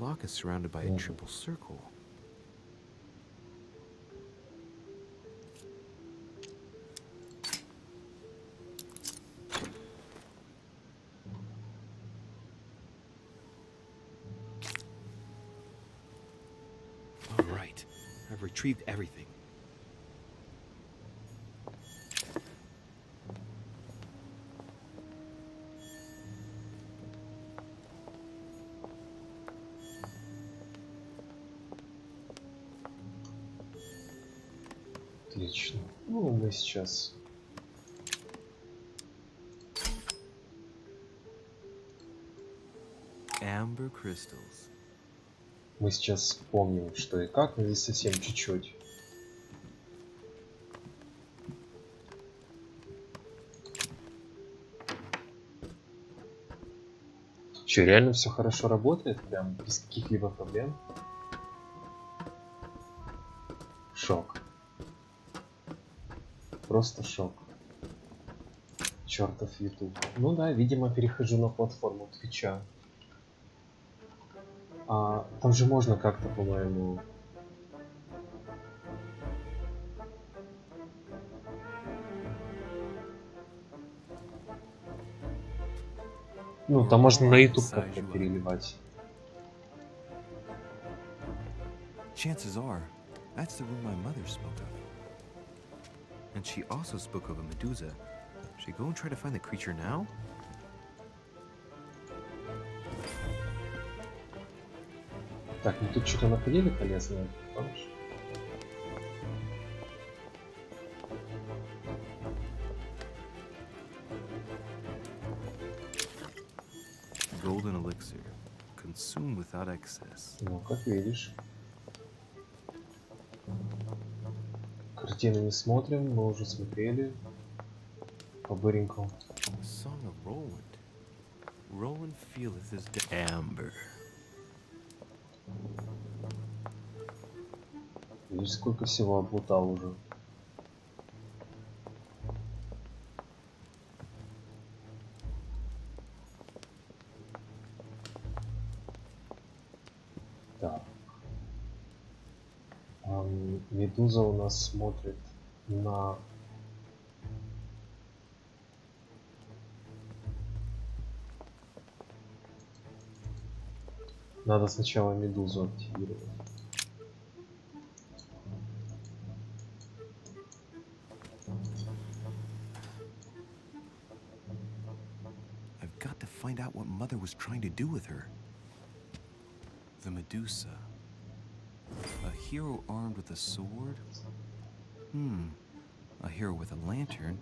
lock is surrounded by a triple circle. All right, I've retrieved everything. Отлично. Ну, мы сейчас... Amber crystals. Мы сейчас вспомним, что и как, но здесь совсем чуть-чуть. Че, реально все хорошо работает? Прям без каких-либо проблем? Шок. Просто шок. Чертов YouTube. Ну да, видимо, перехожу на платформу Твича. А там же можно как-то, по-моему... Ну, там можно на YouTube как-то переливать. Chances are, that's the room my mother spoke of. And she also spoke of a Medusa. Should I go and try to find the creature now? Так, мы тут что-то находили полезное, помнишь? Golden elixir. Consume without excess. Ну, как видишь. Картины не смотрим, мы уже смотрели. По-быренькому. Song of Roland. Roland feeleth his amber. Видишь, сколько всего облутал уже. Так. Медуза у нас смотрит на... Надо сначала медузу активировать. I've got to find out what Mother was trying to do with her. The Medusa. A hero armed with a sword? A hero with a lantern?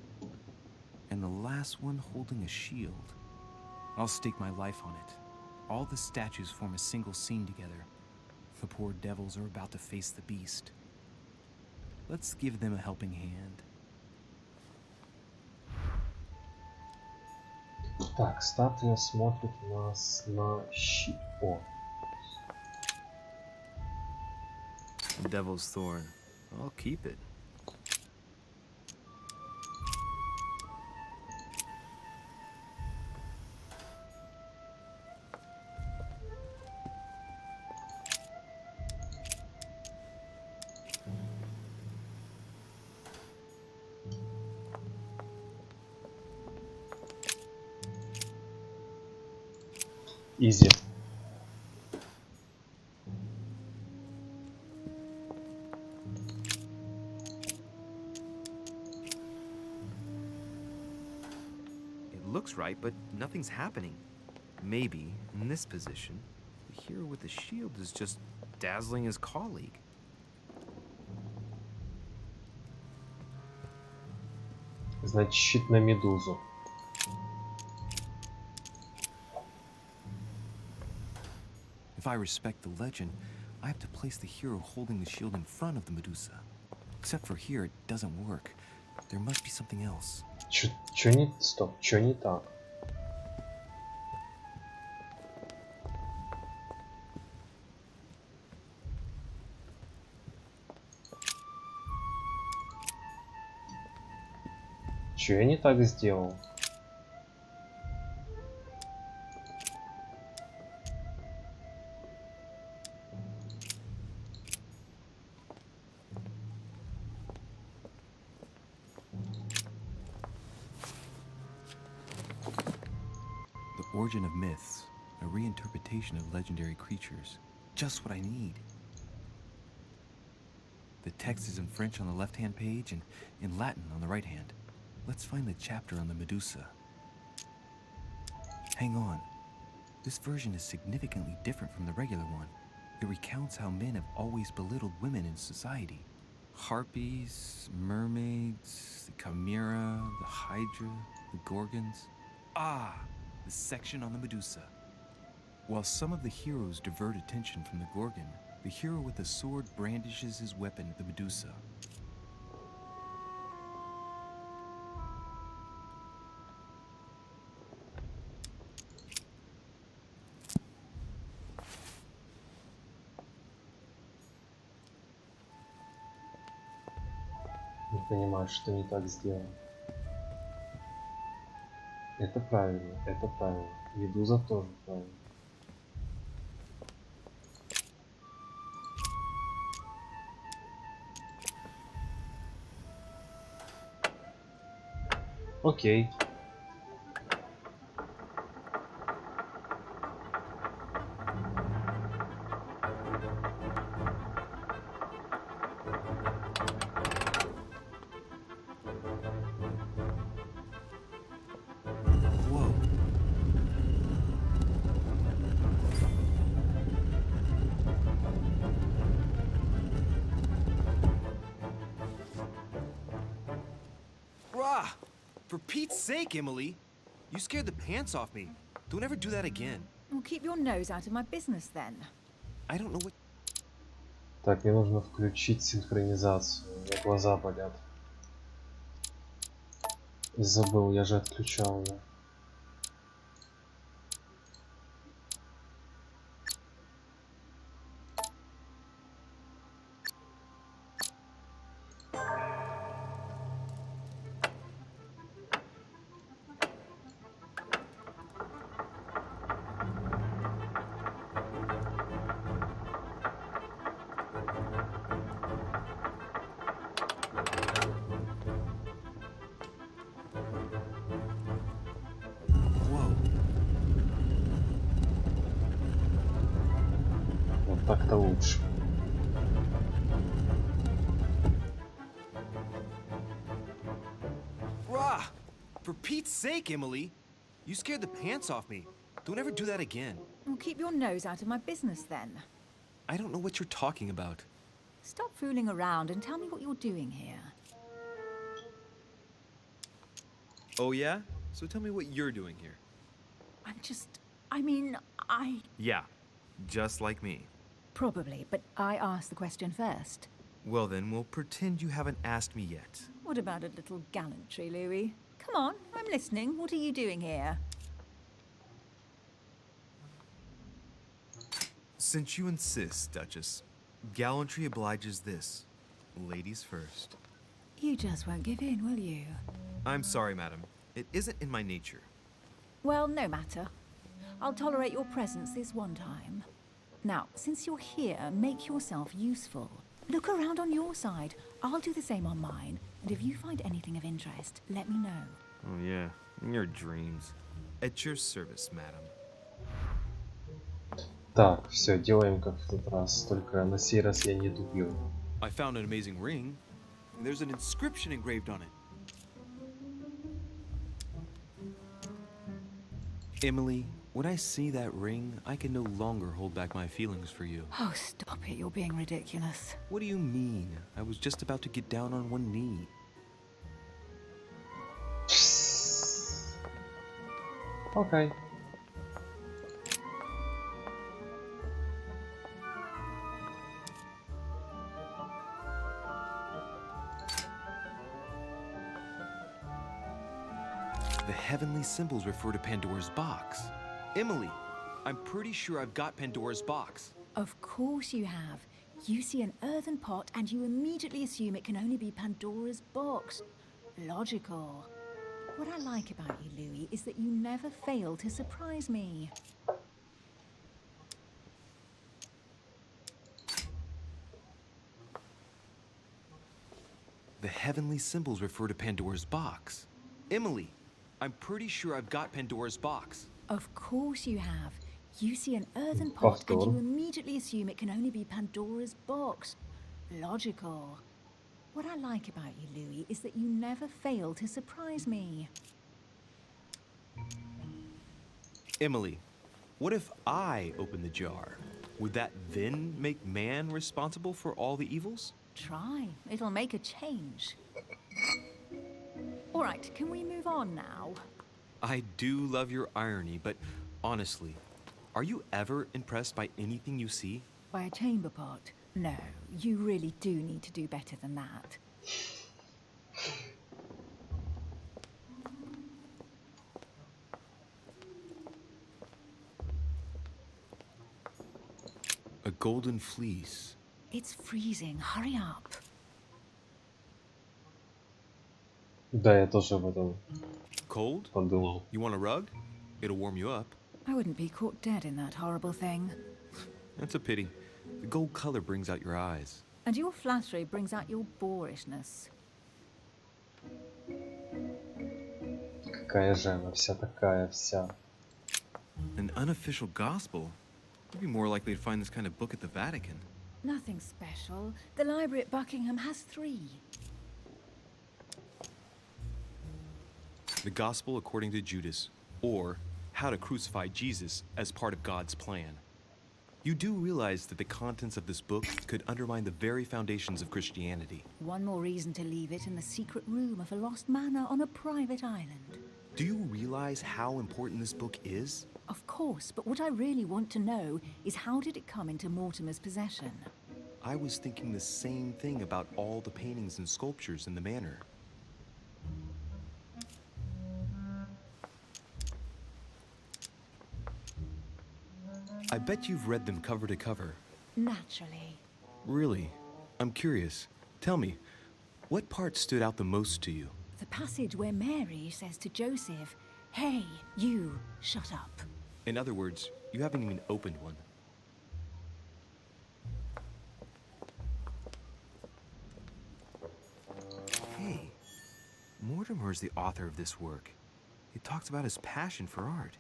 And the last one holding a shield. I'll stake my life on it. All the statues form a single scene together. The poor devils are about to face the beast. Let's give them a helping hand. Так, статуя смотрит нас на щит. О. Devil's Thorn. I'll keep it. Изи. Looks right, but nothing's happening. Maybe, in this position, the hero with the shield is just dazzling his colleague. Значит, щит на медузу. If I respect the legend, I have to place the hero holding the shield in front of the Medusa. Except for here, it doesn't work. There must be something else. Чё не... Стоп, чё не так? Чё я не так сделал? Origin of myths, a reinterpretation of legendary creatures. Just what I need. The text is in French on the left-hand page and in Latin on the right hand. Let's find the chapter on the Medusa. Hang on. This version is significantly different from the regular one. It recounts how men have always belittled women in society. Harpies, mermaids, the chimera, the hydra, the gorgons. Ah, the section on the Medusa. While some of the heroes divert attention from the gorgon, the hero with the sword brandishes his weapon at the Medusa. Не понимаю, что не так сделано. Это правильно, это правильно. Медуза тоже правильно. Окей. Whoa. Rah! For Pete's sake, Emily! You scared the pants off me. Don't ever do that again. Well, keep your nose out of my business then. I don't know what... Так, мне нужно включить синхронизацию. У меня глаза болят. Забыл, я же отключал ее. Whoa. Вот так-то лучше. Rah! For Pete's sake, Emily! You scared the pants off me. Don't ever do that again. Well, keep your nose out of my business then. I don't know what you're talking about. Stop fooling around and tell me what you're doing here. Oh yeah? So tell me what you're doing here. Yeah, just like me. Probably, but I asked the question first. Well then, we'll pretend you haven't asked me yet. What about a little gallantry, Louis? Come on, I'm listening. What are you doing here? Since you insist, Duchess, gallantry obliges this. Ladies first. You just won't give in, will you? I'm sorry, madam. It isn't in my nature. Well, no matter. I'll tolerate your presence this one time. Now, since you're here, make yourself useful. Look around on your side. I'll do the same on mine. And if you find anything of interest, let me know. Oh yeah, in your dreams. At your service, madam. Так, все, делаем как в тот раз, только на сей раз я не тупил. I found an amazing ring. There's an inscription engraved on it. Emily, when I see that ring, I can no longer hold back my feelings for you. Oh, stop it. You're being ridiculous. What do you mean? I was just about to get down on one knee. Окей. The heavenly symbols refer to Pandora's box. Emily, I'm pretty sure I've got Pandora's box. Of course you have. You see an earthen pot and you immediately assume it can only be Pandora's box. Logical. What I like about you, Louis, is that you never fail to surprise me. The heavenly symbols refer to Pandora's box. Emily, I'm pretty sure I've got Pandora's box. Of course you have. You see an earthen pot and Повтор. you immediately assume it can only be Pandora's box. Logical. What I like about you, Louis, is that you never fail to surprise me. Emily, what if I open the jar? Would that then make man responsible for all the evils? Try. It'll make a change. All right, can we move on now? I do love your irony, but honestly, are you ever impressed by anything you see? By a chamber pot? No, you really do need to do better than that. A golden fleece. It's freezing. Hurry up. Да, я тоже об этом Cold? подумал. You want a rug? It'll warm you up. I wouldn't be caught dead in that horrible thing. That's a pity. The gold color brings out your eyes. And your flattery brings out your boorishness. Какая же она вся такая вся. An unofficial gospel? You'd be more likely to find this kind of book at the Vatican. Nothing special. The library at Buckingham has 3. The Gospel according to Judas, or How to Crucify Jesus as part of God's plan. You do realize that the contents of this book could undermine the very foundations of Christianity. One more reason to leave it in the secret room of a lost manor on a private island. Do you realize how important this book is? Of course, but what I really want to know is how did it come into Mortimer's possession? I was thinking the same thing about all the paintings and sculptures in the manor. I bet you've read them cover to cover. Naturally. Really? I'm curious. Tell me, what part stood out the most to you? The passage where Mary says to Joseph, "Hey, you, shut up." In other words, you haven't even opened one. Hey, Mortimer is the author of this work. It talks about his passion for art.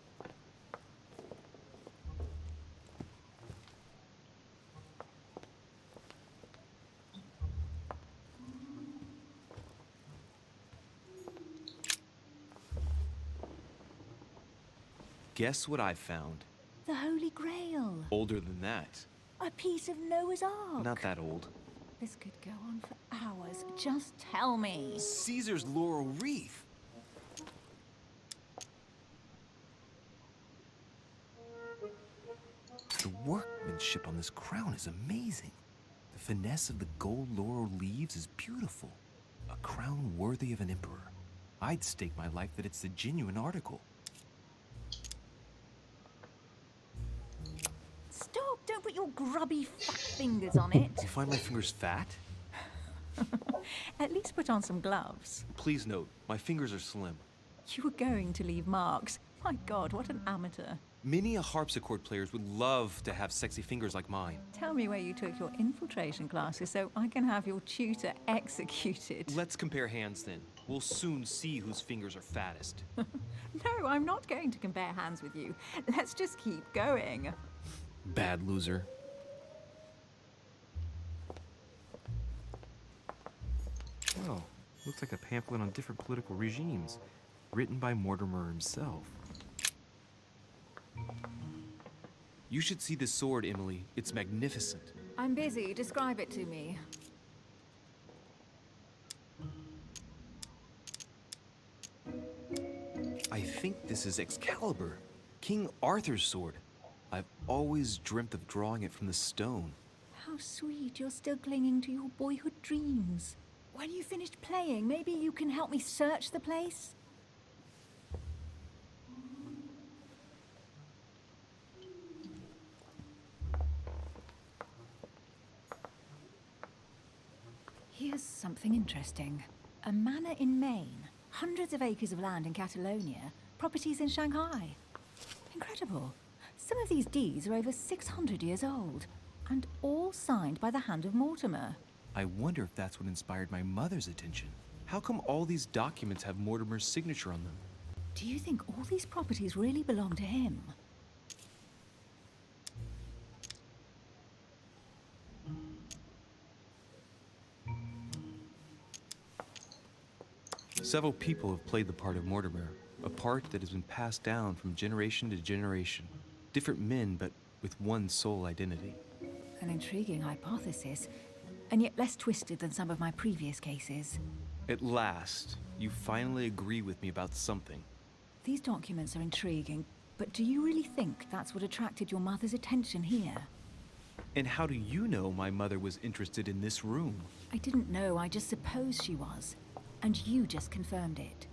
Guess what I found? The Holy Grail. Older than that. A piece of Noah's Ark. Not that old. This could go on for hours. Just tell me. Caesar's laurel wreath. The workmanship on this crown is amazing. The finesse of the gold laurel leaves is beautiful. A crown worthy of an emperor. I'd stake my life that it's the genuine article. Stop! Don't put your grubby fat fingers on it. You find my fingers fat? At least put on some gloves. Please note, my fingers are slim. You were going to leave marks. My God, what an amateur. Many a harpsichord players would love to have sexy fingers like mine. Tell me where you took your infiltration classes so I can have your tutor executed. Let's compare hands then. We'll soon see whose fingers are fattest. No, I'm not going to compare hands with you. Let's just keep going. Bad loser. Oh, looks like a pamphlet on different political regimes, written by Mortimer himself. You should see this sword, Emily. It's magnificent. I'm busy. Describe it to me. I think this is Excalibur, King Arthur's sword. I've always dreamt of drawing it from the stone. How sweet. You're still clinging to your boyhood dreams. When you finished playing, maybe you can help me search the place? Here's something interesting. A manor in Maine, hundreds of acres of land in Catalonia, properties in Shanghai. Incredible. Some of these deeds are over 600 years old, and all signed by the hand of Mortimer. I wonder if that's what inspired my mother's attention. How come all these documents have Mortimer's signature on them? Do you think all these properties really belong to him? Several people have played the part of Mortimer, a part that has been passed down from generation to generation. Different men, but with one sole identity. An intriguing hypothesis, and yet less twisted than some of my previous cases. At last, you finally agree with me about something. These documents are intriguing, but do you really think that's what attracted your mother's attention here? And how do you know my mother was interested in this room? I didn't know, I just supposed she was. And you just confirmed it.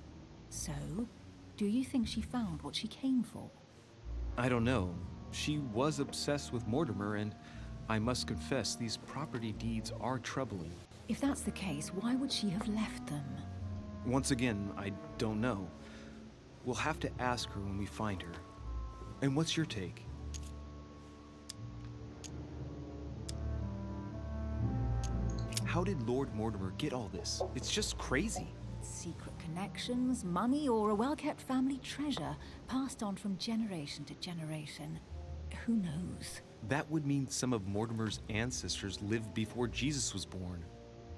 So, do you think she found what she came for? I don't know. She was obsessed with Mortimer, and I must confess these property deeds are troubling. If that's the case, why would she have left them? Once again, I don't know. We'll have to ask her when we find her. And what's your take? How did Lord Mortimer get all this? It's just crazy. Secret connections, money, or a well-kept family treasure passed on from generation to generation. Who knows? That would mean some of Mortimer's ancestors lived before Jesus was born.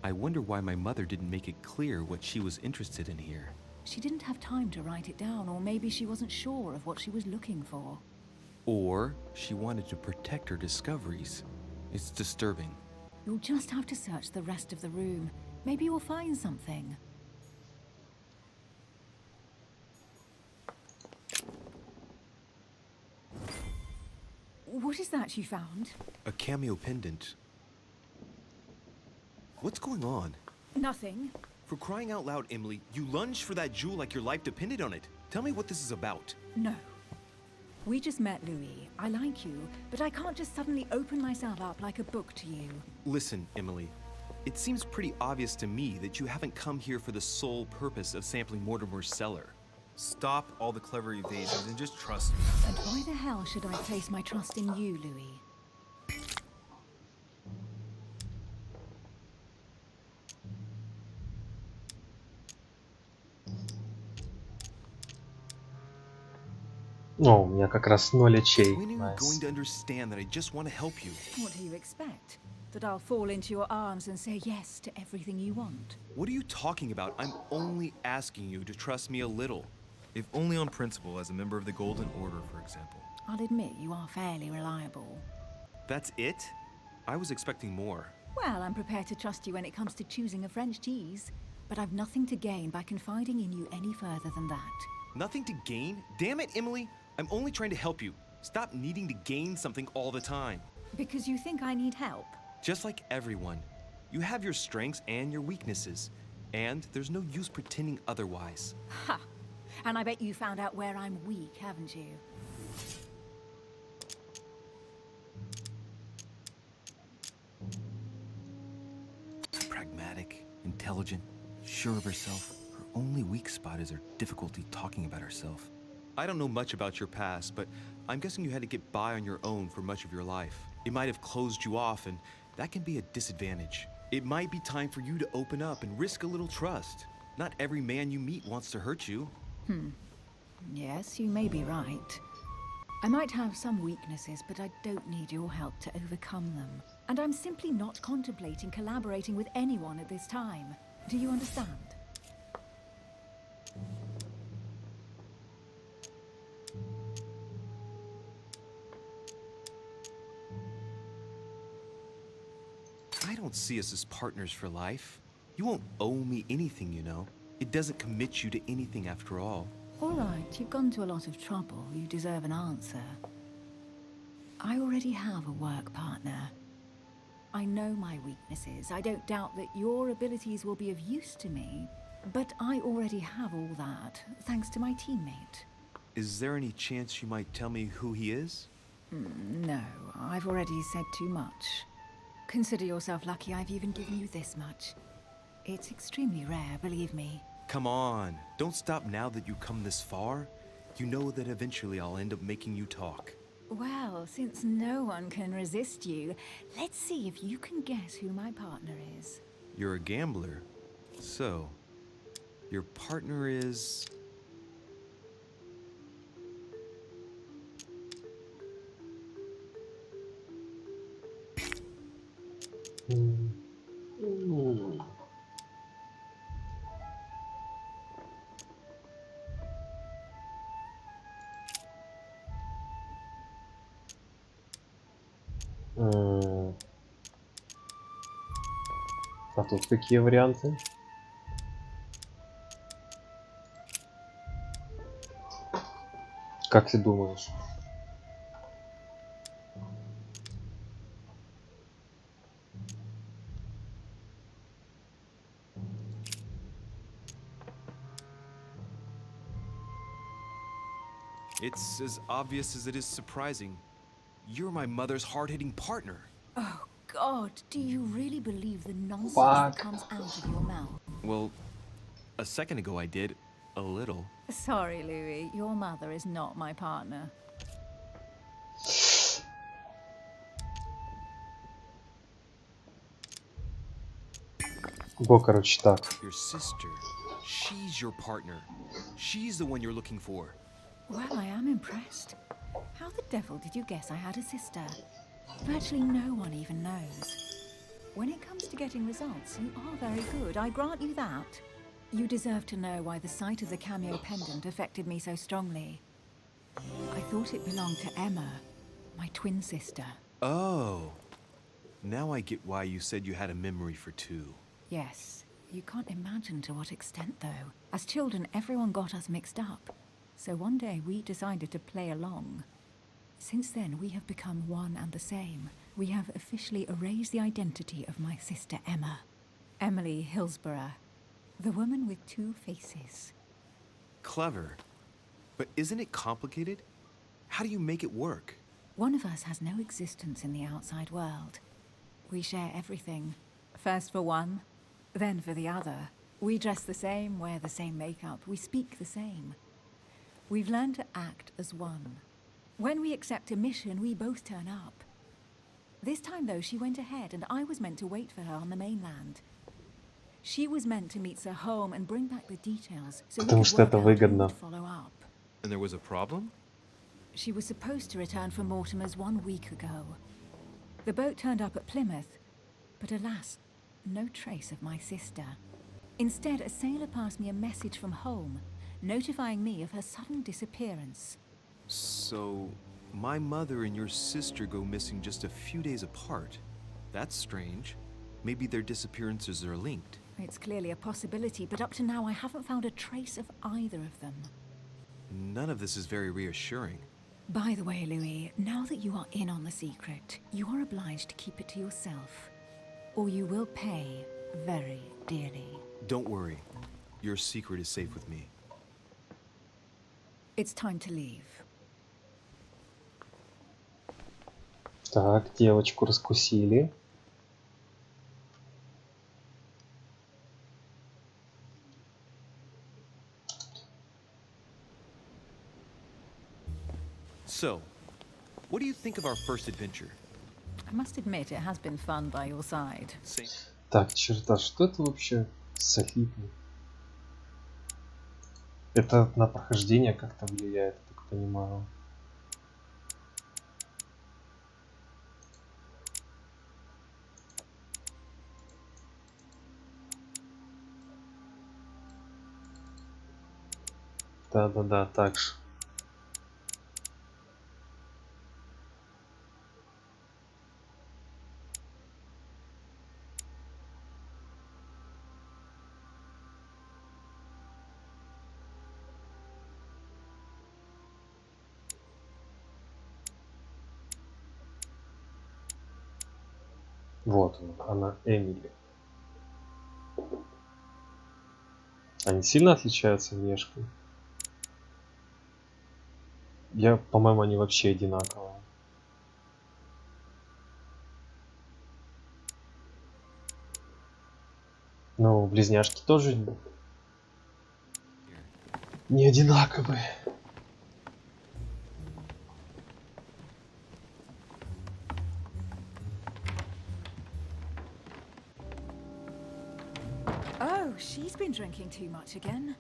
I wonder why my mother didn't make it clear what she was interested in here. She didn't have time to write it down, or maybe she wasn't sure of what she was looking for. Or she wanted to protect her discoveries. It's disturbing. You'll just have to search the rest of the room. Maybe you'll find something. What is that you found? A cameo pendant. What's going on? Nothing. For crying out loud, Emily, you lunged for that jewel like your life depended on it. Tell me what this is about. No. We just met, Louis. I like you, but I can't just suddenly open myself up like a book to you. Listen, Emily. It seems pretty obvious to me that you haven't come here for the sole purpose of sampling Mortimer's cellar. Stop all the clever evasions and just trust me. And why the hell should I place my trust in you, Louis? О, у меня как раз 0 очей. When are you Nice. going to understand that I just want to help you? What do you expect? That I'll fall into your arms and say yes to everything you want? What are you talking about? I'm only asking you to trust me a little. If only on principle, as a member of the Golden Order, for example. I'll admit you are fairly reliable. That's it? I was expecting more. Well, I'm prepared to trust you when it comes to choosing a French cheese, but I've nothing to gain by confiding in you any further than that. Nothing to gain? Damn it, Emily! I'm only trying to help you. Stop needing to gain something all the time. Because you think I need help? Just like everyone. You have your strengths and your weaknesses. And there's no use pretending otherwise. Ha! And I bet you found out where I'm weak, haven't you? Pragmatic, intelligent, sure of herself. Her only weak spot is her difficulty talking about herself. I don't know much about your past, but I'm guessing you had to get by on your own for much of your life. It might have closed you off, and that can be a disadvantage. It might be time for you to open up and risk a little trust. Not every man you meet wants to hurt you. Yes, you may be right. I might have some weaknesses, but I don't need your help to overcome them. And I'm simply not contemplating collaborating with anyone at this time. Do you understand? I don't see us as partners for life. You won't owe me anything, you know. It doesn't commit you to anything after all. All right, you've gone to a lot of trouble. You deserve an answer. I already have a work partner. I know my weaknesses. I don't doubt that your abilities will be of use to me. But I already have all that, thanks to my teammate. Is there any chance you might tell me who he is? No, I've already said too much. Consider yourself lucky I've even given you this much. It's extremely rare, believe me. Come on, don't stop now that you've come this far. You know that eventually I'll end up making you talk. Well, since no one can resist you, let's see if you can guess who my partner is. You're a gambler. So, your partner is... М. М. М. А тут какие варианты? Как ты думаешь? It's as obvious as it is surprising. You're my mother's hard-hitting partner. Oh, God, do you really believe the nonsense that Fuck. comes out of your mouth? Well, a second ago I did. A little. Sorry, Louis, your mother is not my partner. Го, короче, так. Your sister. She's your partner. She's the one you're looking for. Well, I am impressed. How the devil did you guess I had a sister? Virtually no one even knows. When it comes to getting results, you are very good, I grant you that. You deserve to know why the sight of the cameo pendant affected me so strongly. I thought it belonged to Emma, my twin sister. Oh. Now I get why you said you had a memory for two. Yes, you can't imagine to what extent, though. As children, everyone got us mixed up. So one day we decided to play along. Since then, we have become one and the same. We have officially erased the identity of my sister Emma. Emily Hillsborough, the woman with two faces. Clever. But isn't it complicated? How do you make it work? One of us has no existence in the outside world. We share everything. First for one, then for the other. We dress the same, wear the same makeup, we speak the same. We've learned to act as one. When we accept a mission, we both turn up. This time, though, she went ahead, and I was meant to wait for her on the mainland. She was meant to meet Sir Home and bring back the details, so we Потому could что work это out who выгодно. would follow up. And there was a problem? She was supposed to return from Mortimer's 1 week ago. The boat turned up at Plymouth, but alas, no trace of my sister. Instead, a sailor passed me a message from home, notifying me of her sudden disappearance. So, my mother and your sister go missing just a few days apart. That's strange. Maybe their disappearances are linked. It's clearly a possibility, but up to now I haven't found a trace of either of them. None of this is very reassuring. By the way, Louis, now that you are in on the secret, you are obliged to keep it to yourself, or you will pay very dearly. Don't worry. Your secret is safe with me. It's time to leave. Так, девочку раскусили. So, what do you think of our first adventure? I must admit, it has been fun by your side. Same. Так, черта, что это вообще софитный? Это на прохождение как-то влияет, я так понимаю. Да-да-да, так же. Вот она, Эмили. Они сильно отличаются внешне? По-моему, они вообще одинаковые. Ну, близняшки тоже не одинаковые. Oh, she's been drinking too much again.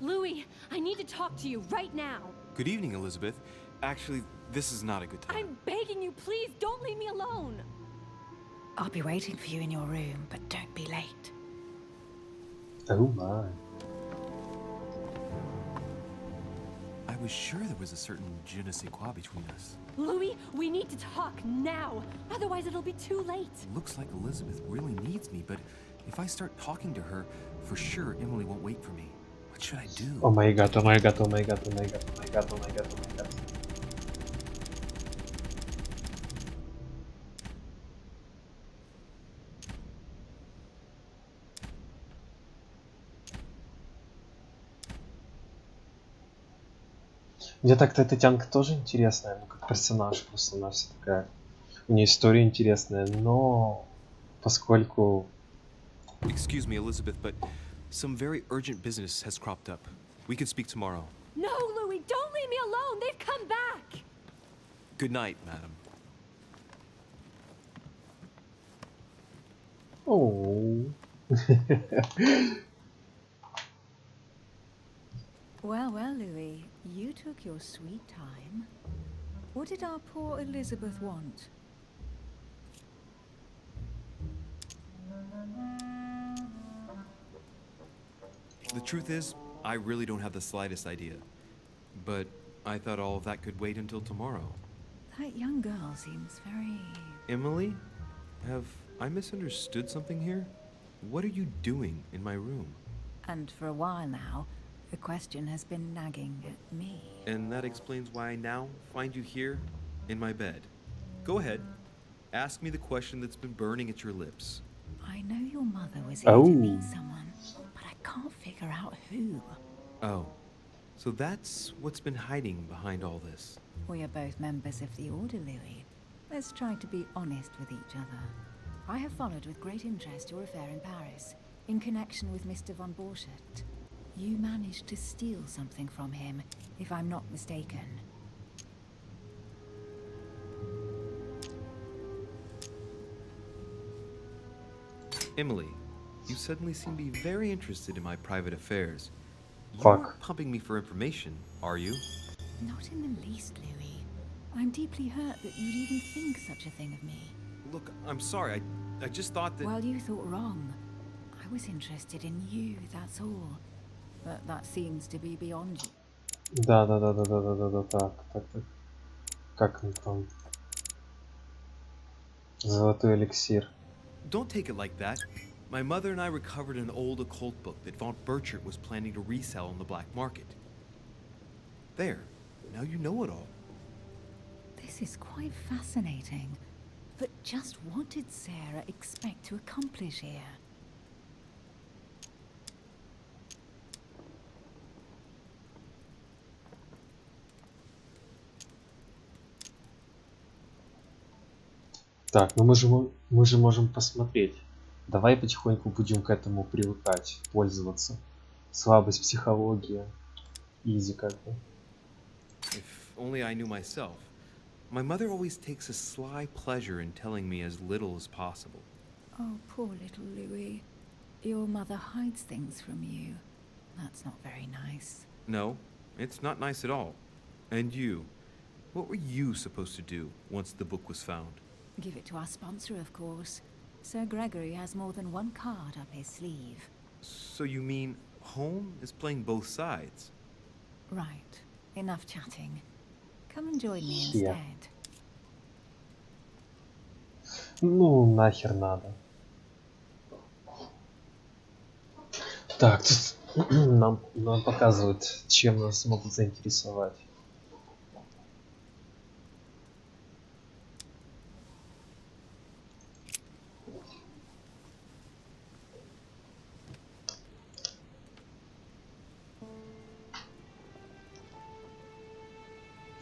Louis, I need to talk to you right now. Good evening, Elizabeth. Actually, this is not a good time. I'm begging you, please don't leave me alone. I'll be waiting for you in your room, but don't be late. Oh my. I was sure there was a certain je ne sais quoi between us. Louis, we need to talk now. Otherwise, it'll be too late. Looks like Elizabeth really needs me, but if I start talking to her, for sure Emily won't wait for me. What should I do? Oh my god, oh my god, oh my god, oh my god, oh my god, oh my god, oh my god. Мне так-то эта тянка тоже интересная, ну как персонаж, просто она вся такая. У нее история интересная, но поскольку... Excuse me, Elizabeth, but some very urgent business has cropped up. We can speak tomorrow. No, Louis, don't leave me alone. They've come back. Good night, madam. Oh. Well, well, Louis, you took your sweet time. What did our poor Elizabeth want? The truth is, I really don't have the slightest idea. But I thought all of that could wait until tomorrow. That young girl seems very... Emily? Have I misunderstood something here? What are you doing in my room? And for a while now, the question has been nagging at me. And that explains why I now find you here, in my bed. Go ahead. Ask me the question that's been burning at your lips. I know your mother was here to meet Oh. someone, but I can't figure out who. Oh, so that's what's been hiding behind all this. We are both members of the Order, Louis. Let's try to be honest with each other. I have followed with great interest your affair in Paris, in connection with Mr. von Borchardt. You managed to steal something from him, if I'm not mistaken. Emily, you suddenly seem to be very interested in my private affairs. You Fuck. aren't pumping me for information, are you? Not in the least, Louis. I'm deeply hurt that you'd even think such a thing of me. Look, I'm sorry. I just thought that... Well, you thought wrong. I was interested in you, that's all. But that seems to be beyond you. Да, так. Как он там? Золотой эликсир. Don't take it like that. My mother and I recovered an old occult book that von Burchard was planning to resell on the black market. There. Now you know it all. This is quite fascinating. But just what did Sarah expect to accomplish here? Так, ну мы же можем посмотреть. Давай потихоньку будем к этому привыкать, пользоваться. Слабость психология. Изи как бы. If only I knew myself. My mother always takes a sly pleasure in telling me as little as possible. Oh, poor little Louis. Your mother hides things from you. That's not very nice. No, it's not nice at all. And you? What were you supposed to do once the book was found? Give it to our sponsor, of course. Sir Gregory has more than one card up his sleeve. So you mean home is playing both sides? Right. Enough chatting. Come and join me Yeah. instead. Ну, нахер надо. Так, тут нам показывают, чем нас могут заинтересовать.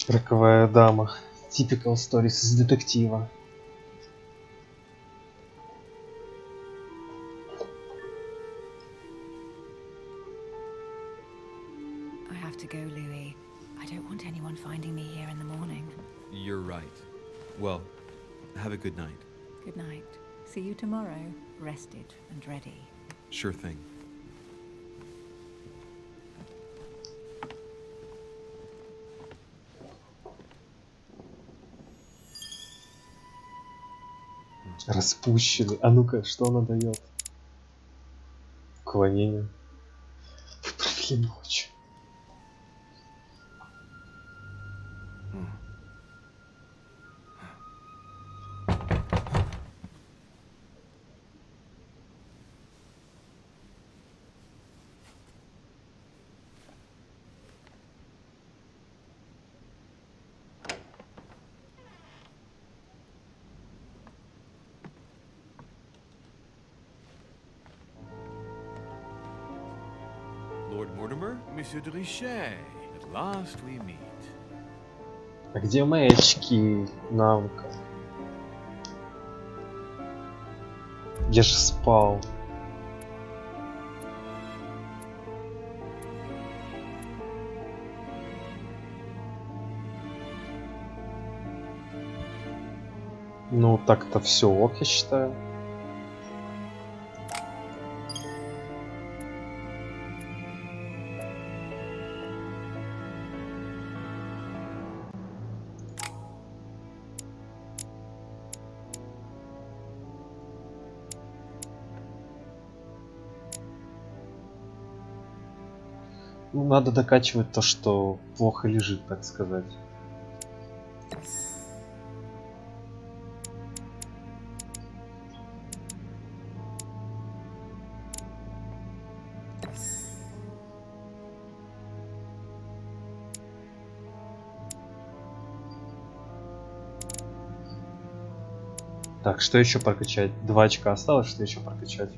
Роковая дама. Typical stories из детектива. I have to go, Louis. I don't want anyone finding me here in the morning. You're right. Well, have a good night. Good night. See you tomorrow, rested and ready. Sure thing. Распущенный. А ну-ка, что она дает? Уклонение. Провели ночь. Lord Mortimer, Monsieur de Richet, at last we meet. А где мои очки? Намка. Я же спал. Ну, так-то все ок, я считаю. Ну, надо докачивать то, что плохо лежит, так сказать. Так, что еще прокачать? 2 очка осталось, что еще прокачать?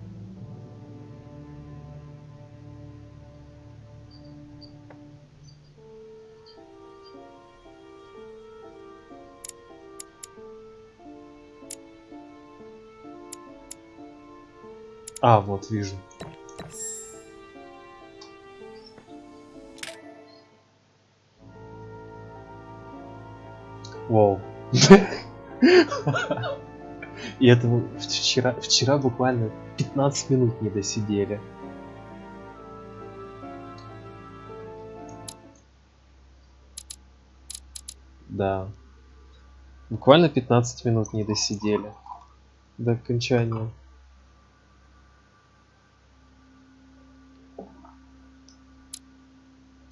А, вот, вижу. Воу. И это мы вчера буквально 15 минут не досидели. Да. Буквально 15 минут не досидели до окончания.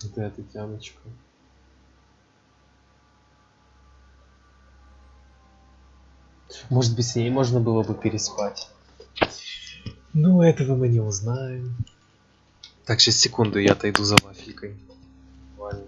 Вот эта Татьяночка. Может быть, с ней можно было бы переспать. Ну, этого мы не узнаем. Так, сейчас секунду, я отойду за вафелькой. Буквально.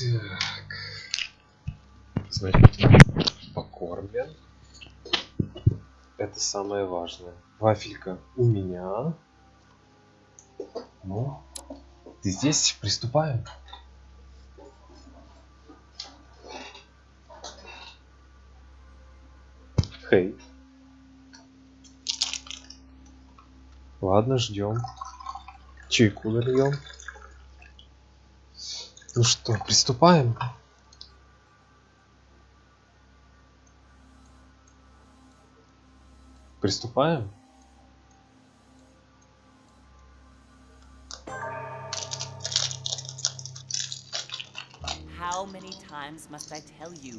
Так. Значит, покормлен. Это самое важное. Вафелька у меня. Ну, ты здесь? Приступаем. Хей. Ладно, ждем. Чайку нальем. Ну что, приступаем? Приступаем? How many times must I tell you?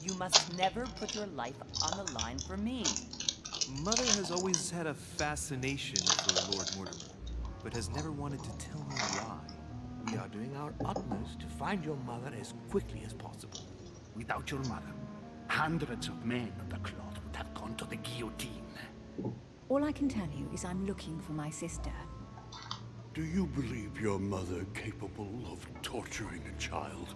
You must never put your life on the line for me. Mother has always had a fascination for Lord Mortimer, but has never wanted to tell me why. We are doing our utmost to find your mother as quickly as possible. Without your mother, Hundreds of men of the cloth would have gone to the guillotine. All I can tell you is I'm looking for my sister. Do you believe your mother capable of torturing a child?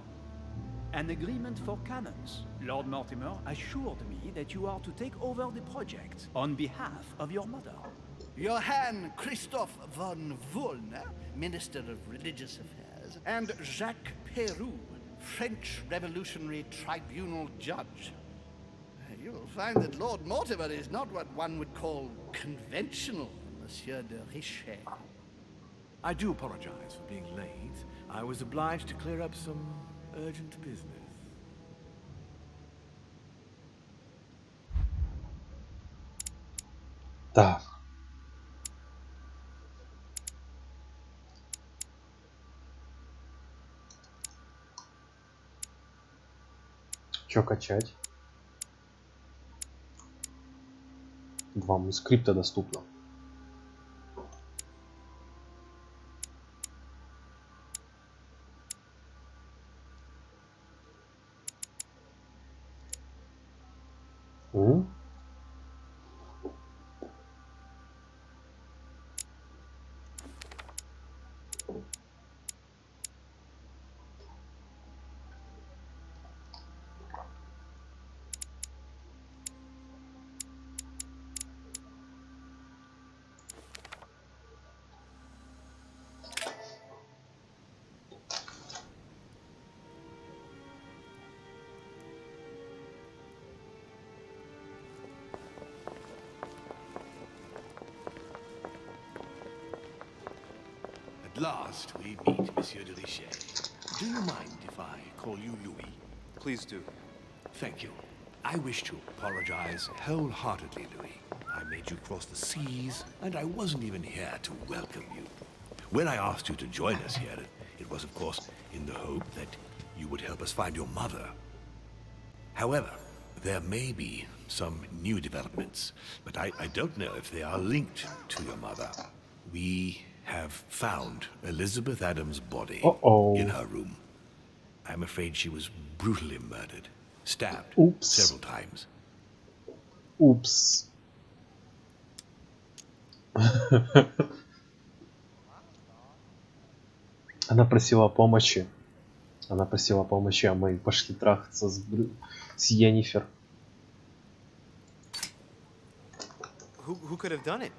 An agreement for cannons. Lord Mortimer assured me that you are to take over the project on behalf of your mother. Johann Christoph von Wollner, Minister of Religious Affairs, and Jacques Peroux, French Revolutionary Tribunal Judge. You will find that Lord Mortimer is not what one would call conventional, Monsieur de Richet. I do apologize for being late. I was obliged to clear up some urgent business. Так. Чё качать? 2 манускрипта доступно. М? At last, we meet, Monsieur de Richet. Do you mind if I call you Louis? Please do. Thank you. I wish to apologize wholeheartedly, Louis. I made you cross the seas, and I wasn't even here to welcome you. When I asked you to join us here, it was, of course, in the hope that you would help us find your mother. However, there may be some new developments, but I don't know if they are linked to your mother. We have found Elizabeth Adams' body in her room. I'm afraid she was brutally murdered, stabbed several times. Упс. Она просила помощи. Она просила помощи, а мы пошли трахаться с Йеннифер. Who could have done it?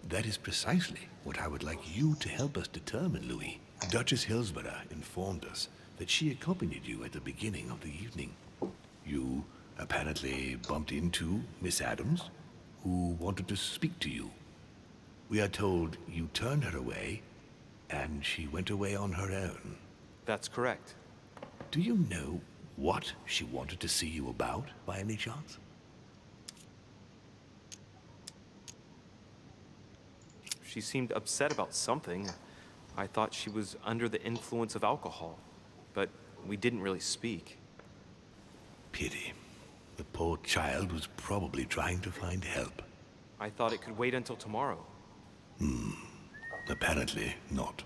That is precisely what I would like you to help us determine, Louis. Duchess Hillsborough informed us that she accompanied you at the beginning of the evening. You apparently bumped into Miss Adams, who wanted to speak to you. We are told you turned her away, and she went away on her own. That's correct. Do you know what she wanted to see you about, by any chance? She seemed upset about something. I thought she was under the influence of alcohol, but we didn't really speak. Pity. The poor child was probably trying to find help. I thought it could wait until tomorrow. Apparently not.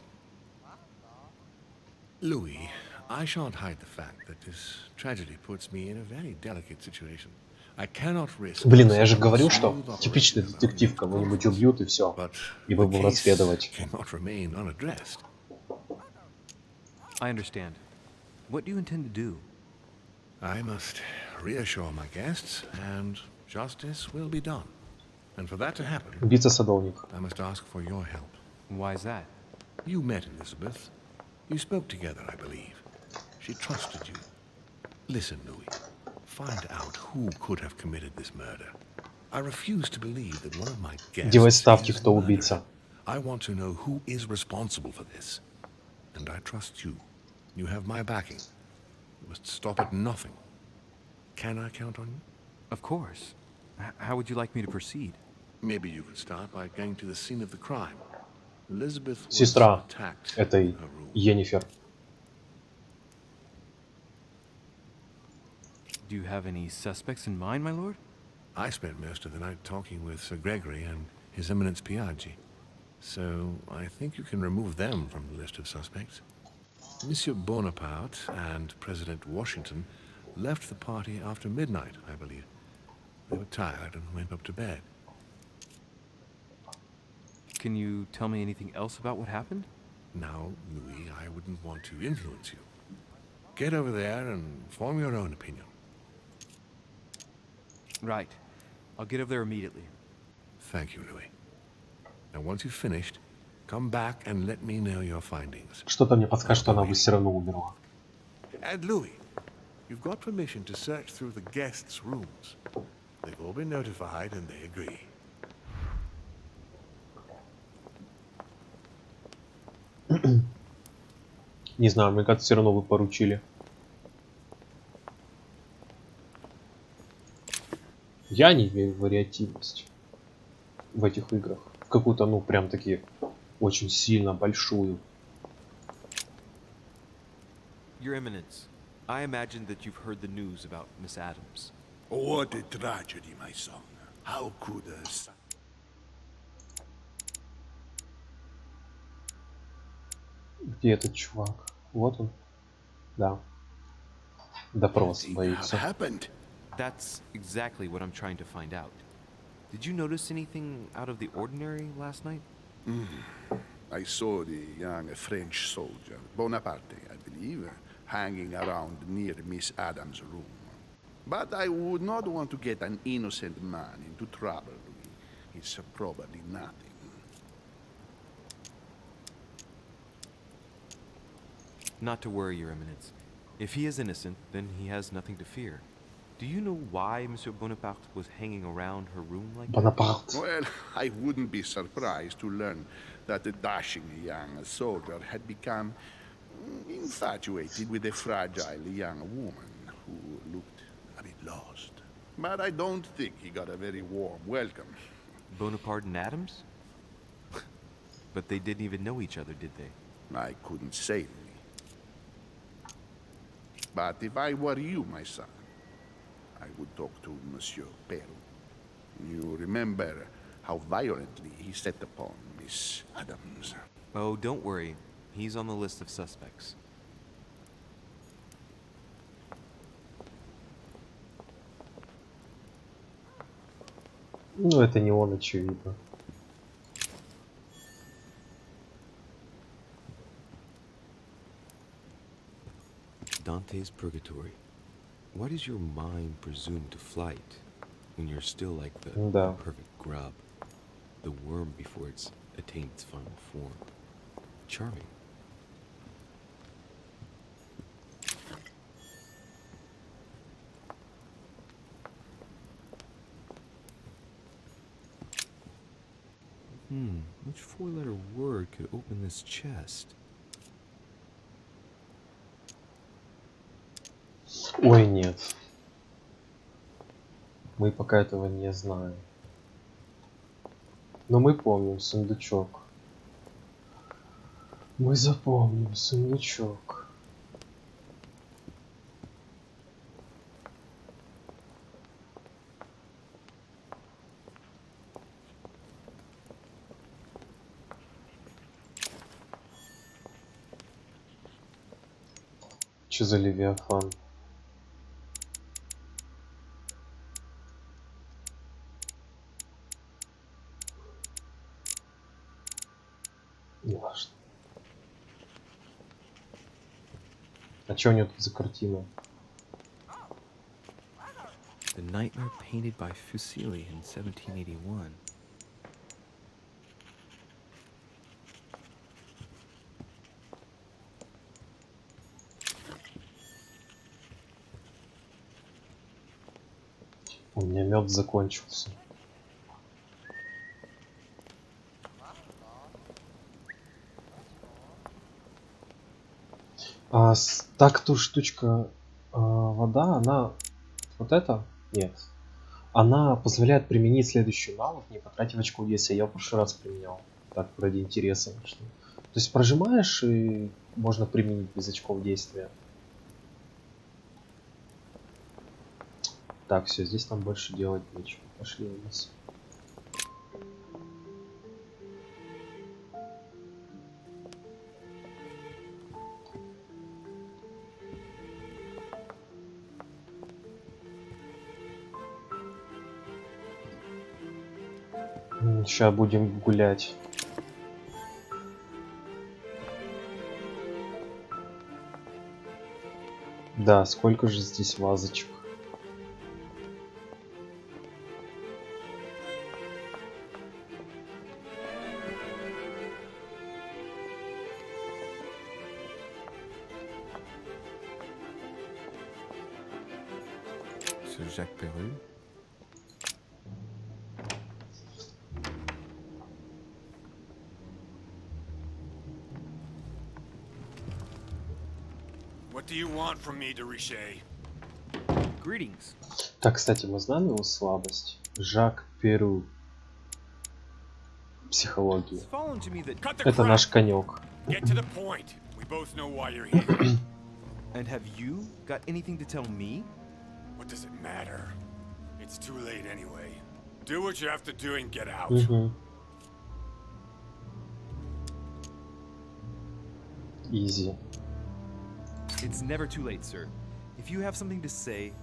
Louis, I shan't hide the fact that this tragedy puts me in a very delicate situation. I cannot risk... Блин, я же говорил, что типичный детектив, кого-нибудь убьют и все. И вы будете расследовать. Cannot remain unaddressed. I understand. What do you intend to do? I must reassure my guests, and justice will be done. And for that to happen, Убийца-садовник. I must ask for your help. Why is that? You met Elizabeth. You spoke together, I believe. She trusted you. Listen, Louis. Find out who could have committed this murder. I refuse to believe that one of my guests Делай ставки, is кто murdered. убийца. I want to know who is responsible for this. And I trust you. You have my backing. You must stop at nothing. Can I count on you? Of course. How would you like me to proceed? Maybe you could start by going to the scene of the crime. Elizabeth was Сестра attacked этой in her room. Йеннифер. Do you have any suspects in mind, my lord? I spent most of the night talking with Sir Gregory and His Eminence Piaggi. So I think you can remove them from the list of suspects. Monsieur Bonaparte and President Washington left the party after midnight, I believe. They were tired and went up to bed. Can you tell me anything else about what happened? Now, Louis, I wouldn't want to influence you. Get over there and form your own opinion. Right. I'll get over there immediately. Thank you, Louis. Now, once you've finished, come back and let me know your findings. Что-то мне подскажет, что она бы все равно умерла. And Louis, you've got permission to search through the guests' rooms. They've all been notified and they agree. Не знаю, мне кажется, все равно вы поручили. Я не верю в вариативность в этих играх. В какую-то, ну, прям таки очень сильно большую. Your Eminence, I imagine that you've heard the news about Miss Adams. What a tragedy, my son. How could a son... Где этот чувак? Вот он. Да. Допрос Have боится. happened? That's exactly what I'm trying to find out. Did you notice anything out of the ordinary last night? I saw the young French soldier, Bonaparte, I believe, hanging around near Miss Adams' room. But I would not want to get an innocent man into trouble, Louis. It's probably nothing. Not to worry, Your Eminence. If he is innocent, then he has nothing to fear. Do you know why Monsieur Bonaparte was hanging around her room like that? Bonaparte. Well, I wouldn't be surprised to learn that the dashing young soldier had become infatuated with a fragile young woman who looked a bit lost. But I don't think he got a very warm welcome. Bonaparte and Adams? But they didn't even know each other, did they? I couldn't say, Louis. But if I were you, my son, I would talk to Monsieur Peru. You remember how violently he set upon Miss Adams. Oh, don't worry. He's on the list of suspects. Ну, это не он, очевидно. Dante's Purgatory. Why does your mind presume to flight when you're still like the Да. perfect grub, the worm before it's attained its final form? Charming. Which four-letter word could open this chest? Ой, нет. Мы пока этого не знаем. Но мы помним сундучок. Мы запомним сундучок. Что за Левиафан? Не важно. А что у него тут за картина? The nightmare painted by Fuseli in 1781. У меня мед закончился. Так-то штучка вода, она вот это? Нет. Она позволяет применить следующий навык, не потратив очков действия. Я в прошлый раз применял. Так, ради интереса. Что... То есть прожимаешь и можно применить без очков действия. Так, все, здесь нам больше делать нечего. Пошли вниз. Сейчас будем гулять. Да, сколько же здесь вазочек. Sir Jacques Perru? What do you want from me, de Richet? Greetings. Так, кстати, мы знаем его слабость. Жак Перу. Психология. It's fallen to me that... Cut the Это crap. наш конек. Get to the point. We both know why you're here. And have you got anything to tell me? What does it matter? It's too late anyway. Do what you have to do and get out. Изи. It's never too late, sir. If you have something to say,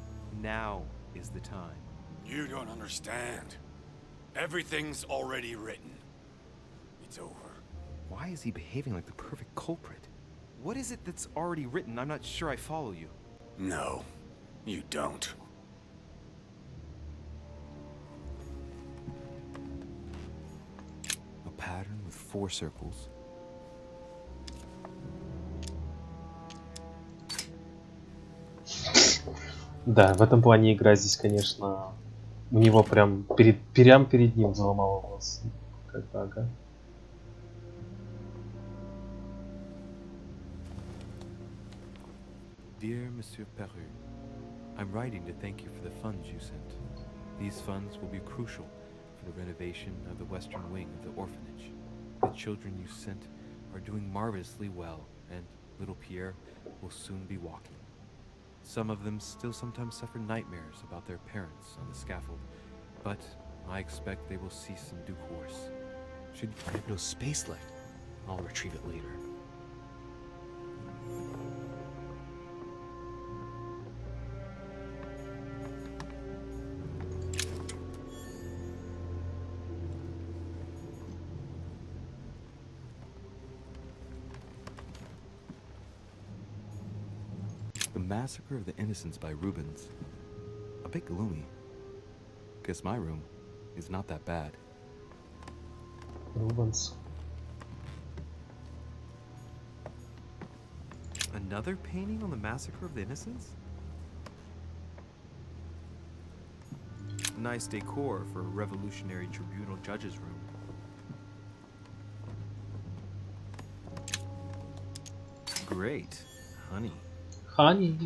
now is the time. You don't understand. Everything's already written. It's over. Why is he behaving like the perfect culprit? What is it that's already written? I'm not sure I follow you. No, you don't. A pattern with 4 circles. Да, в этом плане игра здесь, конечно, у него прям перед ним взломала волос. Как-то, ага. Dear Monsieur Perru, I'm writing to thank you for the funds you sent. These funds will be crucial for the renovation of the western wing of the orphanage. The children you sent are doing marvelously well, and little Pierre will soon be walking. Some of them still sometimes suffer nightmares about their parents on the scaffold, but I expect they will cease in due course. Should I have no space left, I'll retrieve it later. The Massacre of the Innocents by Rubens. A bit gloomy. Guess my room is not that bad. Рубенс. Another painting on the Massacre of the Innocents? Nice decor for a revolutionary tribunal judge's room. Great. Honey. Honey.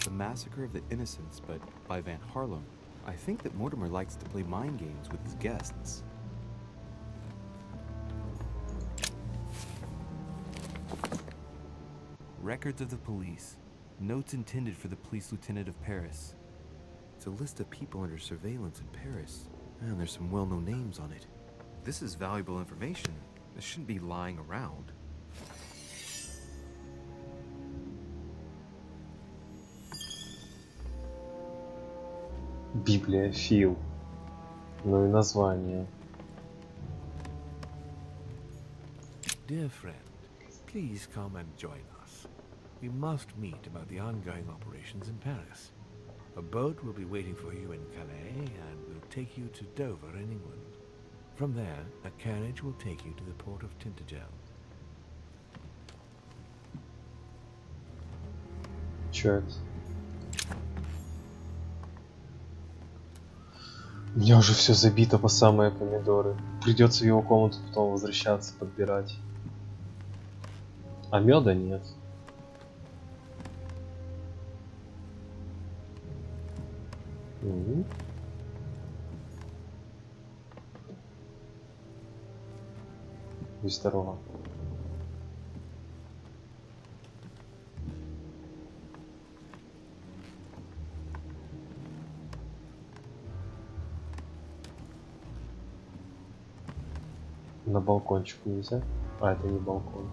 The Massacre of the Innocents, but by Van Harlem. I think that Mortimer likes to play mind games with his guests. Records of the police. Notes intended for the police lieutenant of Paris. It's a list of people under surveillance in Paris. And there's some well-known names on it. This is valuable information. This shouldn't be lying around. Библиофил. Ну и название. Dear friend, please come and join us. We must meet about the ongoing operations in Paris. A boat will be waiting for you in Calais and will take you to Dover in England. From there, a carriage will take you to the port of Tintagel. Чё это? У меня уже все забито по самые помидоры. Придется в его комнату потом возвращаться, подбирать. А меда нет. Будь здорова. На балкончик нельзя? А, это не балкон.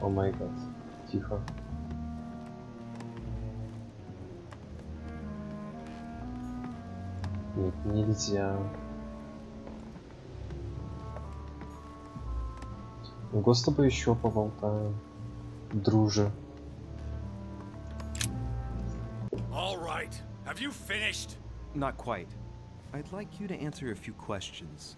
О май гад. Тихо. Нет, нельзя. Ну, с тобой еще поболтаем, друже. All right. Have you finished? Not quite. I'd like you to answer a few questions.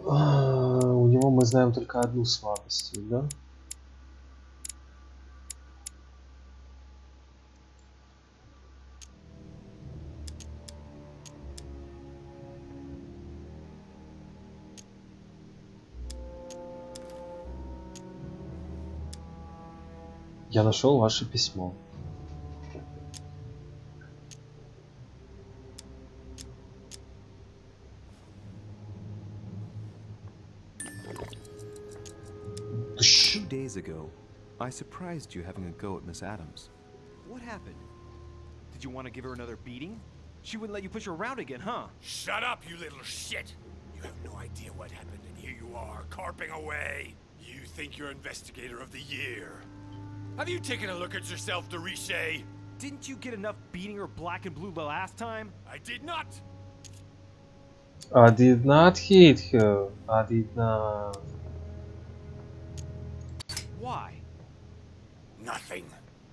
У него мы знаем только одну слабость, да? Я нашел ваше письмо. Two days ago, I surprised you having a go at Miss Adams. What happened? Did you want to give her another beating? She wouldn't let you push her around again, huh? Shut up, you little shit! You have no idea what happened, and here you are, carping away. You think you're Investigator of the Year. Have you taken a look at yourself, Deriche? Didn't you get enough beating her black and blue the last time? I did not! I did not hit her. I did not. Why? Nothing.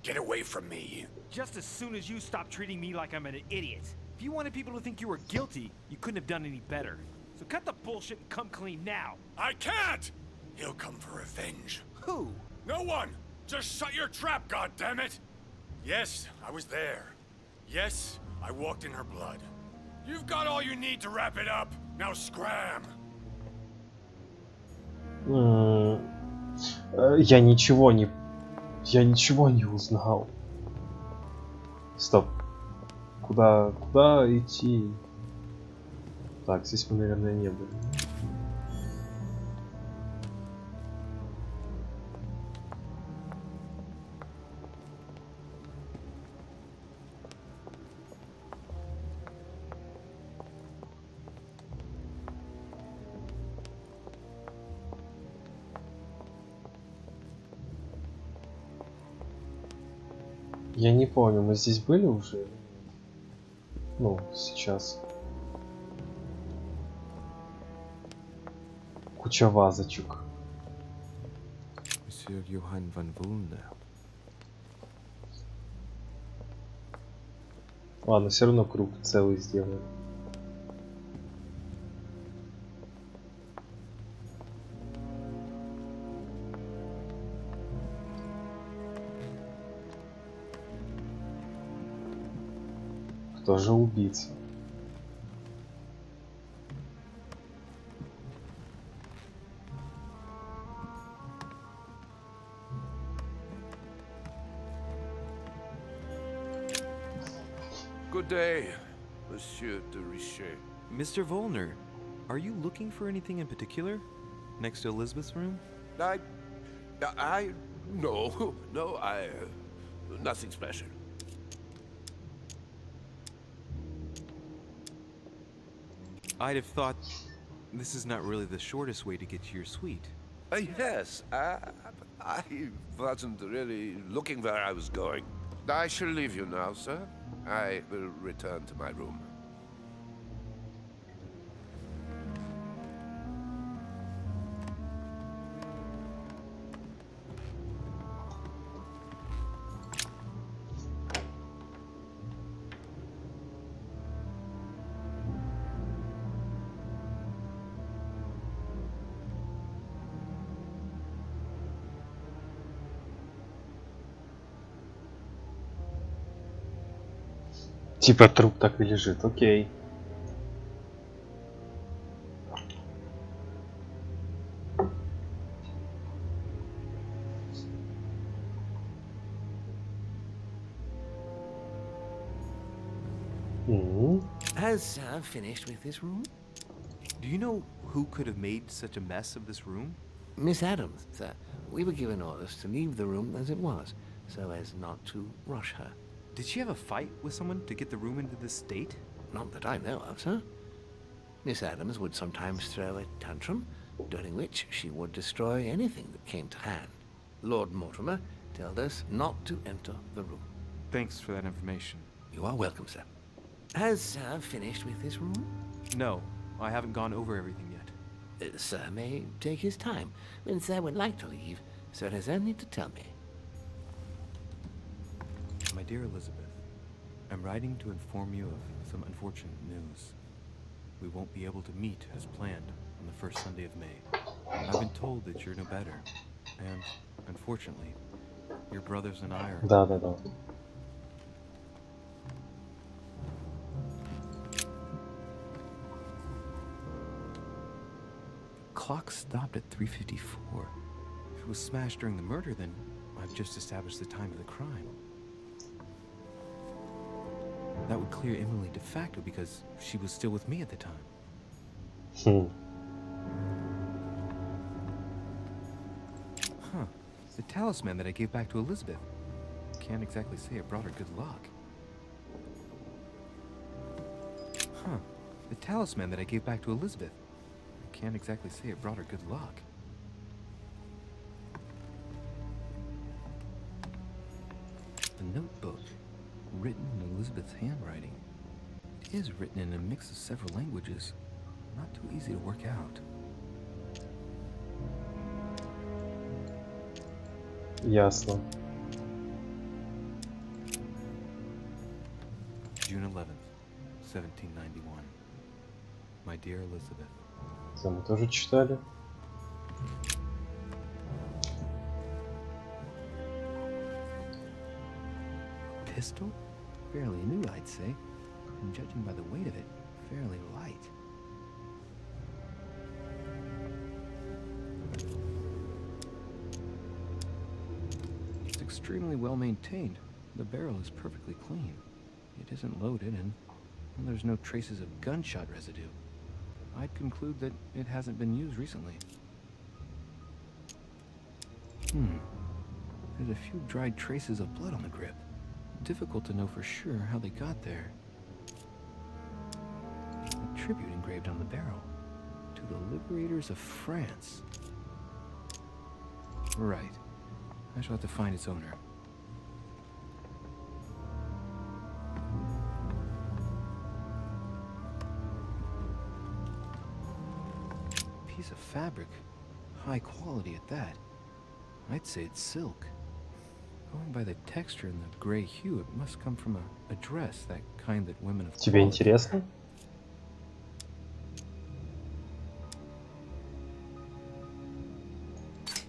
Get away from me. Just as soon as you stop treating me like I'm an idiot. If you wanted people to think you were guilty, you couldn't have done any better. So cut the bullshit and come clean now. I can't! He'll come for revenge. Who? No one! Just shut your trap, goddammit! Yes, I was there. Yes, I walked in her blood. You've got all you need to wrap it up. Now scram! Я ничего не узнал. Стоп. Куда идти? Так, здесь мы, наверное, не были. Я не помню, мы здесь были уже? Ну, сейчас. Куча вазочек. Monsieur Johann van Vulne. Ладно, все равно круг целый сделаем. Кто же убийца? Good day, Monsieur Deriche. Mr. Volner, are you looking for anything in particular? Next to Elizabeth's room? No, nothing special. I'd have thought this is not really the shortest way to get to your suite. Yes, I wasn't really looking where I was going. I shall leave you now, sir. I will return to my room. Типа труп так и лежит, окей. Has Sam finished with this room? Do you know who could have made such a mess of this room? Miss Adams, sir. We were given orders to leave the room as it was, so as not to rush her. Did she have a fight with someone to get the room into this state? Not that I know of, sir. Miss Adams would sometimes throw a tantrum, during which she would destroy anything that came to hand. Lord Mortimer told us not to enter the room. Thanks for that information. You are welcome, sir. Has Sir finished with his room? No, I haven't gone over everything yet. Sir may take his time. When Sir would like to leave, Sir has only to tell me. My dear Elizabeth, I'm writing to inform you of some unfortunate news. We won't be able to meet as planned on the first Sunday of May. I've been told that you're no better, and, unfortunately, your brothers and I are... Да. Clock stopped at 3:54. If it was smashed during the murder, then I've just established the time of the crime. That would clear Emily de facto because she was still with me at the time. Huh. The talisman that I gave back to Elizabeth. Can't exactly say it brought her good luck. Huh. The talisman that I gave back to Elizabeth. Can't exactly say it brought her good luck. The notebook, written in Elizabeth's handwriting. It is written in a mix of several languages. Not too easy to work out. Ясно. June 11th, 1791. My dear Elizabeth. Это мы тоже читали. Pistol? Fairly new, I'd say. And judging by the weight of it, fairly light. It's extremely well maintained. The barrel is perfectly clean. It isn't loaded, and there's no traces of gunshot residue. I'd conclude that it hasn't been used recently. There's a few dried traces of blood on the grip. Difficult to know for sure how they got there. A tribute engraved on the barrel. To the liberators of France. Right. I shall have to find its owner. Piece of fabric. High quality at that. I'd say it's silk. Going by the texture and the gray hue, it must come from a dress, that kind that women of Тебе интересно?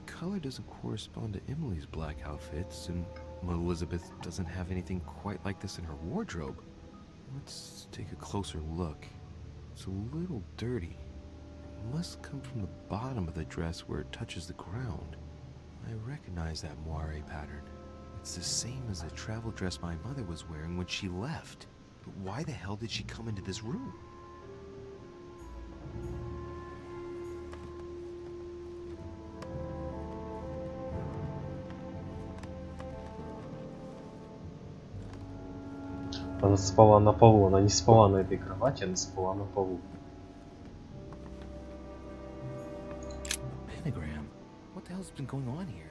Color doesn't correspond to Emily's black outfits, and Elizabeth doesn't have anything quite like this in her wardrobe. Let's take a closer look. It's a little dirty. It must come from the bottom of the dress where it touches the ground. I recognize that moire pattern. It's the same as the travel dress my mother was wearing when she left. But why the hell did she come into this room? Она спала на полу. Она не спала на этой кровати, она спала на полу. Pentagram? What the hell's been going on here?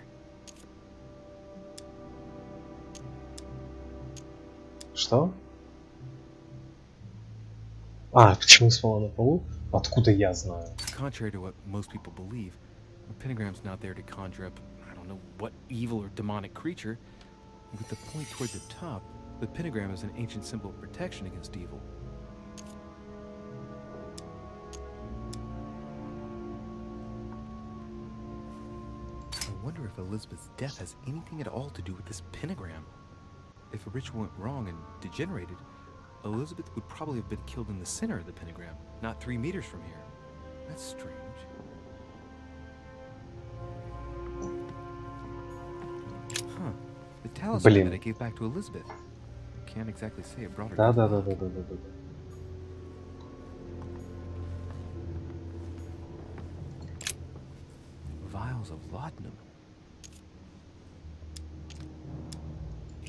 Что? Почему спала на полу? Откуда я знаю? Contrary to what most people believe, a pentagram's not there to conjure up, I don't know what evil or demonic creature. With the point toward the top, the pentagram is an ancient symbol of protection against evil. I wonder if Elizabeth's death has anything at all to do with this pentagram. If a ritual went wrong and degenerated, Elizabeth would probably have been killed in the center of the pentagram, not 3 meters from here. That's strange. Huh. The talisman that I gave back to Elizabeth. can't exactly say it brought her Да, good да, да, luck. да, да, да, да. Vials of laudanum.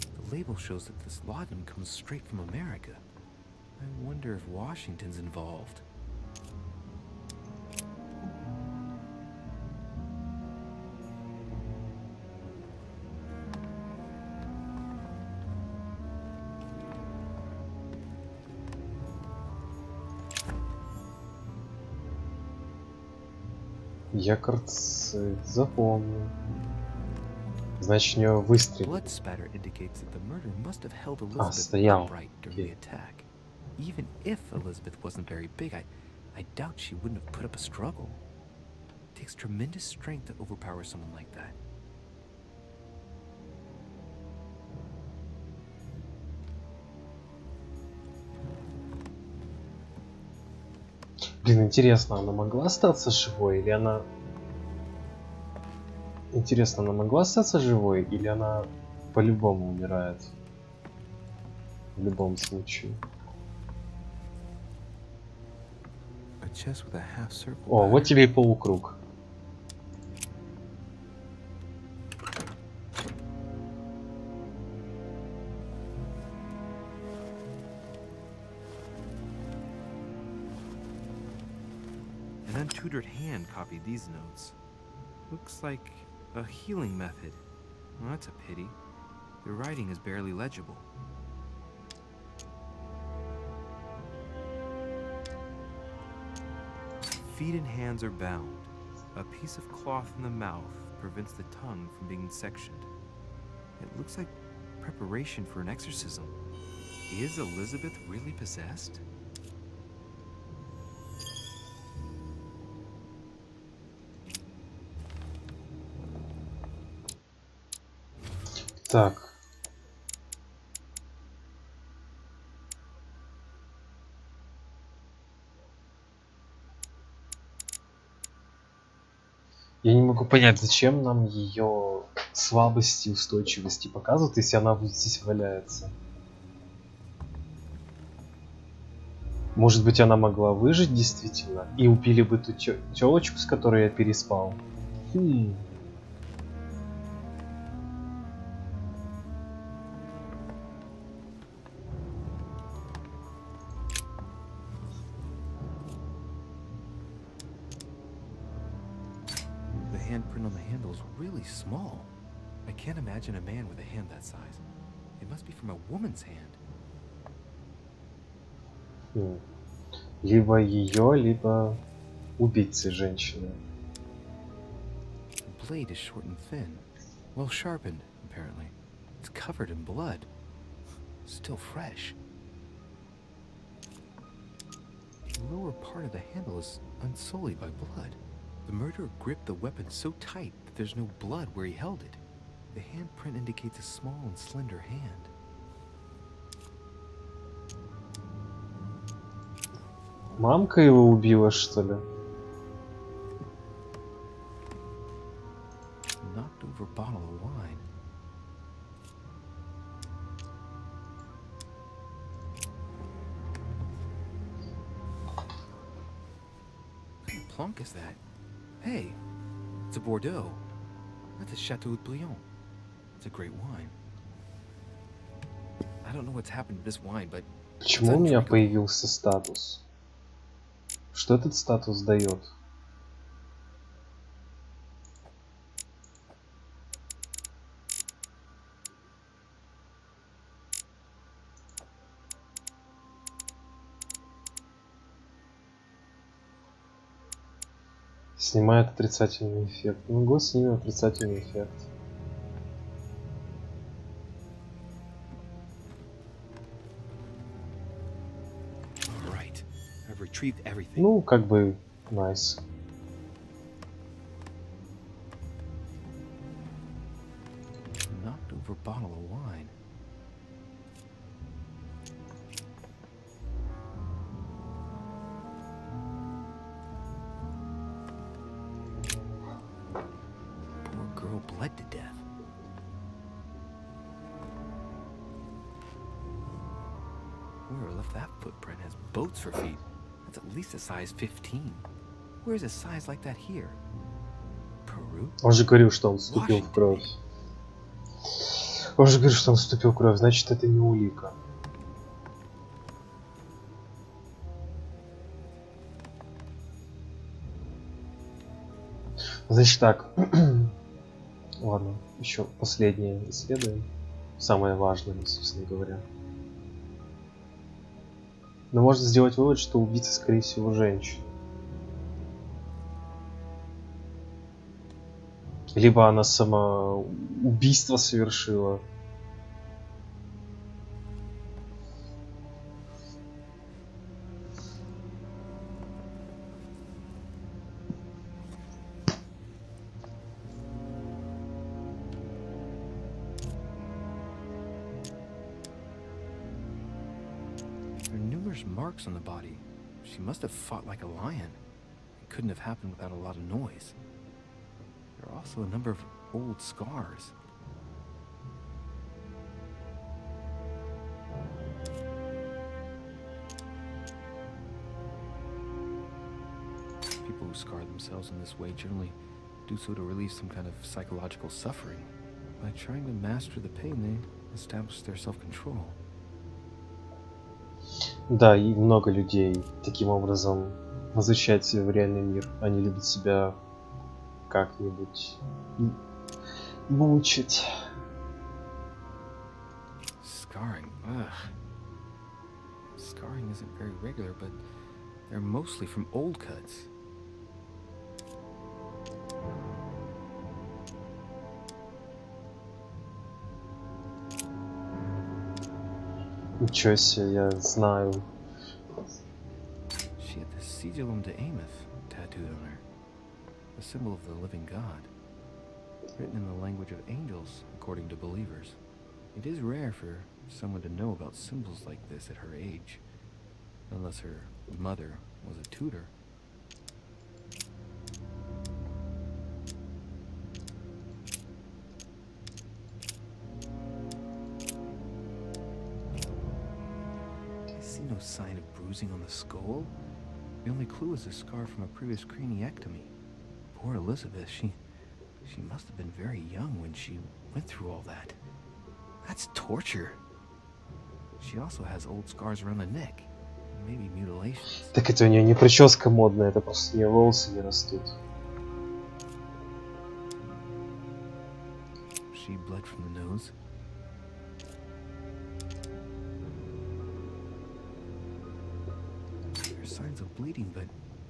The label shows that this laudanum comes straight from America. I wonder if Washington's involved. Я, кажется, запомнил. Значит, у него выстрелили. Blood spatter indicates that the murder must have held А, Elizabeth стоял. upright during the Окей. attack. Even if Elizabeth wasn't very big, I doubt she wouldn't have put up a struggle. It takes tremendous strength to overpower someone like that. Блин, интересно, она могла остаться живой или она... Интересно, она могла остаться живой или она по-любому умирает? В любом случае. A chest with a half circle. О, вот тебе и полукруг. An untutored hand copied these notes. Looks like a healing method. Well, that's a pity. The writing is barely legible. Feet and hands are bound. A piece of cloth in the mouth prevents the tongue from being sectioned. It looks like preparation for an exorcism. Is Elizabeth really possessed? Так. Я не могу понять, зачем нам ее слабости и устойчивости показывают, если она вот здесь валяется. Может быть, она могла выжить действительно и убили бы ту тёлочку, с которой я переспал. The handprint on the handle is really small. I can't imagine a man with a hand that size. It must be from a woman's hand. Либо ее, либо убийцы женщины. The blade is short and thin. Well sharpened, apparently. It's covered in blood. Still fresh. The lower part of the handle is unsullied by blood. The murderer gripped the weapon so tight that there's no blood where he held it. The handprint indicates a small and slender hand. Мамка его убила, что ли? Knocked over a bottle of wine. What kind of plonk is that? Hey, it's a Bordeaux. That's a Chateau de Brion. It's a great wine. I don't know what's happened to this wine, but Почему у меня появился статус? Что этот статус дает? Снимает отрицательный эффект. Ну, год снимет отрицательный эффект. right. I've retrieved everything. Ну, как бы, nice. Knocked over a bottle of wine. Poor girl bled to death. whoever left that footprint has boats for feet. That's at least a size 15. Where's a size like that here? Peru? Он же говорил, что он вступил в кровь. Он же говорил, что он вступил в кровь, значит, это не улика. Значит так. Ладно, еще последнее исследуем. Самое важное, собственно говоря. Но можно сделать вывод, что убийца, скорее всего, женщина. Либо она сама убийство совершила. There are numerous marks on the body. She must have fought like a lion. It couldn't have happened without a lot of noise. There are also a number of old scars. People who scar themselves in this way generally do so to relieve some kind of psychological suffering. By trying to master the pain, they establish their self-control. Да, и много людей таким образом возвращают себя в реальный мир. Они любят себя как-нибудь мучить. Scarring, ugh. Scarring isn't very regular, but they're mostly from old cuts. Ничего себе, я знаю. She had the Sigillum de Ameth tattooed on her, the symbol of the living God, written in the language of angels, according to believers. It is rare for someone to know about symbols like this at her age, unless her mother was a tutor. I see no sign of bruising on the skull. The only clue is a scar from a previous craniectomy. Poor Elizabeth, she must have been very young when she went through all that. That's torture. She also has old scars around the neck, maybe mutilations. Так это у нее не прическа модная, это просто у нее волосы не растут. She bled from the nose. There are signs of bleeding, but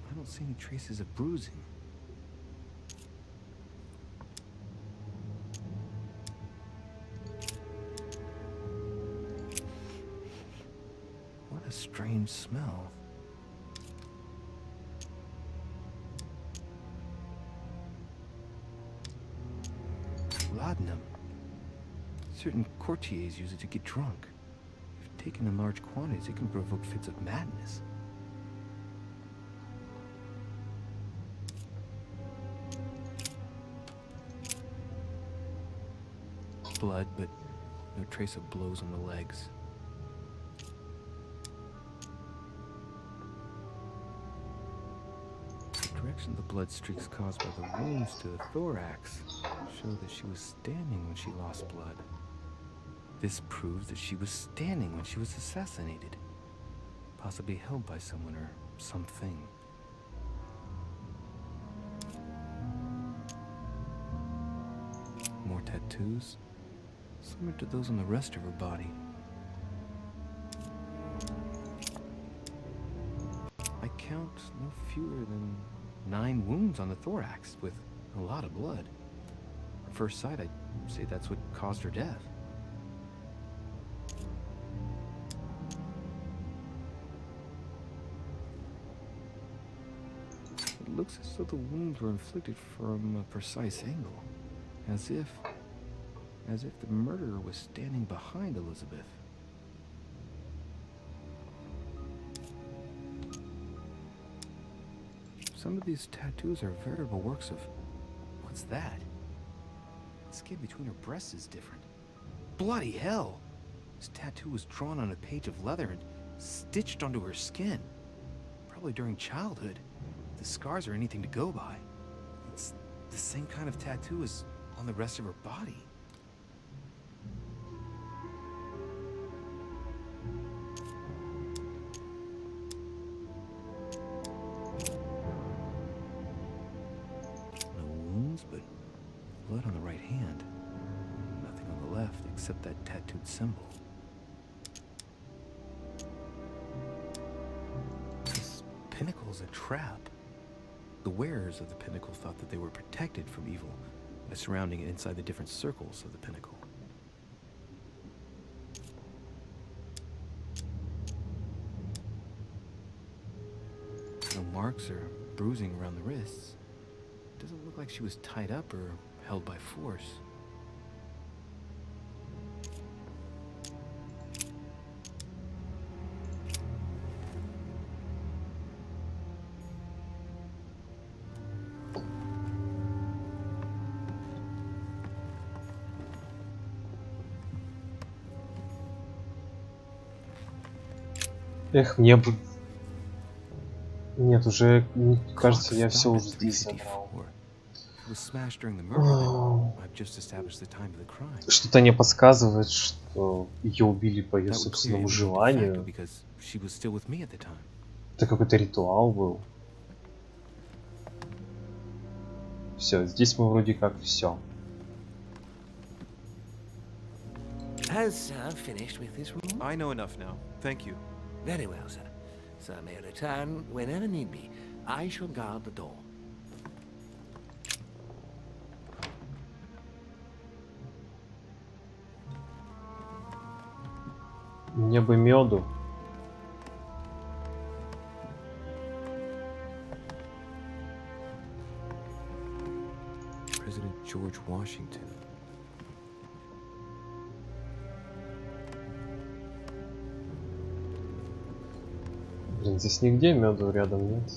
I don't see any traces of bruising. What a strange smell. Laudanum. Certain courtiers use it to get drunk. If taken in large quantities, it can provoke fits of madness. Blood, but no trace of blows on the legs. The direction of the blood streaks caused by the wounds to the thorax show that she was standing when she lost blood. This proves that she was standing when she was assassinated, possibly held by someone or something. More tattoos, similar to those on the rest of her body. I count no fewer than 9 wounds on the thorax with a lot of blood. At first sight, I'd say that's what caused her death. It looks as though the wounds were inflicted from a precise angle, as if the murderer was standing behind Elizabeth. Some of these tattoos are veritable works of... What's that? The skin between her breasts is different. Bloody hell! This tattoo was drawn on a page of leather, and stitched onto her skin. Probably during childhood. If the scars are anything to go by, it's the same kind of tattoo as on the rest of her body. No wounds, but blood on the right hand. Nothing on the left except that tattooed symbol. This pinnacle's a trap. The wearers of the pinnacle thought that they were protected from evil by surrounding it inside the different circles of the pinnacle. No marks or bruising around the wrists. Doesn't look like she was tied up or held by force. Эх, мне бы... Нет, уже, кажется, я все уже здесь забрал. Что-то мне подсказывает, что ее убили по ее собственному желанию. Это какой-то ритуал был. Все, здесь мы вроде как все. Has Sir finished with this room? I know enough now. Thank you. Very well, sir. Sir may return whenever need be. I shall guard the door. Мне бы меду. President George Washington. Блин, здесь нигде меду рядом нет.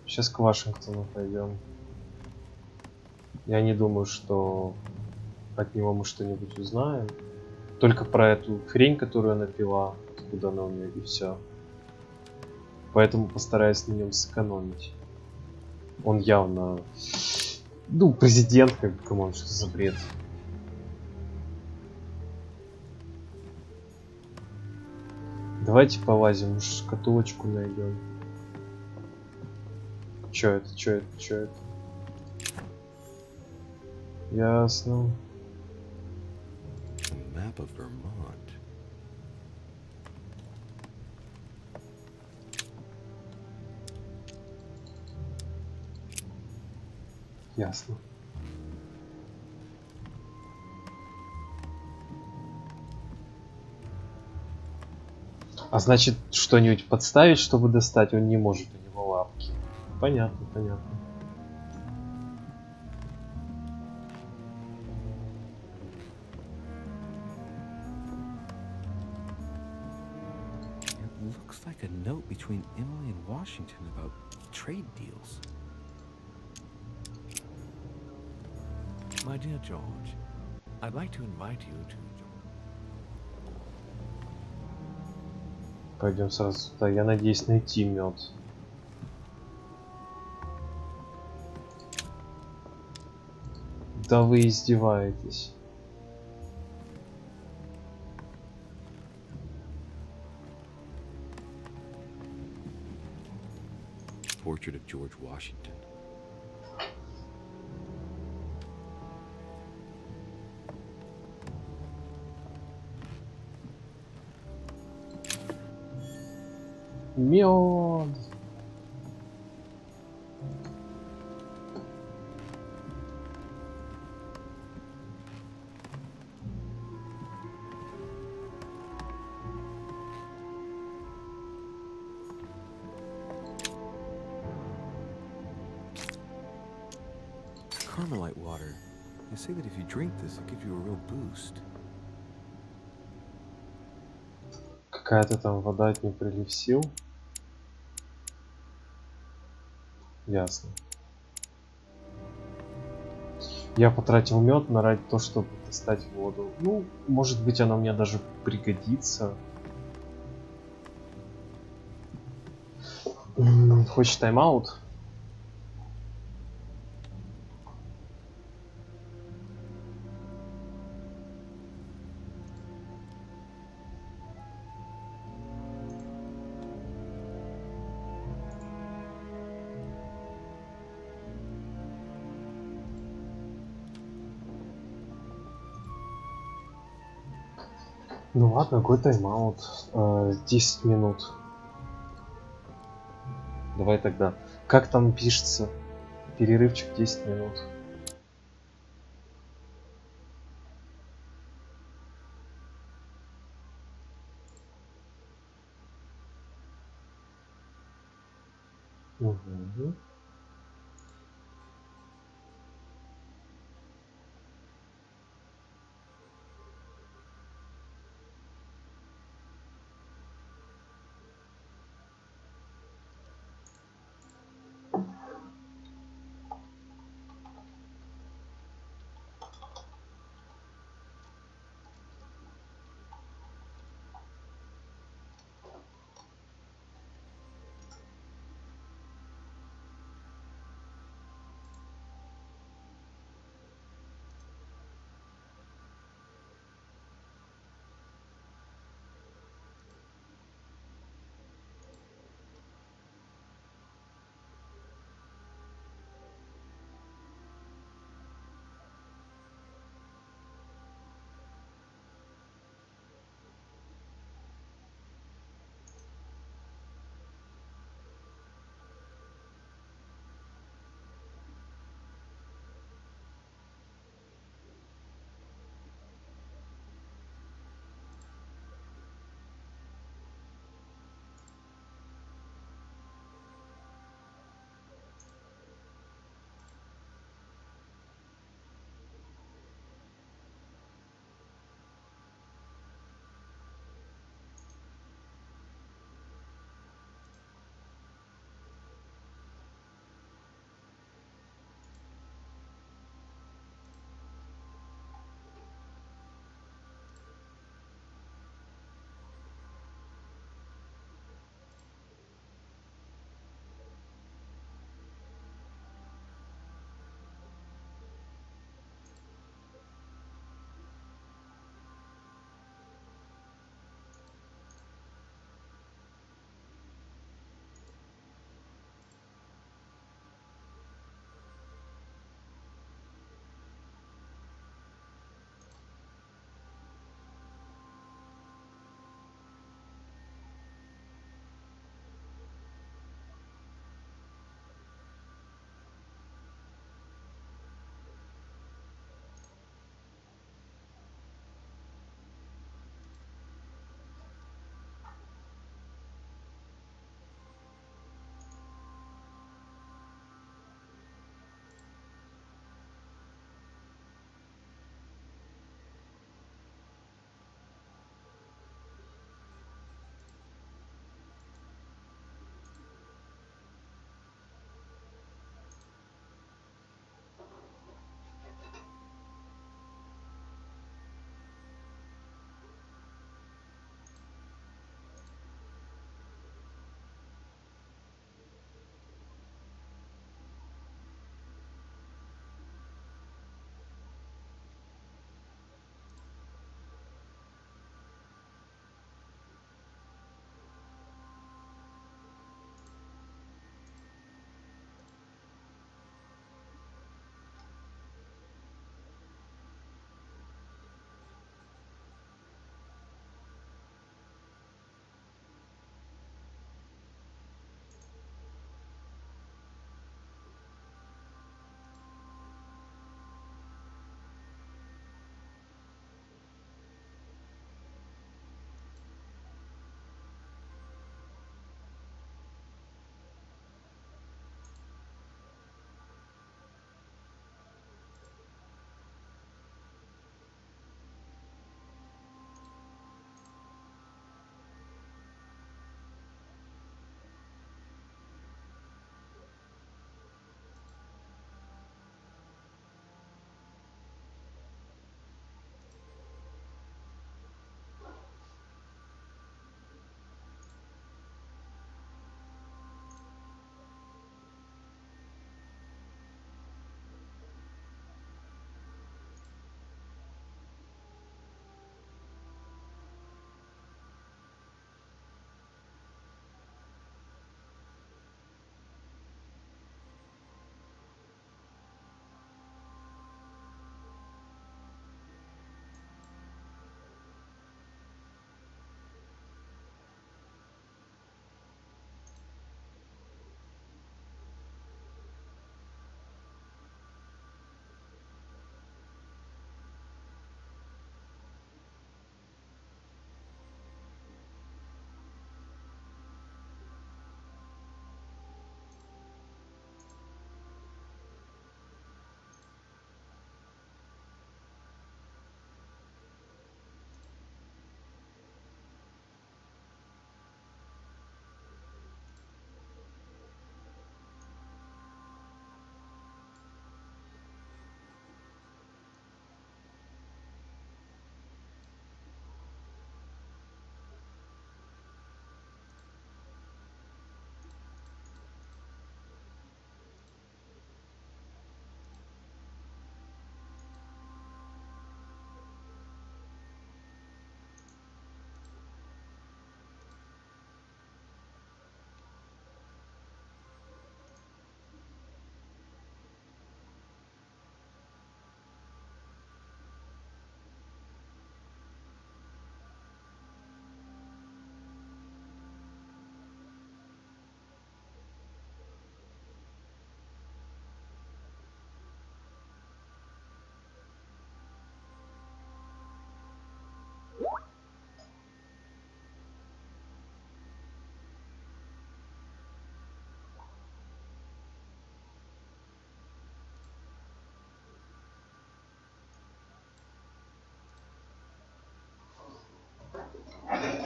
Сейчас к Вашингтону пойдем. Я не думаю, что от него мы что-нибудь узнаем. Только про эту хрень, которую она пила, откуда она у нее, и все. Поэтому постараюсь на нем сэкономить. Он явно... Ну, президент, как, камон, что за бред. Давайте полазим, может, шкатулочку найдем. Чё это, чё это, чё это? Ясно. Map of Vermont. Ясно. А значит, что-нибудь подставить, чтобы достать, он не может, у него лапки. Понятно, понятно. It looks like a note between Emily and Washington about trade deals. My dear George, I'd like to invite you to... Пойдем сразу туда. Я надеюсь найти мед. Да вы издеваетесь. Portrait of George Washington. Мед. Carmelite water. They say that if you drink this, it gives you a real boost. Какая-то там вода, от нее прилив сил. Ясно. Я потратил мед на ради того, чтобы достать воду. Ну, может быть, она мне даже пригодится. Хочешь тайм-аут? Ну ладно, какой тайм-аут? 10 минут. Давай тогда. Как там пишется? Перерывчик 10 минут. Угу.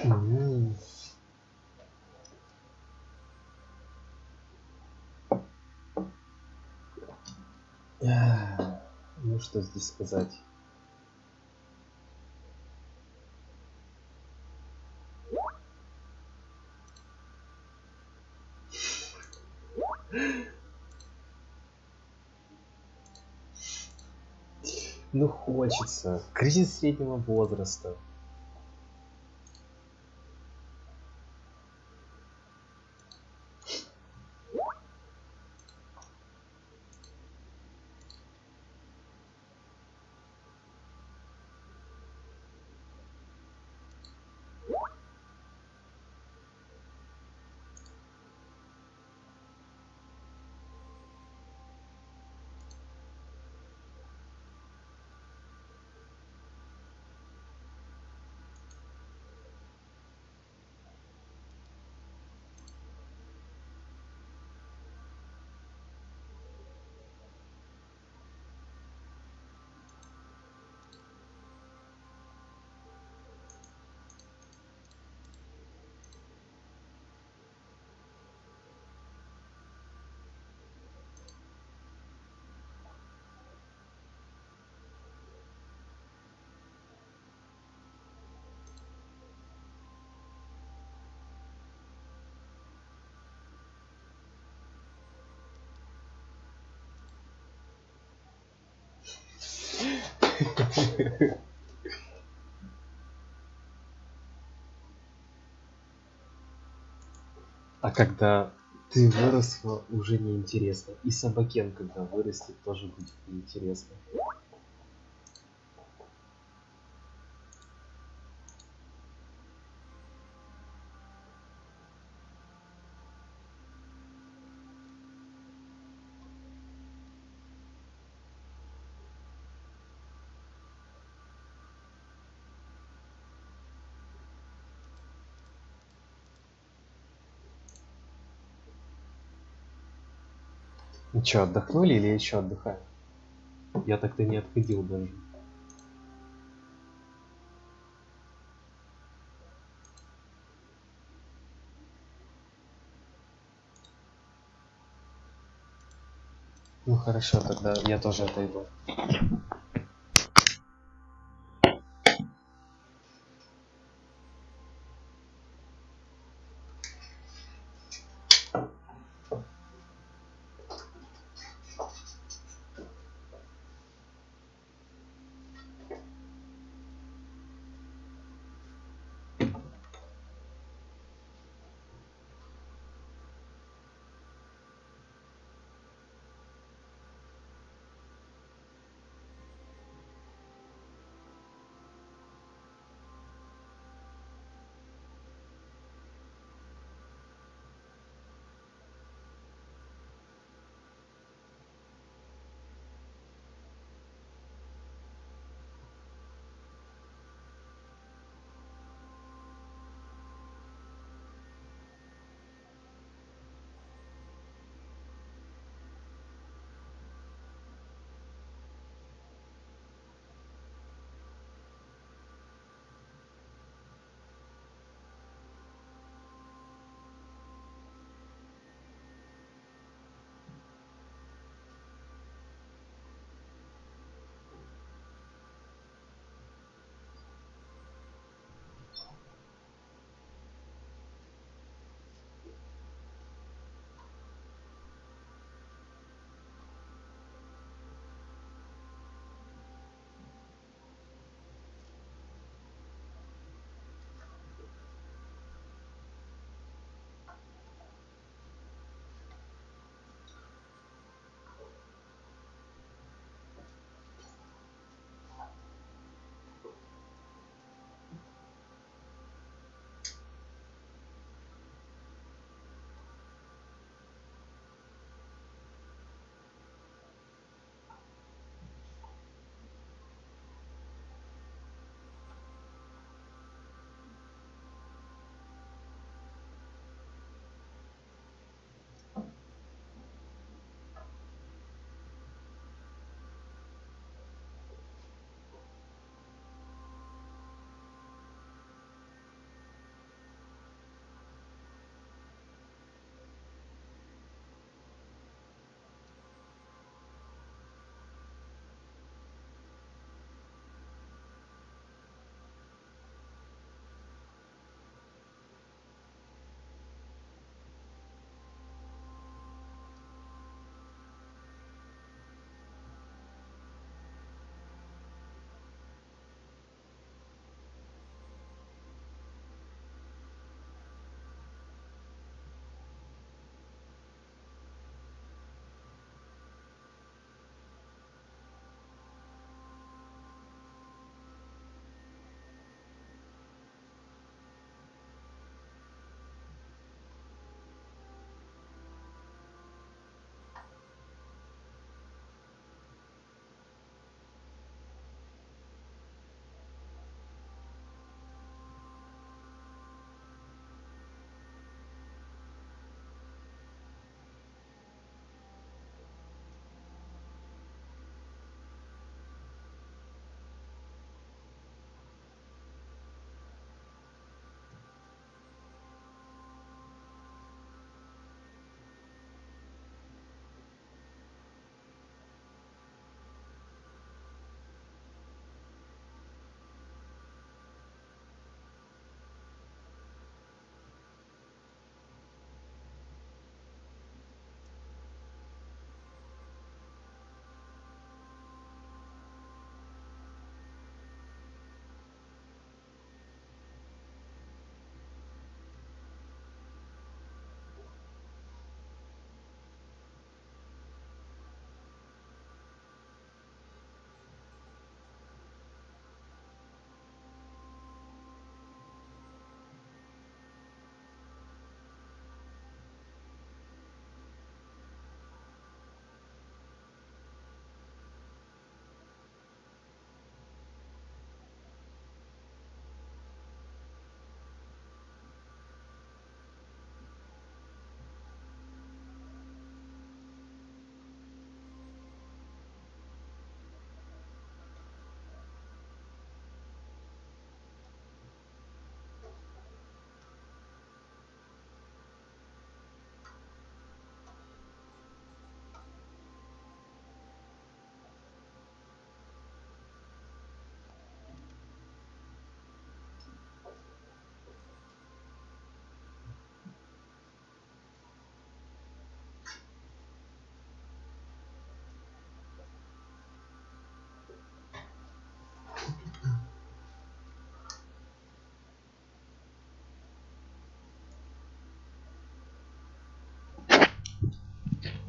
М. Ну что здесь сказать? Ну хочется. Кризис среднего возраста. А когда ты выросла, уже неинтересно. И собакен, когда вырастет, тоже будет неинтересно. Ну чё, отдохнули или еще отдыхаем? Я так-то не отходил даже. Ну хорошо, тогда я тоже отойду.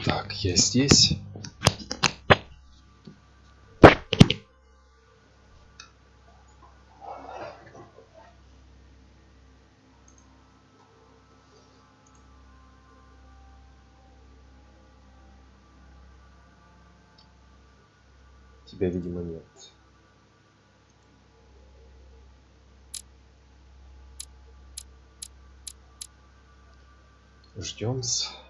Так, я здесь. Тебя, видимо, нет. Ждем-с.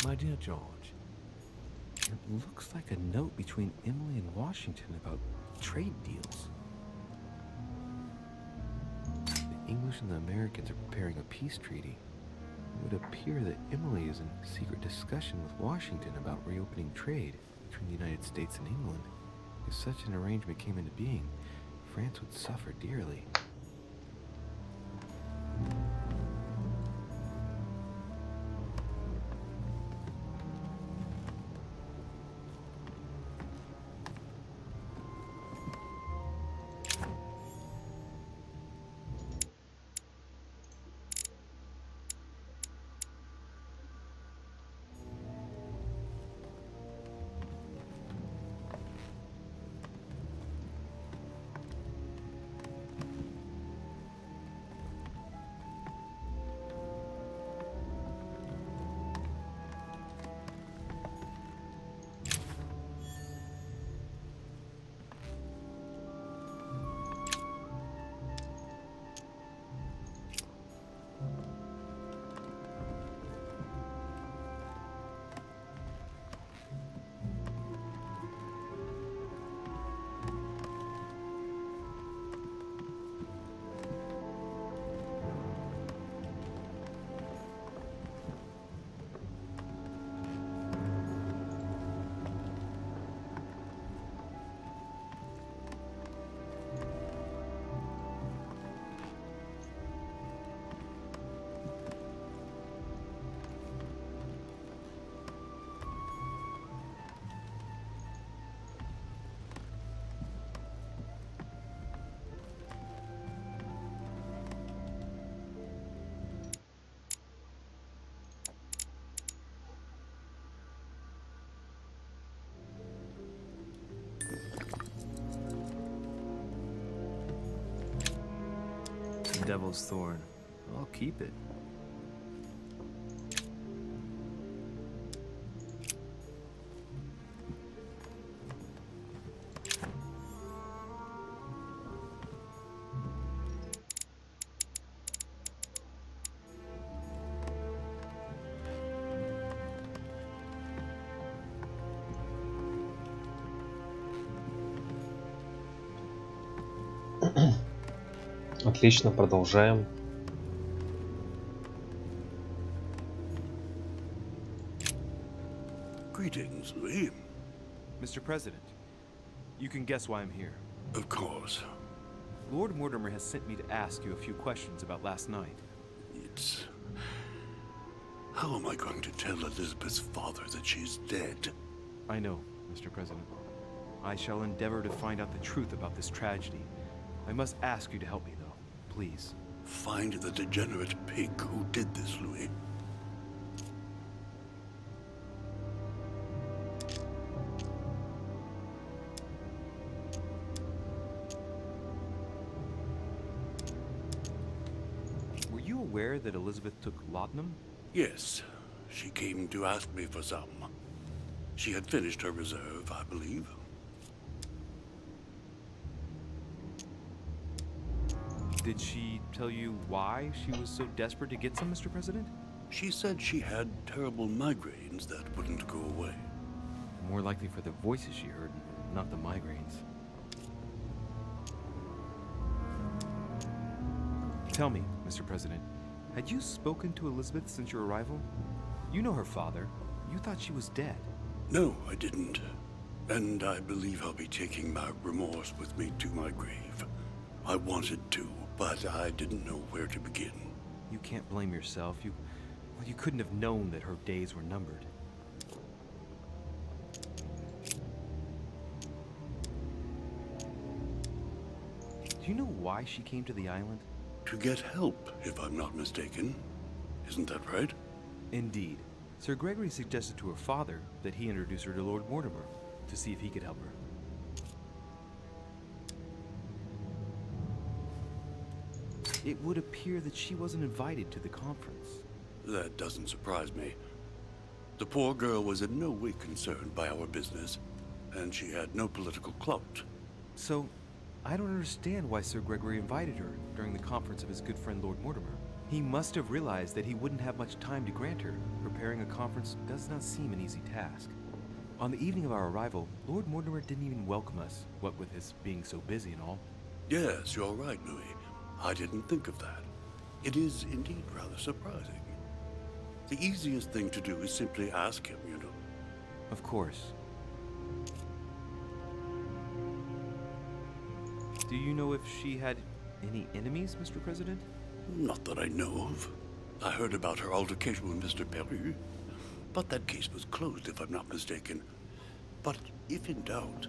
My dear George, it looks like a note between Emily and Washington about trade deals. The English and the Americans are preparing a peace treaty. It would appear that Emily is in secret discussion with Washington about reopening trade between the United States and England. If such an arrangement came into being, France would suffer dearly. The Devil's Thorn. I'll keep it. Отлично, продолжаем. Greetings, Louis. Mr. President, you can guess why I'm here. Of course. Lord Mortimer has sent me to ask you a few questions about last night. It's... How am I going to tell Elizabeth's father that she's dead? I know, Mr. President. I shall endeavor to find out the truth about this tragedy. I must ask you to help me, though. Please. Find the degenerate pig who did this, Louis. Were you aware that Elizabeth took laudanum? Yes. She came to ask me for some. She had finished her reserve, I believe. Did she tell you why she was so desperate to get some, Mr. President? She said she had terrible migraines that wouldn't go away. More likely for the voices she heard, not the migraines. Tell me, Mr. President, had you spoken to Elizabeth since your arrival? You know her father. You thought she was dead. No, I didn't. And I believe I'll be taking my remorse with me to my grave. I wanted to, but I didn't know where to begin. You can't blame yourself. You couldn't have known that her days were numbered. Do you know why she came to the island? To get help, if I'm not mistaken. Isn't that right? Indeed. Sir Gregory suggested to her father that he introduce her to Lord Mortimer to see if he could help her. It would appear that she wasn't invited to the conference. That doesn't surprise me. The poor girl was in no way concerned by our business, and she had no political clout. So, I don't understand why Sir Gregory invited her during the conference of his good friend Lord Mortimer. He must have realized that he wouldn't have much time to grant her. Preparing a conference does not seem an easy task. On the evening of our arrival, Lord Mortimer didn't even welcome us, what with his being so busy and all. Yes, you're right, Louis. I didn't think of that. It is indeed rather surprising. The easiest thing to do is simply ask him, you know. Of course. Do you know if she had any enemies, Mr. President? Not that I know of. I heard about her altercation with Mr. Peru, but that case was closed if I'm not mistaken. But if in doubt,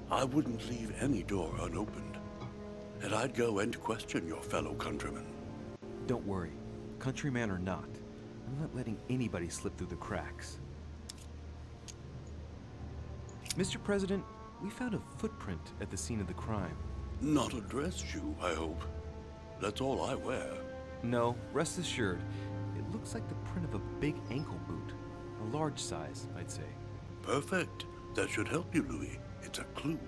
I wouldn't leave any door unopened. And I'd go and question your fellow countrymen. Don't worry, countryman or not, I'm not letting anybody slip through the cracks. Mr. President, we found a footprint at the scene of the crime. Not a dress shoe, I hope. That's all I wear. No, rest assured, it looks like the print of a big ankle boot. A large size, I'd say. Perfect. That should help you, Louis. It's a clue.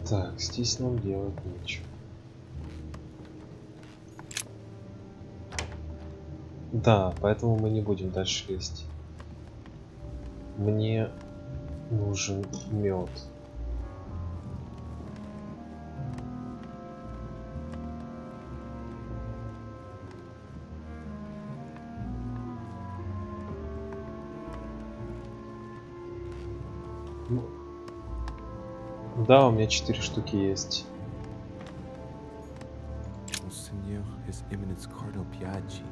Так, здесь нам делать нечего. Да, поэтому мы не будем дальше лезть. Мне нужен мед. Да, у меня 4 штуки есть. Monseigneur, His Eminence Cardinal Piaggi.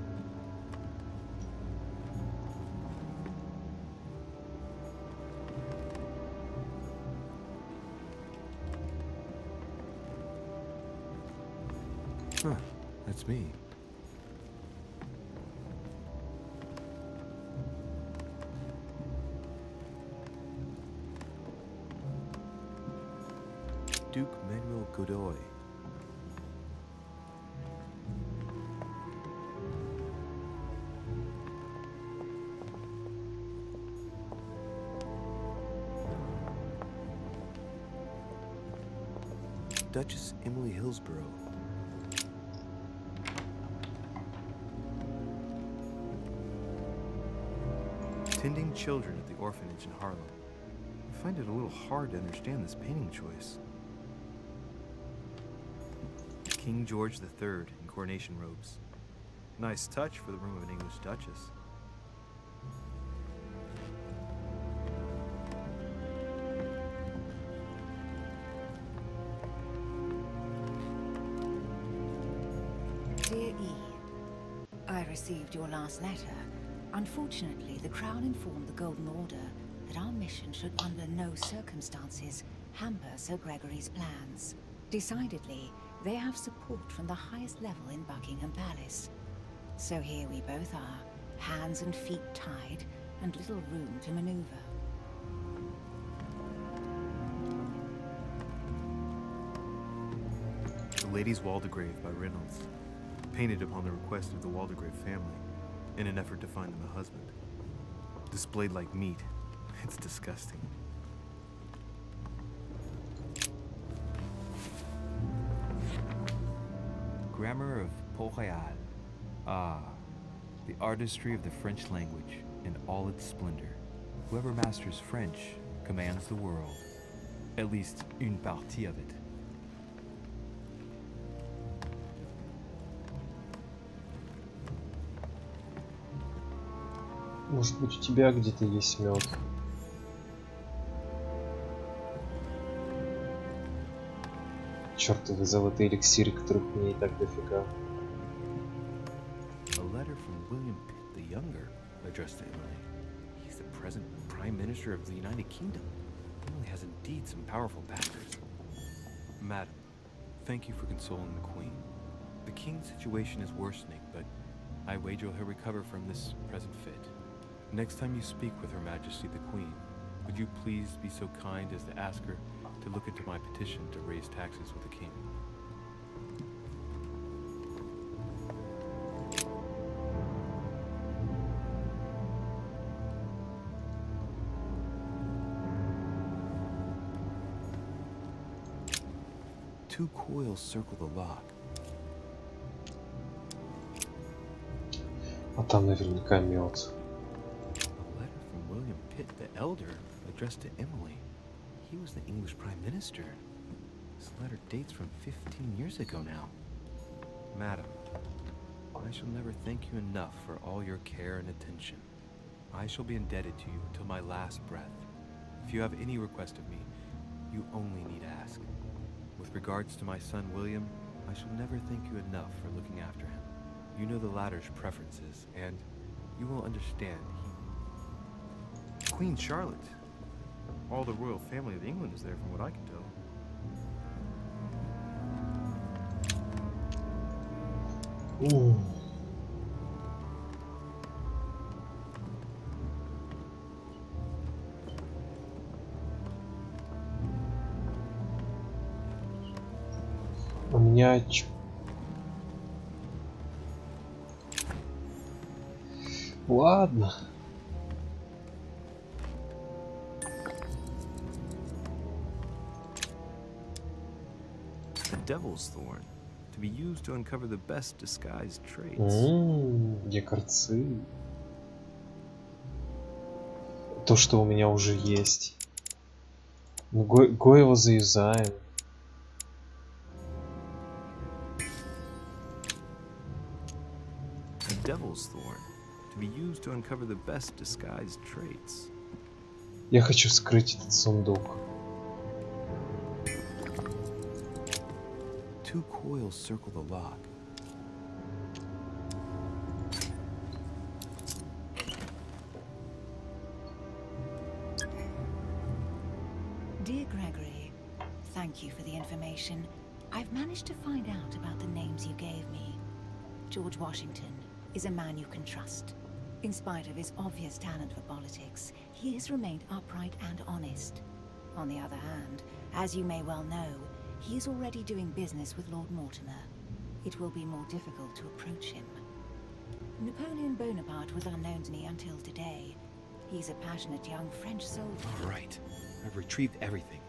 Huh, that's me. Duke Manuel Godoy. Duchess Emily Hillsborough. Tending children at the orphanage in Harlem. I find it a little hard to understand this painting choice. King George III in coronation robes. Nice touch for the room of an English duchess. Dear E, I received your last letter. Unfortunately, the Crown informed the Golden Order that our mission should under no circumstances hamper Sir Gregory's plans. Decidedly, they have support from the highest level in Buckingham Palace. So here we both are, hands and feet tied, and little room to maneuver. The Lady's Waldegrave by Reynolds, painted upon the request of the Waldegrave family, in an effort to find them a husband. Displayed like meat. It's disgusting. Grammar of Port-Royal. Ah, the artistry of the French language in all its splendor. Whoever masters French commands the world. At least une partie of it. Может быть, у тебя где-то есть мед? Чёртовы золотые эликсиры, которых мне и так дофига. A letter from William Pitt the Younger, addressed to Emily. He's the present Prime Minister of the United Kingdom. Emily has indeed some powerful backers. Madam, thank you for consoling the Queen. The King's situation is worsening, but I wager he'll recover from this present fit. Next time you speak with Her Majesty the Queen, would you please be so kind as to ask her to look into my petition to raise taxes with the King? Two coils circle the lock. А там наверняка мед. William Pitt the Elder, addressed to Emily. He was the English Prime Minister. This letter dates from 15 years ago now. Madam, I shall never thank you enough for all your care and attention. I shall be indebted to you until my last breath. If you have any request of me, you only need ask. With regards to my son William, I shall never thank you enough for looking after him. You know the latter's preferences, and you will understand Queen Charlotte. All the royal family of England is there from what I can tell. Ooh. У меня ладно. Devil's Thorn, to be used to uncover the best disguised traits. Декорцы. То, что у меня уже есть. Го его заюзаем. Devil's Thorn, to be used to uncover the best disguised traits. Я хочу вскрыть этот сундук. Two coils circle the lock. Dear Gregory, thank you for the information. I've managed to find out about the names you gave me. George Washington is a man you can trust. In spite of his obvious talent for politics, he has remained upright and honest. On the other hand, as you may well know, he is already doing business with Lord Mortimer. It will be more difficult to approach him. Napoleon Bonaparte was unknown to me until today. He's a passionate young French soldier. All right. I've retrieved everything.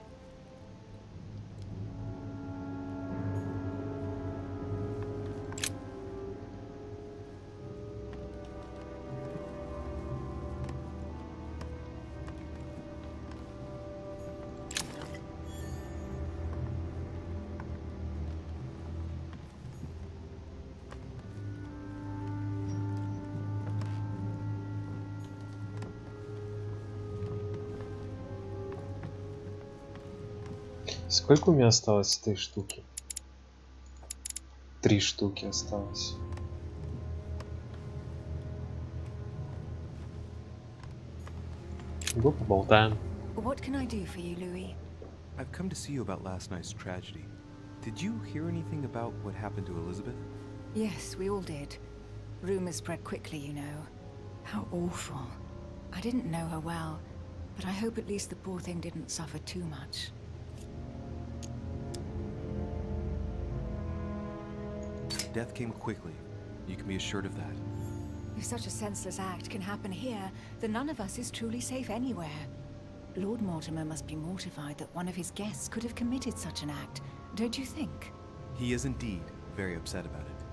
Сколько у меня осталось этой штуки? 3 штуки осталось. Го поболтаем. What can I do for you, Louis? I've come to see you about last night's tragedy. Did you hear anything about what happened to Elizabeth? Yes, we all did. Rumors spread quickly, you know. How awful. I didn't know her well, but I hope at least the poor thing didn't suffer too much. Death came quickly. You can be assured of that. If such a senseless act can happen here, then none of us is truly safe anywhere. Lord Mortimer must be mortified that one of his guests could have committed such an act, don't you think? He is indeed very upset about it.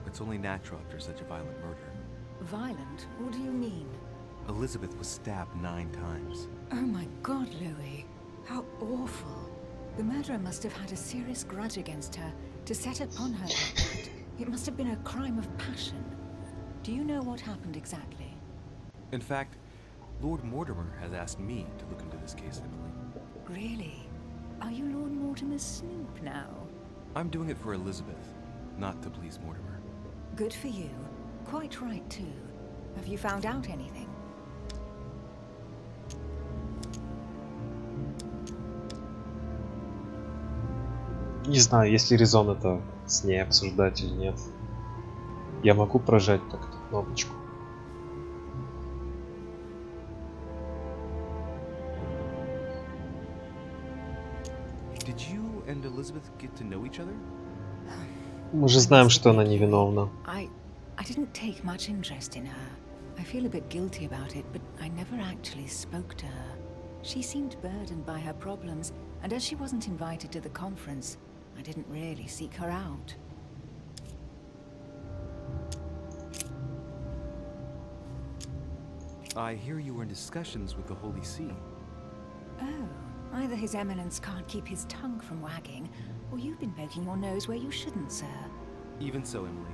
It's only natural after such a violent murder. Violent? What do you mean? Elizabeth was stabbed 9 times. Oh my God, Louis. How awful. The murderer must have had a serious grudge against her to set upon her like that. It must have been a crime of passion. Do you know what happened exactly? In fact, Lord Mortimer has asked me to look into this case, Emily. Really? Are you Lord Mortimer's snoop now? I'm doing it for Elizabeth, not to please Mortimer. Good for you. Quite right, too. Have you found out anything? Не знаю, есть ли резон это с ней обсуждать или нет. Я могу прожать так эту кнопочку. Did you and Elizabeth get to know each other? Мы же знаем, что она невиновна. I didn't take much interest in her. I feel a bit guilty about it, but I never actually spoke to her. She seemed burdened by her problems, and as she wasn't invited to the conference, I didn't really seek her out. I hear you were in discussions with the Holy See. Oh, either His Eminence can't keep his tongue from wagging, or you've been poking your nose where you shouldn't, sir. Even so, Emily,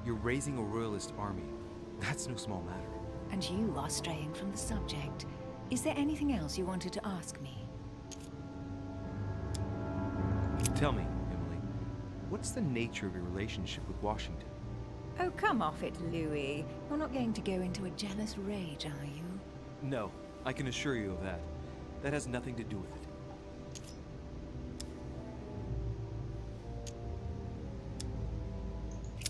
you're raising a royalist army. That's no small matter. And you are straying from the subject. Is there anything else you wanted to ask me? Tell me, Emily, what's the nature of your relationship with Washington? Oh, come off it, Louis. You're not going to go into a jealous rage, are you? No, I can assure you of that. That has nothing to do with it.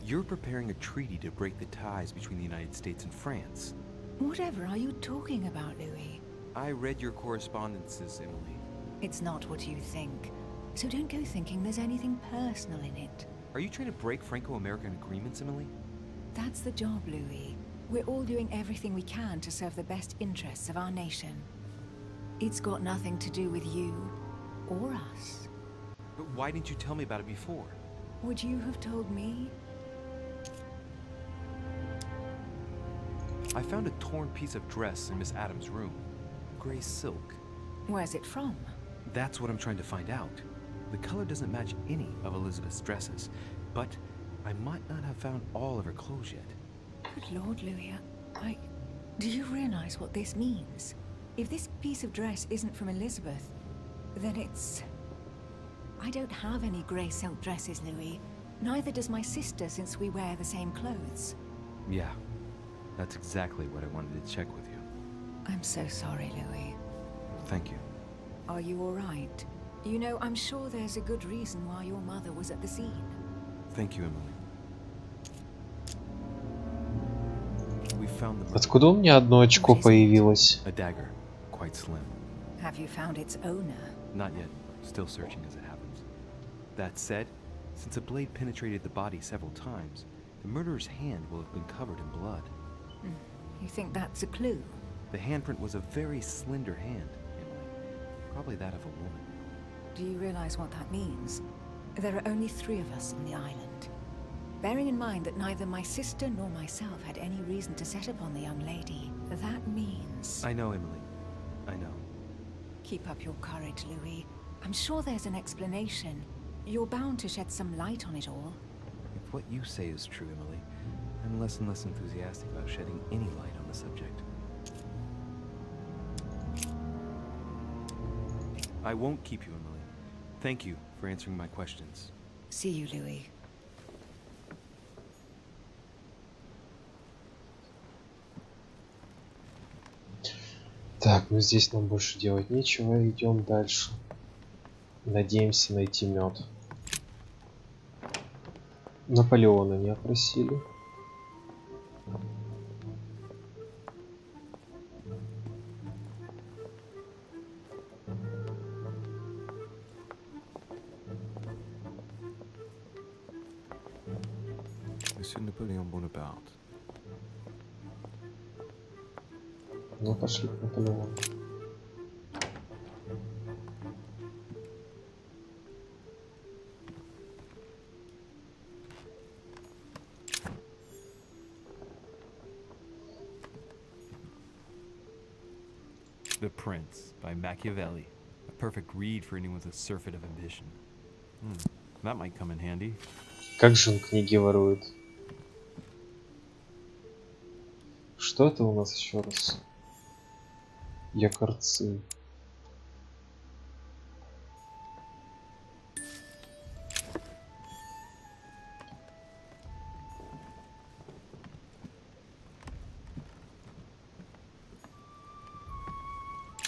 You're preparing a treaty to break the ties between the United States and France. Whatever are you talking about, Louis? I read your correspondences, Emily. It's not what you think. So don't go thinking there's anything personal in it. Are you trying to break Franco-American agreements, Emily? That's the job, Louis. We're all doing everything we can to serve the best interests of our nation. It's got nothing to do with you or us. But why didn't you tell me about it before? Would you have told me? I found a torn piece of dress in Miss Adams' room. Gray silk. Where's it from? That's what I'm trying to find out. The color doesn't match any of Elizabeth's dresses, but I might not have found all of her clothes yet. Good Lord, Louis, do you realize what this means? If this piece of dress isn't from Elizabeth, then it's... I don't have any grey silk dresses, Louis. Neither does my sister, since we wear the same clothes. Yeah, that's exactly what I wanted to check with you. I'm so sorry, Louis. Thank you. Are you all right? You know, I'm sure there's a good reason why your mother was at the scene. Thank you, Emily. We found the Откуда у меня одно очко появилось? a dagger, quite slim. Have you found its owner? Not yet. Still searching as it happens. That said, since a blade penetrated the body several times, the murderer's hand will have been covered in blood. You think that's a clue? The handprint was a very slender hand, Emily. Probably that of a woman. Do you realize what that means? There are only 3 of us on the island. Bearing in mind that neither my sister nor myself had any reason to set upon the young lady, that means... I know, Emily. I know. Keep up your courage, Louis. I'm sure there's an explanation. You're bound to shed some light on it all. If what you say is true, Emily, I'm less and less enthusiastic about shedding any light on the subject. I won't keep you, Emily. Thank you for answering my questions. See you, Louis. Так, ну здесь нам больше делать нечего, идем дальше. Надеемся найти мед. Наполеона не опросили. Monsieur Napoléon Bonaparte. Ну пошли к Наполеону. The Prince by Machiavelli. A perfect read for anyone with a surfeit of ambition. That might come in handy. Как же он книги ворует? Что это у нас еще раз? Якорцы.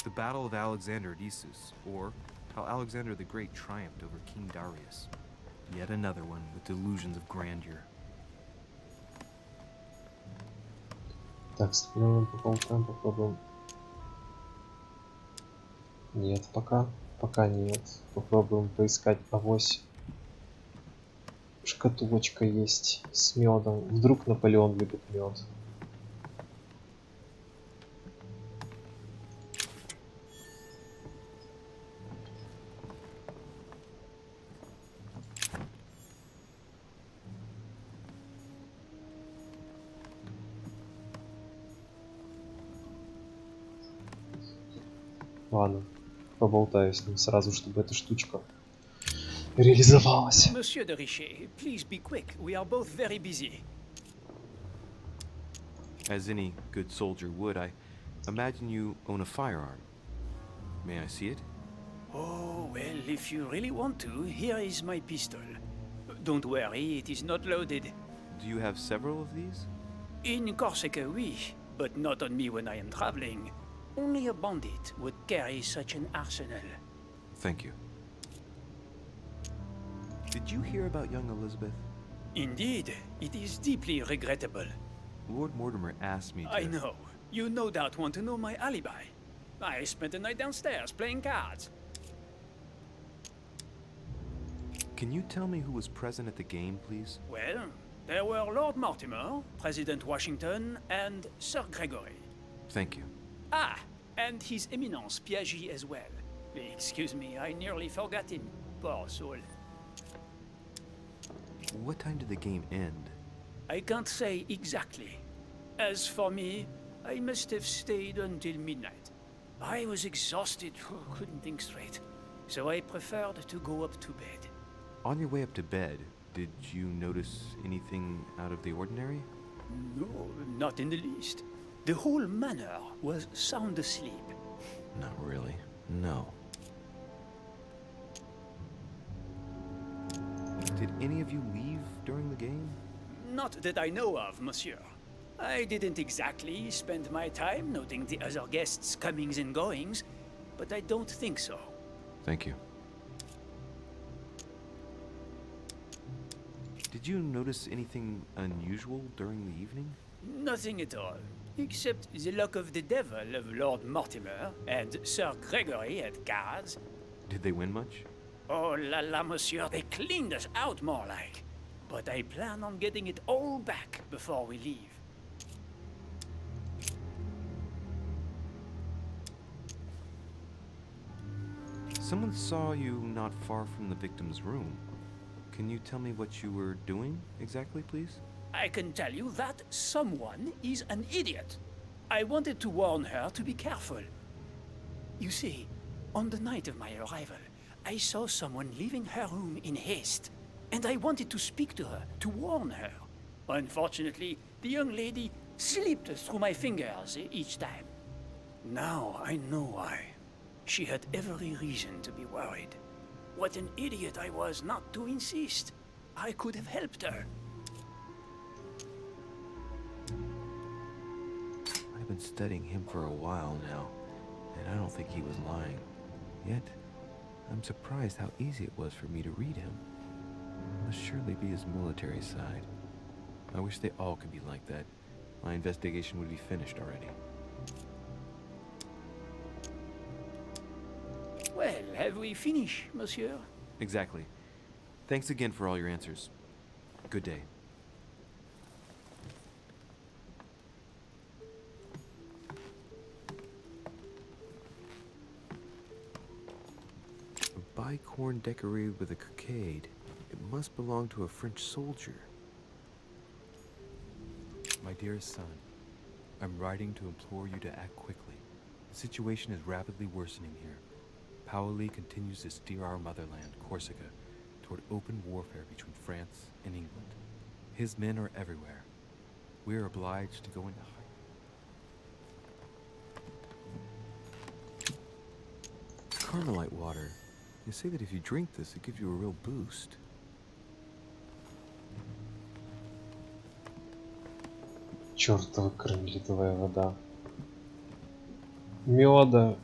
The Battle of Alexander at Issus, or how Alexander the Great triumphed over King Darius. Yet another one with delusions of grandeur. Так, стреляем по полкам, попробуем. Нет, пока нет. Попробуем поискать авось. Шкатулочка есть с медом. Вдруг Наполеон любит мед. Ладно, поболтаю с ним сразу, чтобы эта штучка реализовалась. Monsieur de Richet, please be quick. We are both very busy. As any good soldier would, I imagine you own a firearm. May I see it? Oh, well, if you really want to, here is my pistol. Don't worry, it is not loaded. Do you have several of these? In Corsica, oui, but not on me when I am traveling. Only a bandit would carry such an arsenal. Thank you. Did you hear about young Elizabeth? Indeed, it is deeply regrettable. Lord Mortimer asked me to... I know. You no doubt want to know my alibi. I spent the night downstairs playing cards. Can you tell me who was present at the game, please? Well, there were Lord Mortimer, President Washington, and Sir Gregory. Thank you. Ah, and His Eminence Piaget as well. Excuse me, I nearly forgot him. Poor soul. What time did the game end? I can't say exactly. As for me, I must have stayed until midnight. I was exhausted, couldn't think straight. So I preferred to go up to bed. On your way up to bed, did you notice anything out of the ordinary? No, not in the least. The whole manor was sound asleep. Not really. No. Did any of you leave during the game? Not that I know of, monsieur. I didn't exactly spend my time noting the other guests' comings and goings, but I don't think so. Thank you. Did you notice anything unusual during the evening? Nothing at all, except the luck of the devil of Lord Mortimer and Sir Gregory at cards. Did they win much? Oh la la, monsieur, they cleaned us out more like. But I plan on getting it all back before we leave. Someone saw you not far from the victim's room. Can you tell me what you were doing exactly, please? I can tell you that someone is an idiot. I wanted to warn her to be careful. You see, on the night of my arrival, I saw someone leaving her room in haste, and I wanted to speak to her, to warn her. Unfortunately, the young lady slipped through my fingers each time. Now I know why. She had every reason to be worried. What an idiot I was not to insist. I could have helped her. I've been studying him for a while now, and I don't think he was lying. Yet, I'm surprised how easy it was for me to read him. It must surely be his military side. I wish they all could be like that. My investigation would be finished already. Well, have we finished, monsieur? Exactly. Thanks again for all your answers. Good day. A bicorn decorated with a cockade. It must belong to a French soldier. My dearest son, I'm writing to implore you to act quickly. The situation is rapidly worsening here. Paoli continues to steer our motherland, Corsica, toward open warfare between France and England. His men are everywhere. We are obliged to go into Carmelite water. They say that if you drink this, it gives you a real boost. Чёртова кармелитовая вода. Мёда.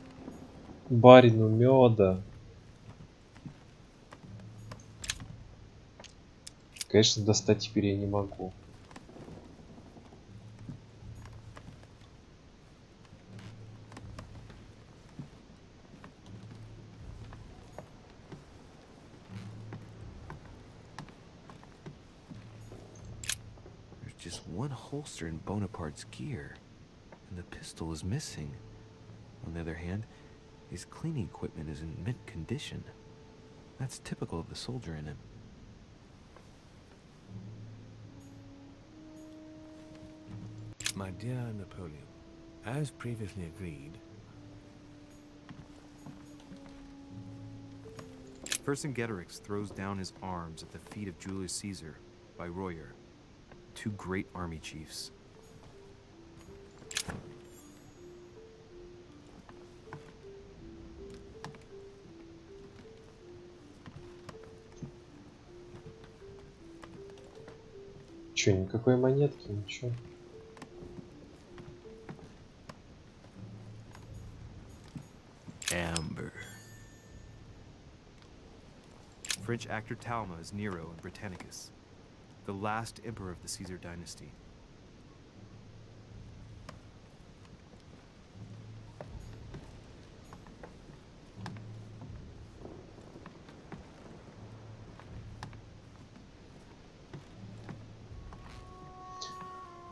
Барину мёда. Конечно, достать теперь я не могу. There's just one holster in Bonaparte's gear, and the pistol is missing. On the other hand, his cleaning equipment is in mint condition. That's typical of the soldier in him. My dear Napoleon, as previously agreed, Vercingetorix throws down his arms at the feet of Julius Caesar by Royer, two great army chiefs. Чё, никакой монетки, ничего. Amber. French actor Talma is Nero in Britannicus, the last emperor of the Caesar dynasty.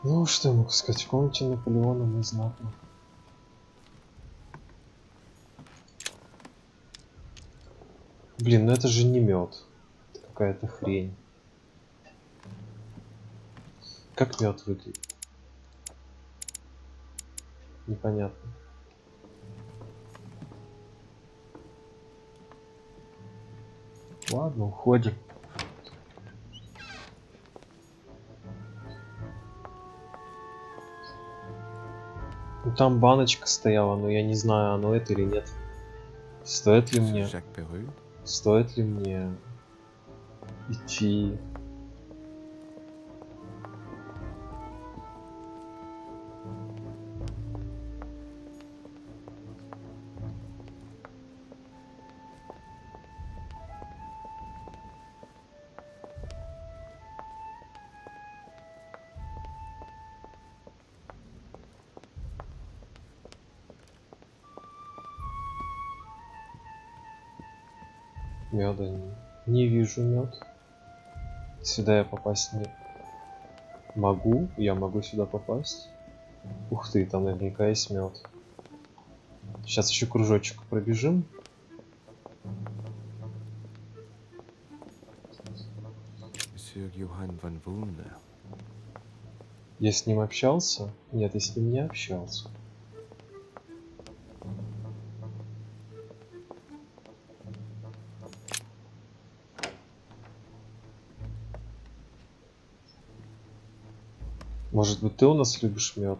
Ну, что я могу сказать? В комнате Наполеона мы знатно. Блин, ну это же не мед. Это какая-то хрень. Как мед выглядит? Непонятно. Ладно, уходим. Ну там баночка стояла, но я не знаю, оно это или нет. Стоит ли мне? Стоит ли мне идти? Меда не вижу мед. Сюда я попасть не могу. Я могу сюда попасть. Ух ты, там наверняка есть мед. Сейчас еще кружочек пробежим. Monsieur Johann von Wunde. Я с ним общался? Нет, я с ним не общался. Может быть, ты у нас любишь мед?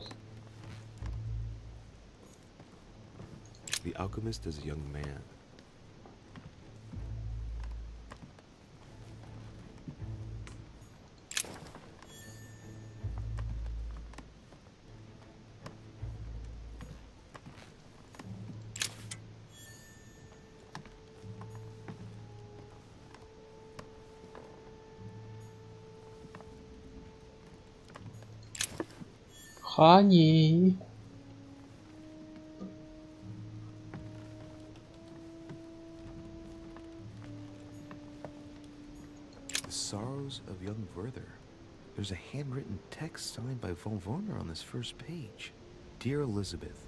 The alchemist is a young man. Honey. The Sorrows of Young Werther. There's a handwritten text signed by von Werner on this first page. Dear Elizabeth,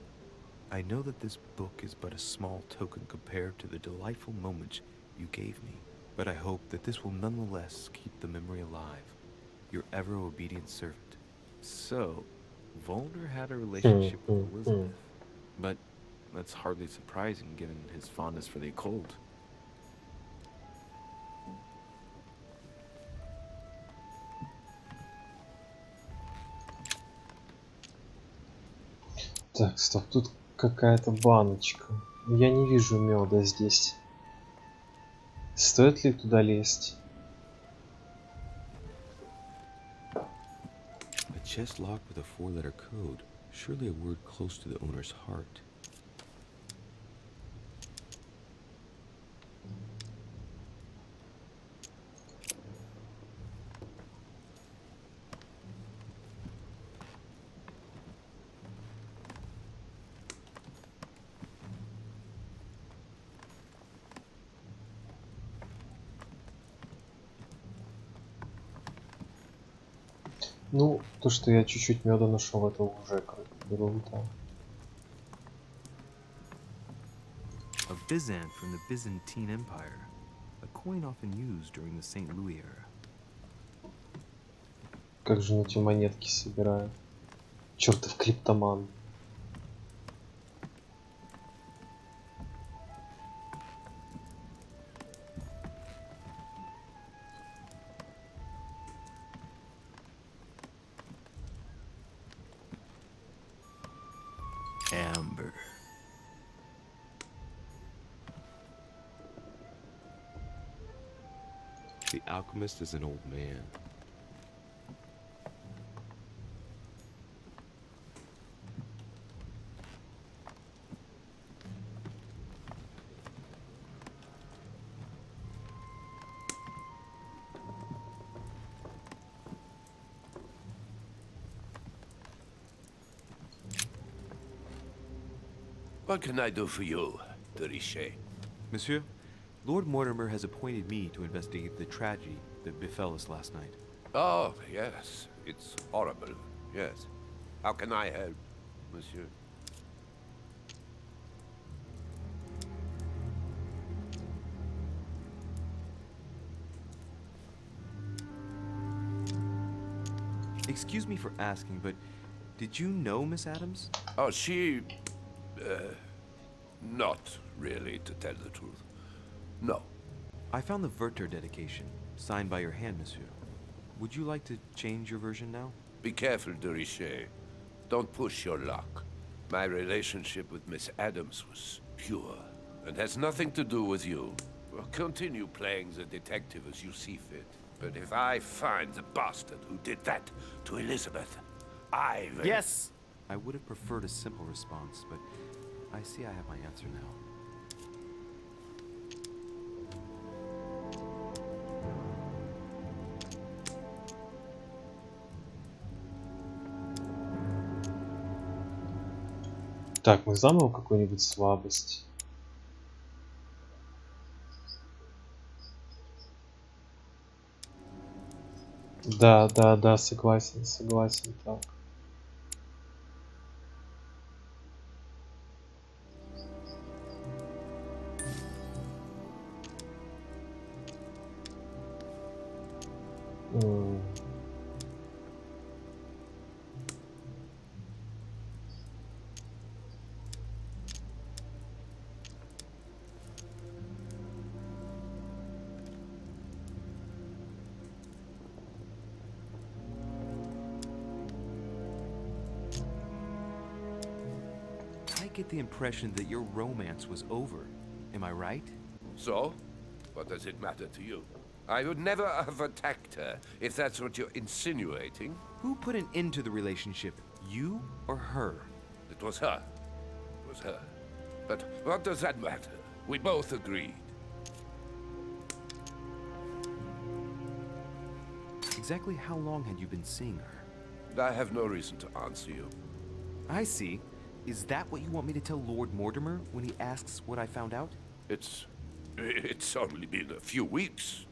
I know that this book is but a small token compared to the delightful moments you gave me, but I hope that this will nonetheless keep the memory alive. Your ever obedient servant. So, Volner had a relationship with Elizabeth, but that's hardly surprising given his fondness for the occult. Так, стоп, тут какая-то баночка. Я не вижу меда здесь. Стоит ли туда лезть? A chest locked with a 4-letter code. Surely a word close to the owner's heart. Ну, то, что я чуть-чуть меда нашел, это уже круто. A Byzant from the Byzantine Empire, a coin often used during the St. Louis era. Как же на эти монетки собираю? Чертов клиптоман. Amber. The alchemist is an old man. What can I do for you, de Richet? Monsieur, Lord Mortimer has appointed me to investigate the tragedy that befell us last night. Oh, yes. It's horrible. Yes. How can I help, monsieur? Excuse me for asking, but did you know Miss Adams? Oh, she... not really, to tell the truth. No. I found the Werther dedication, signed by your hand, monsieur. Would you like to change your version now? Be careful, de Richet. Don't push your luck. My relationship with Miss Adams was pure, and has nothing to do with you. Well, continue playing the detective as you see fit. But if I find the bastard who did that to Elizabeth, I will... Yes! I would have preferred a simple response, but I see I have my answer now. Так, мы заново какую-нибудь слабость. Да, да, да, согласен, согласен, так. М. I get the impression that your romance was over. Am I right? So? What does it matter to you? I would never have attacked her, if that's what you're insinuating. Who put an end to the relationship? You or her? It was her. It was her. But what does that matter? We both agreed. Exactly how long had you been seeing her? I have no reason to answer you. I see. Is that what you want me to tell Lord Mortimer when he asks what I found out? It's only been a few weeks.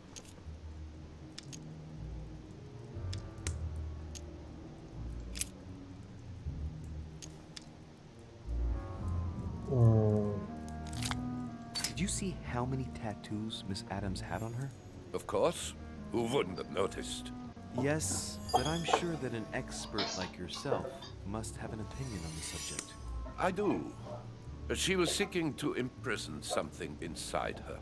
Did you see how many tattoos Miss Adams had on her? Of course. Who wouldn't have noticed? Yes, but I'm sure that an expert like yourself must have an opinion on the subject. I do. She was seeking to imprison something inside her.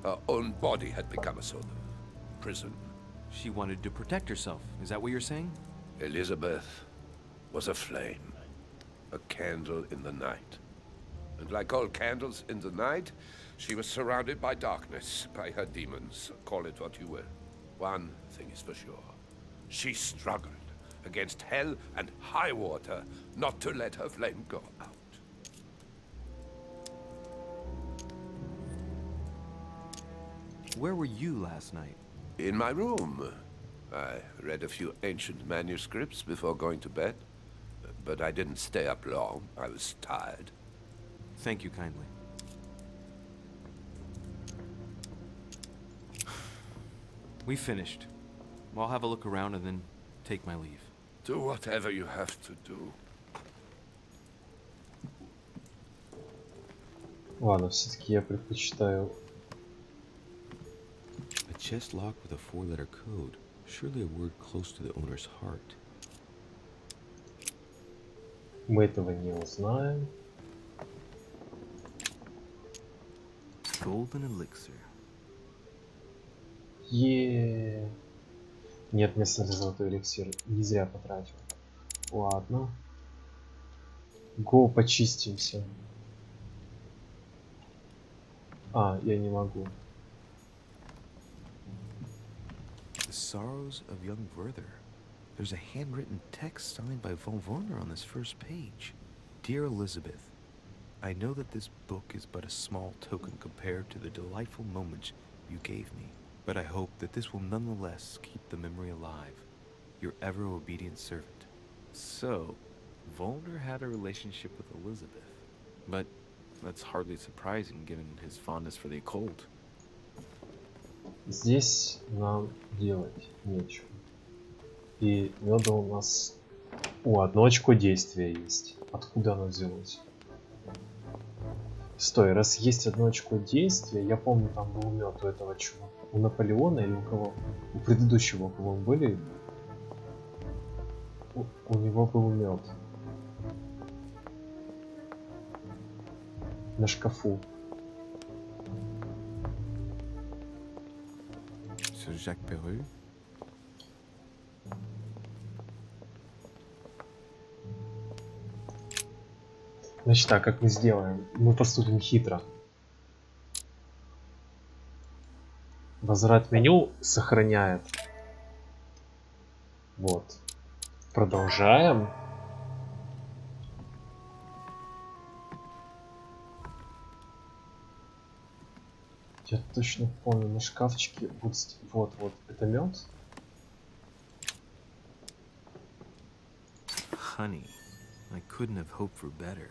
Her own body had become a sort of prison. She wanted to protect herself. Is that what you're saying? Elizabeth was a flame. A candle in the night. And like all candles in the night, she was surrounded by darkness, by her demons. Call it what you will. One thing is for sure. She struggled against hell and high water not to let her flame go out. Where were you last night? In my room. I read a few ancient manuscripts before going to bed. But I didn't stay up long. I was tired. Thank you kindly. We finished. I'll have a look around and then take my leave. Do whatever you have to do. Ладно, все-таки я предпочитаю. A chest locked with a 4-letter code. Surely a word close to the owner's heart. Мы этого не узнаем. Golden elixir. Нет места для золотой эликсир. Не зря потратил. Ладно. Го, почистимся. А, я не могу. The Sorrows of Young Werther. There's a handwritten text signed by von Werner on this first page. Dear Elizabeth, I know that this book is but a small token compared to the delightful moments you gave me, but I hope that this will nonetheless keep the memory alive. Your ever obedient servant. So, Volner had a relationship with Elizabeth, but that's hardly surprising given his fondness for the occult. Здесь нам делать нечего. И меда у нас... О, одно очко действия есть. Откуда оно взялось? Стой, раз есть одно очко действия, я помню, там был мед у этого чувака. У Наполеона или у кого? У предыдущего, у кого были? У него был мед. На шкафу. Sur Jacques Perreux? Значит так, как мы сделаем? Мы поступим хитро. Возврат меню сохраняет. Вот. Продолжаем. Я точно помню, на шкафчике вот, это мед. Honey, I couldn't have hoped for better.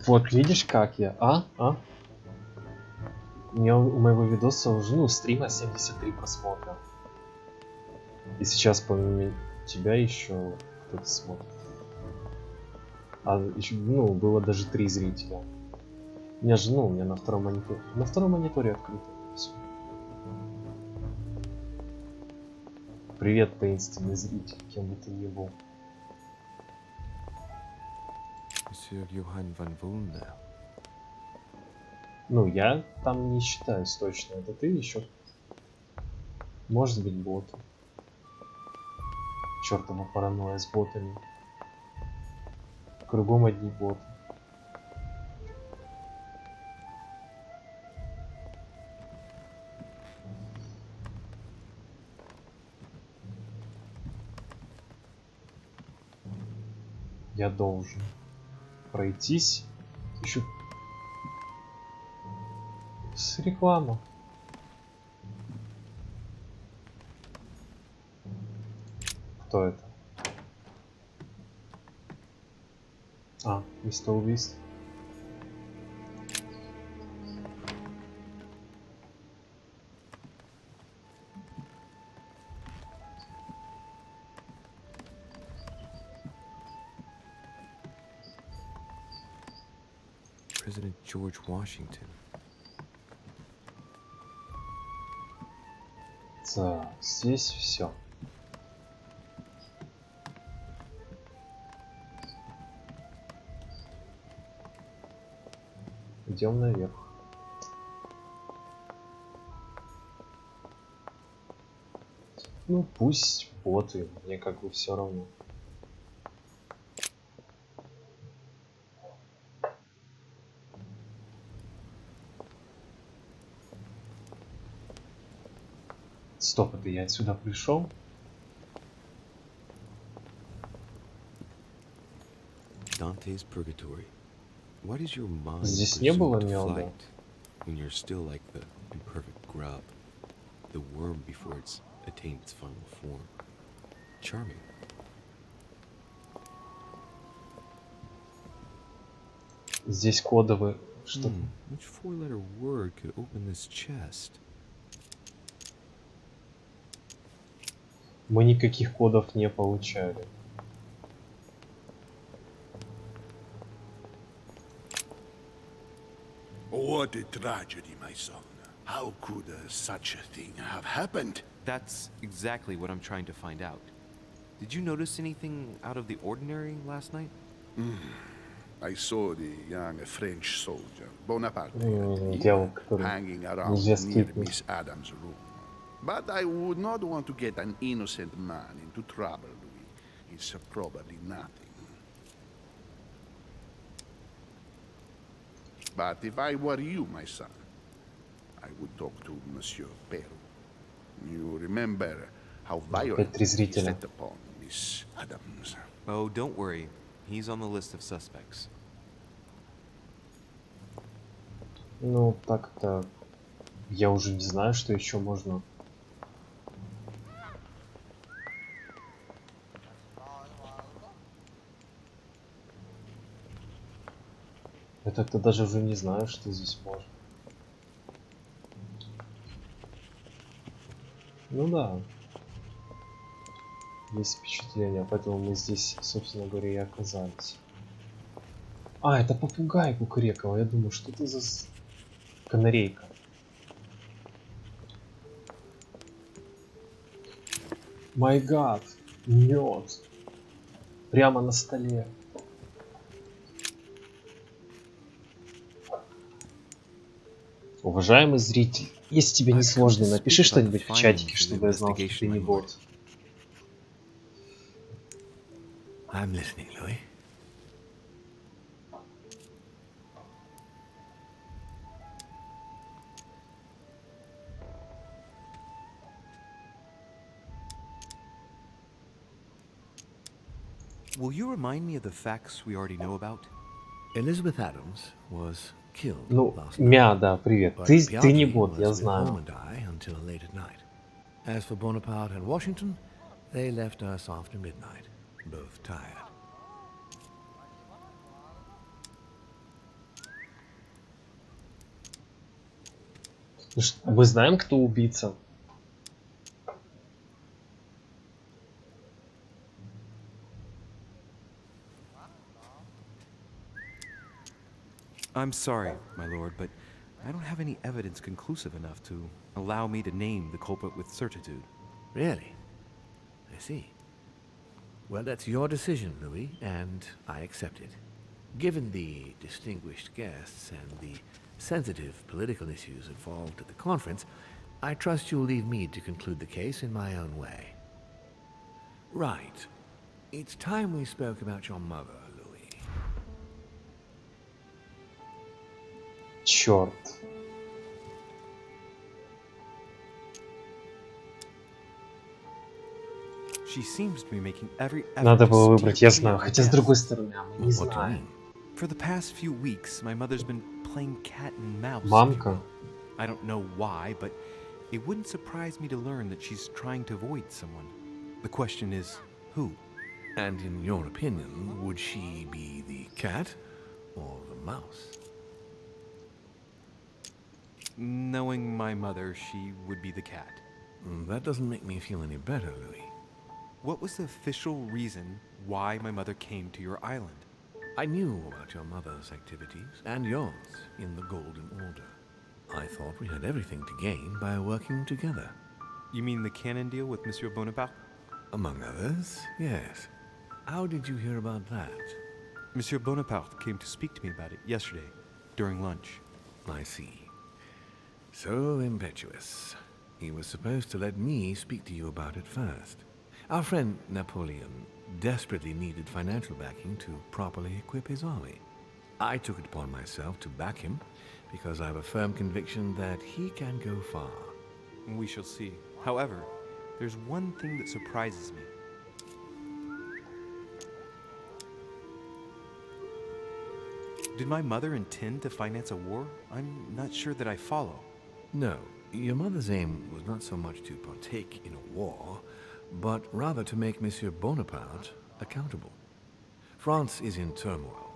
Вот, видишь, как я, а? У моего видоса уже, ну, стрима 73 просмотра. И сейчас помимо тебя еще кто-то смотрит. А еще, ну, было даже 3 зрителя. У меня же, ну, у меня на втором мониторе открыто. Всё. Привет, таинственный зритель, кем бы ты ни был. Monsieur Johann van Vulner. Ну, я там не считаюсь точно. Это ты еще? Может быть, бот. Чёртова паранойя с ботами. Кругом одни боты. Я должен пройтись еще с реклама. Кто это? А, местоубийство. President George Washington. Так, здесь все. Идем наверх. Ну, пусть боты, мне как бы все равно. Стоп, это я отсюда пришел? Dante's Purgatory. Why does your mind Здесь не было presume to меда. flight when you're still like the imperfect grub, the worm before it's attained its final form? Charming. Здесь кодовый что-то. Which four-letter word could open this chest? Мы никаких кодов не получали. What a tragedy, my son. How could such a thing have happened? That's exactly what I'm trying to find out. Did you notice anything out of the ordinary last night? I saw the young French soldier, Bonaparte, Дело, которое hanging around нельзя near скипнуть. Miss Adams' room. But I would not want to get an innocent man into trouble, Louis. It's probably nothing. But if I were you, my son, I would talk to Monsieur Peru. You remember how violently he зрителя. set upon Miss Adams. Oh, don't worry. He's on the list of suspects. Ну, так-то я уже не знаю, что еще можно. Я так-то даже уже не знаю, что здесь можно. Ну да. Есть впечатление, поэтому мы здесь, собственно говоря, и оказались. А, это попугай кукарекал. Я думаю, что это за канарейка. Май гад, мед. Прямо на столе. Уважаемый зритель, если тебе не сложно, напиши что-нибудь в чатике, чтобы я знал, что ты не бот. I'm listening, Louis. Will you remind me of the facts we already know about? Elizabeth Adams was killed Ну, last Мя, night. да, привет. But Ты не Piatti бот, я was with Home знаю. and I until late at night. As for Bonaparte and Washington, they left us after midnight, both tired. Мы знаем, кто убийца? I'm sorry, my lord, but I don't have any evidence conclusive enough to allow me to name the culprit with certitude. Really? I see. Well, that's your decision, Louis, and I accept it. Given the distinguished guests and the sensitive political issues involved at the conference, I trust you'll leave me to conclude the case in my own way. Right. It's time we spoke about your mother, Louis. Черт. She seems to be making every effort Надо to было steer выбрать, я clear знаю. of Хотя, с death. другой стороны, а мы не What do you mean? знаем. For the past few weeks, my mother's been playing cat and mouse. if you Мамка. will. I don't know why, but it wouldn't surprise me to learn that she's trying to avoid someone. The question is, who? And in your opinion, would she be the cat or the mouse? Knowing my mother, she would be the cat. That doesn't make me feel any better, Louis. What was the official reason why my mother came to your island? I knew about your mother's activities and yours in the Golden Order. I thought we had everything to gain by working together. You mean the cannon deal with Monsieur Bonaparte? Among others, yes. How did you hear about that? Monsieur Bonaparte came to speak to me about it yesterday, during lunch. I see. So impetuous. He was supposed to let me speak to you about it first. Our friend Napoleon desperately needed financial backing to properly equip his army. I took it upon myself to back him because I have a firm conviction that he can go far. We shall see. However, there's one thing that surprises me. Did my mother intend to finance a war? I'm not sure that I follow. No, your mother's aim was not so much to partake in a war, but rather to make Monsieur Bonaparte accountable. France is in turmoil,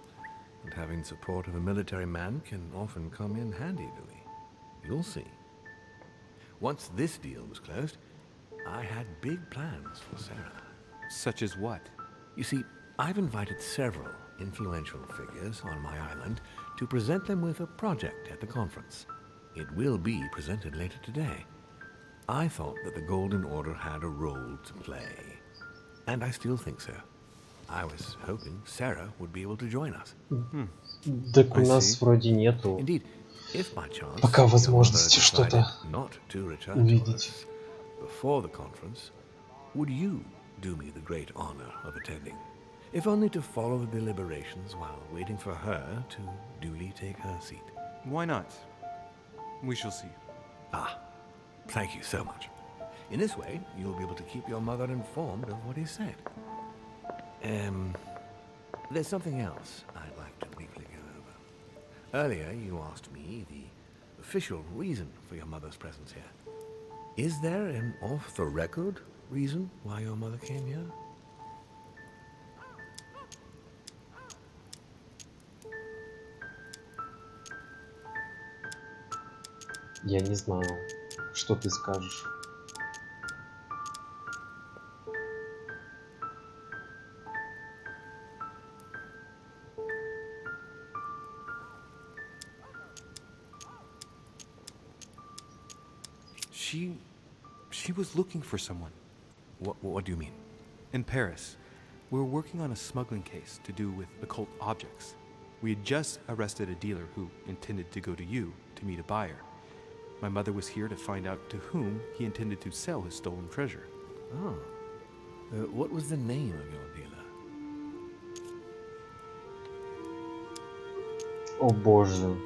and having support of a military man can often come in handy, Louis. You'll see. Once this deal was closed, I had big plans for Sarah. Such as what? You see, I've invited several influential figures on my island to present them with a project at the conference. It will be presented later today. I thought that the Golden Order had a role to play. And I still think so. I was hoping Sarah would be able to join us. Так у нас вроде нету Indeed, if by chance пока your mother возможности decided что-то not to return to увидеть. us before the conference, would you do me the great honor of attending? If only to follow the deliberations while waiting for her to duly take her seat. Why not? We shall see. Ah, thank you so much. In this way, you'll be able to keep your mother informed of what is said. There's something else I'd like to briefly go over. Earlier, you asked me the official reason for your mother's presence here. Is there an off-the-record reason why your mother came here? Я не знаю, что ты скажешь. She was looking for someone. What do you mean? In Paris, we were working on a smuggling case to do with occult objects. We had just arrested a dealer who intended to go to you to meet a buyer. My mother was here to find out to whom he intended to sell his stolen treasure. Oh. What was the name of your dealer? О боже,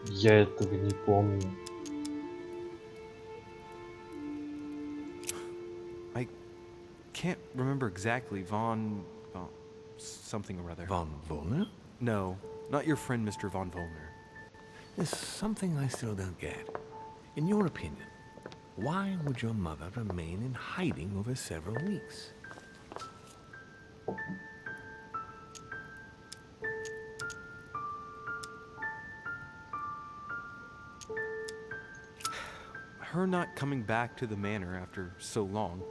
я этого не помню. I can't remember exactly. Von something or other. Von Wollner? No, not your friend Mr. Von Wollner. There's something I still don't get. In your opinion, why would your mother remain in hiding over several weeks? Her not coming back to the manor after so long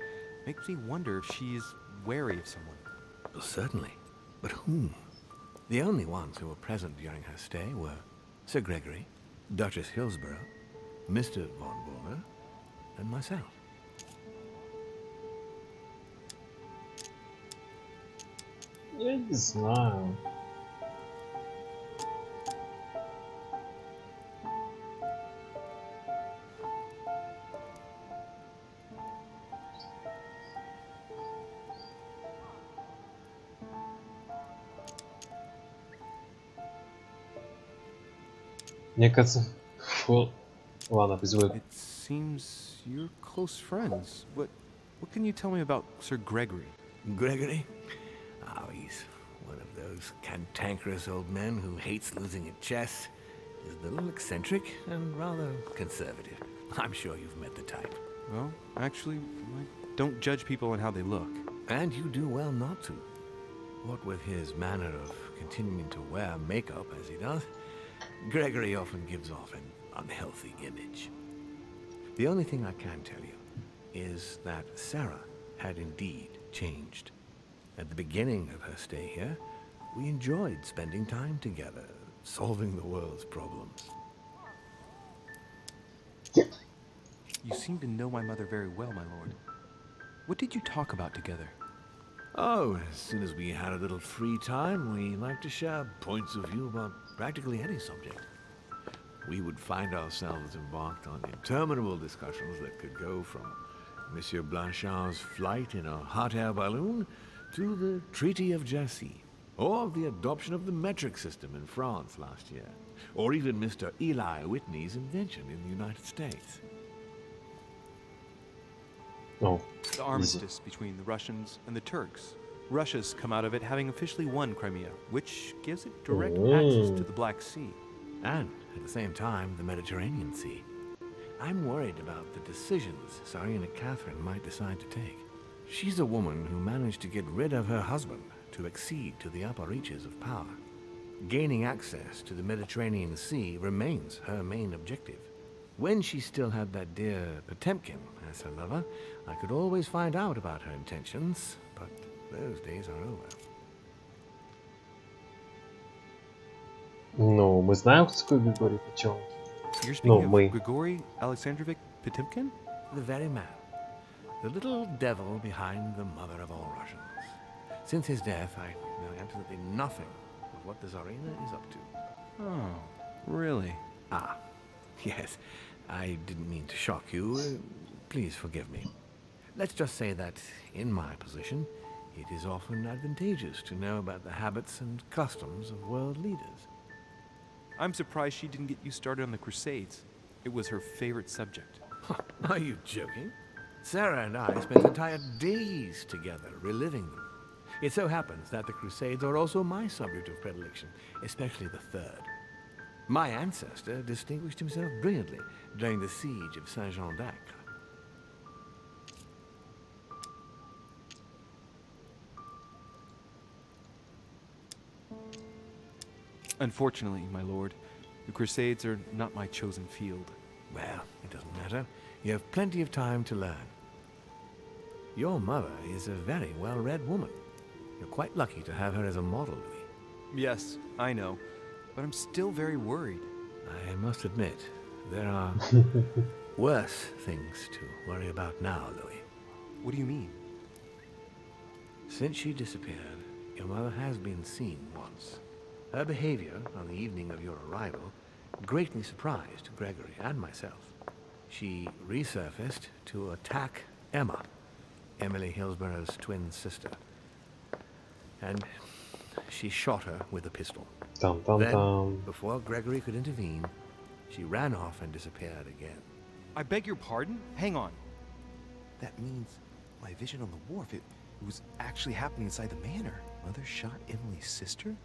makes me wonder if she is wary of someone. Well, certainly. But whom? The only ones who were present during her stay were Sir Gregory, Duchess Hillsborough, Mr. von Wollner, and myself. Я не знаю. Мне кажется, фу. Ладно, пусть будет. It seems you're close friends. What can you tell me about Sir Gregory? Gregory? Oh, he's one of those cantankerous old men who hates losing at chess. He's a little eccentric and rather conservative. I'm sure you've met the type. Well, actually, I don't judge people on how they look. And you do well not to. What with his manner of continuing to wear makeup as he does, Gregory often gives off an unhealthy image. The only thing I can tell you is that Sarah had indeed changed. At the beginning of her stay here, we enjoyed spending time together, solving the world's problems. You seem to know my mother very well, my lord. What did you talk about together? Oh, as soon as we had a little free time, we liked to share points of view about practically any subject. We would find ourselves embarked on interminable discussions that could go from Monsieur Blanchard's flight in a hot air balloon to the Treaty of Jassy, or the adoption of the metric system in France last year, or even Mr. Eli Whitney's invention in the United States. Oh, The armistice between the Russians and the Turks. Russia's come out of it having officially won Crimea, which gives it direct access to the Black Sea. And, at the same time, the Mediterranean Sea. I'm worried about the decisions Tsarina Catherine might decide to take. She's a woman who managed to get rid of her husband to accede to the upper reaches of power. Gaining access to the Mediterranean Sea remains her main objective. When she still had that dear Potemkin as her lover, I could always find out about her intentions, but those days are over. ну, мы знаем, кто такой Григорий Потемкин. You're No, speaking мы. of Grigory Alexandrovich Potemkin? The very man. The little devil behind the mother of all Russians. Since his death, I know absolutely nothing of what the Tsarina is up to. Oh, really? Ah, yes. I didn't mean to shock you. Please forgive me. Let's just say that, in my position, it is often advantageous to know about the habits and customs of world leaders. I'm surprised she didn't get you started on the Crusades. It was her favorite subject. Are you joking? Sarah and I spent entire days together reliving them. It so happens that the Crusades are also my subject of predilection, especially the third. My ancestor distinguished himself brilliantly during the siege of Saint-Jean d'Acre. Unfortunately, my lord, the Crusades are not my chosen field. Well, it doesn't matter. You have plenty of time to learn. Your mother is a very well-read woman. You're quite lucky to have her as a model, Louis. Yes, I know, but I'm still very worried. I must admit, there are worse things to worry about now, Louis. What do you mean? Since she disappeared, your mother has been seen once. Her behavior on the evening of your arrival greatly surprised Gregory and myself. She resurfaced to attack Emma, Emily Hillsborough's twin sister. And she shot her with a pistol. Then, before Gregory could intervene, she ran off and disappeared again. I beg your pardon? Hang on. That means my vision on the wharf, it was actually happening inside the manor. Mother shot Emily's sister?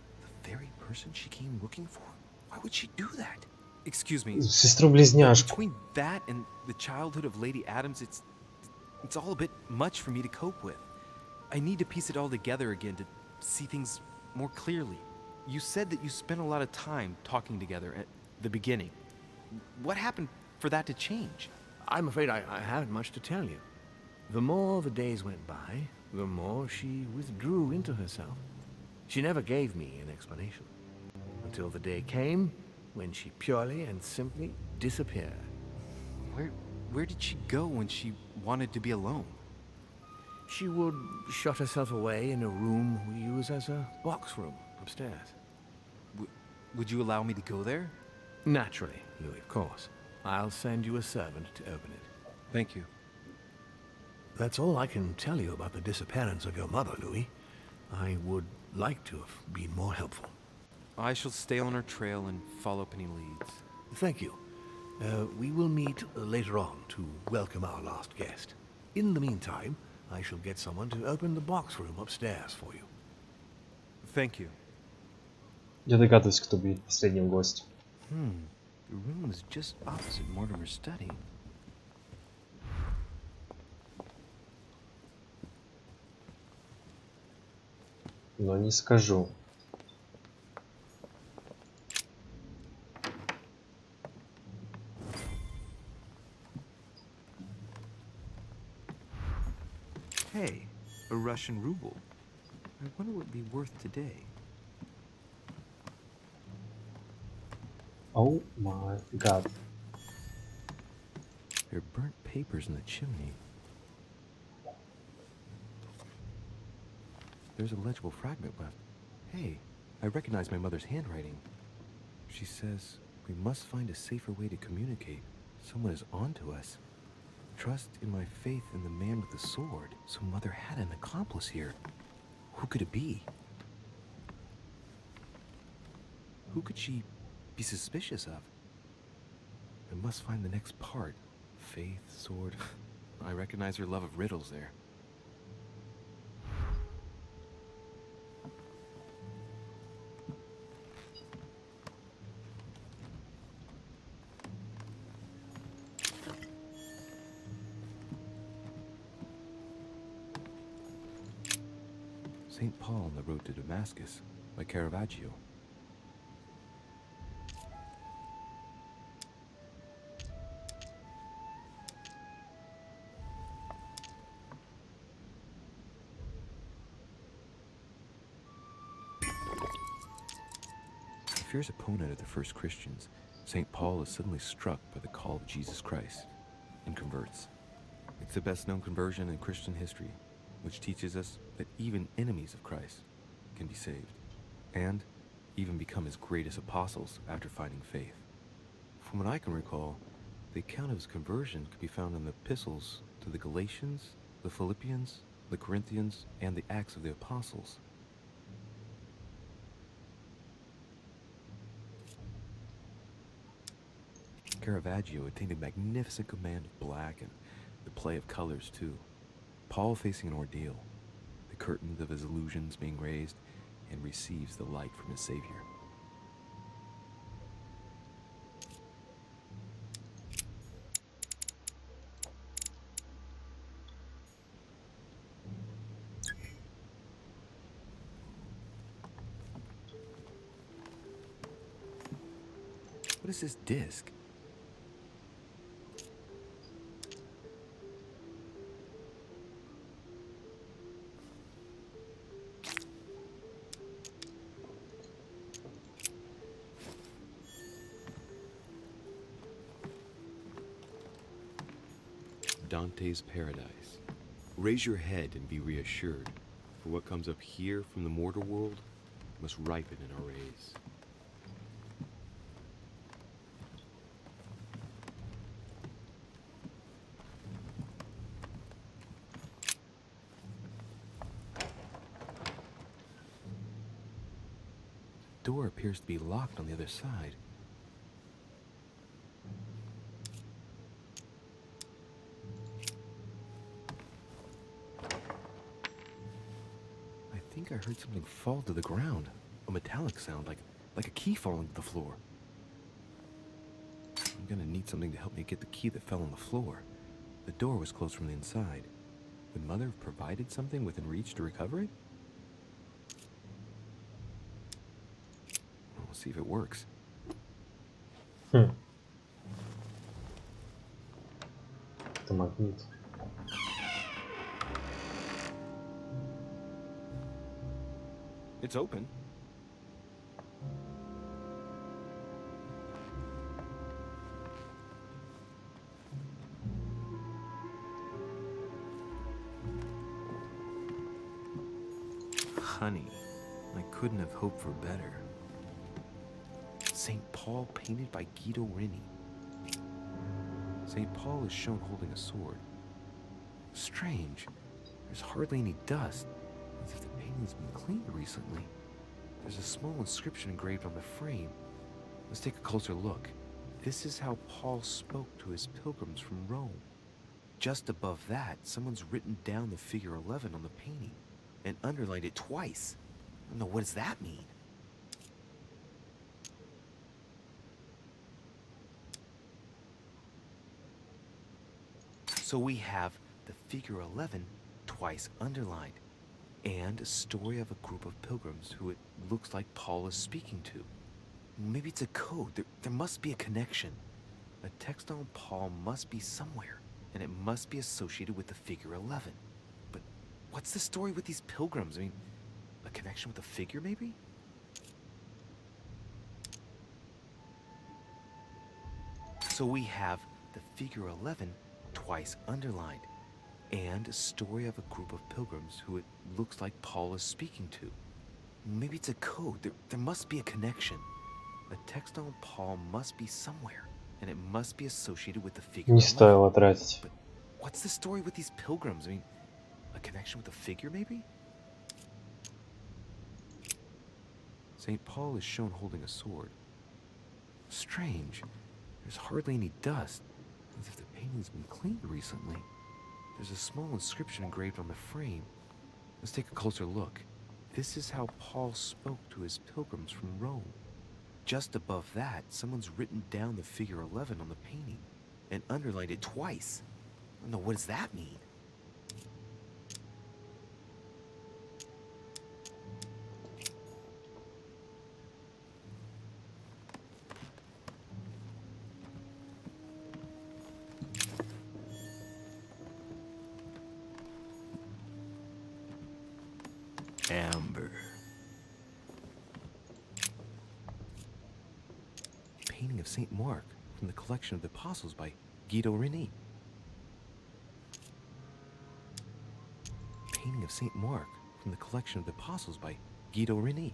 The very person she came looking for? Why would she do that? Excuse me. Сестру-близняшку. Between that and the childhood of Lady Adams, it's all a bit much for me to cope with. I need to piece it all together again to see things more clearly. You said that you spent a lot of time talking together at the beginning. What happened for that to change? I'm afraid I haven't much to tell you. The more the days went by, the more she withdrew into herself. She never gave me an explanation. Until the day came when she purely and simply disappeared. Where did she go when she wanted to be alone? She would shut herself away in a room we use as a box room upstairs. Would you allow me to go there? Naturally, Louis, of course. I'll send you a servant to open it. Thank you. That's all I can tell you about the disappearance of your mother, Louis. I would like to have been more helpful. I shall stay on her trail and follow up any leads. Thank you. We will meet later on to welcome our last guest. In the meantime, I shall get someone to open the box room upstairs for you. Thank you. Я догадываюсь, кто будет последним гостем. The room is just opposite Mortimer's study. Но не скажу. Hey, a Russian ruble. I wonder what it'd be worth today. Oh my god. There are burnt papers in the chimney. There's a legible fragment left. Hey, I recognize my mother's handwriting. She says, we must find a safer way to communicate. Someone is onto us. Trust in my faith in the man with the sword. So Mother had an accomplice here. Who could it be? Who could she be suspicious of? I must find the next part. Faith, sword. I recognize her love of riddles there. St. Paul on the Road to Damascus by Caravaggio. A fierce opponent of the first Christians, St. Paul is suddenly struck by the call of Jesus Christ and converts. It's the best known conversion in Christian history, which teaches us that even enemies of Christ can be saved, and even become his greatest apostles after finding faith. From what I can recall, the account of his conversion could be found in the epistles to the Galatians, the Philippians, the Corinthians, and the Acts of the Apostles. Caravaggio attained a magnificent command of black and the play of colors too. Paul facing an ordeal, the curtains of his illusions being raised, and receives the light from his Savior. What is this disc? Dante's Paradise. Raise your head and be reassured, for what comes up here from the mortal world must ripen in our rays. The door appears to be locked on the other side. I think I heard something fall to the ground. A metallic sound, like a key falling to the floor. I'm gonna need something to help me get the key that fell on the floor. The door was closed from the inside. Would Mother have provided something within reach to recover it? We'll see if it works. какой-то магнит. It's open. Honey, I couldn't have hoped for better. St. Paul painted by Guido Rini. St. Paul is shown holding a sword. Strange. There's hardly any dust, as if the painting's been cleaned recently. There's a small inscription engraved on the frame. Let's take a closer look. This is how Paul spoke to his pilgrims from Rome. Just above that, someone's written down the figure 11 on the painting and underlined it twice. No, what does that mean? So we have the figure 11 twice underlined, and a story of a group of pilgrims who it looks like Paul is speaking to. Maybe it's a code. There must be a connection. A text on Paul must be somewhere, and it must be associated with the figure 11. But what's the story with these pilgrims? I mean, a connection with a figure, maybe? So we have the figure 11 twice underlined, and a story of a group of pilgrims who it looks like Paul is speaking to. Maybe it's a code. There must be a connection. A text on Paul must be somewhere, and it must be associated with the figure. Не стоило тратить. But what's the story with these pilgrims? I mean, a connection with a figure, maybe? St. Paul is shown holding a sword. Strange. There's hardly any dust, as if the painting's been cleaned recently. There's a small inscription engraved on the frame. Let's take a closer look. This is how Paul spoke to his pilgrims from Rome. Just above that, someone's written down the figure 11 on the painting and underlined it twice. No, what does that mean? Amber. Painting of St. Mark from the collection of the Apostles by Guido Rini. Painting of St. Mark from the collection of the Apostles by Guido Rini.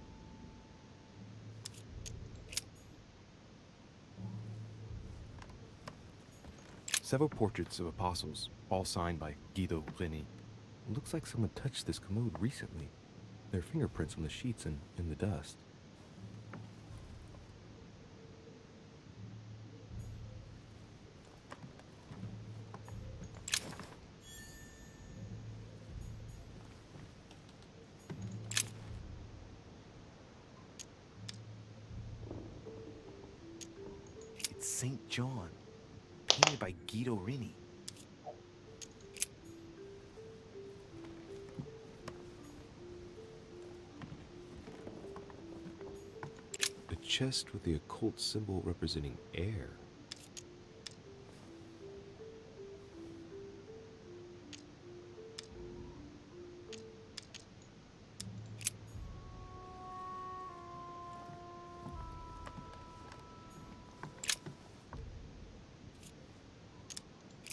Several portraits of apostles, all signed by Guido Rini. It looks like someone touched this commode recently. There are fingerprints on the sheets and in the dust. It's St. John, painted by Guido Rini. Chest with the occult symbol representing air.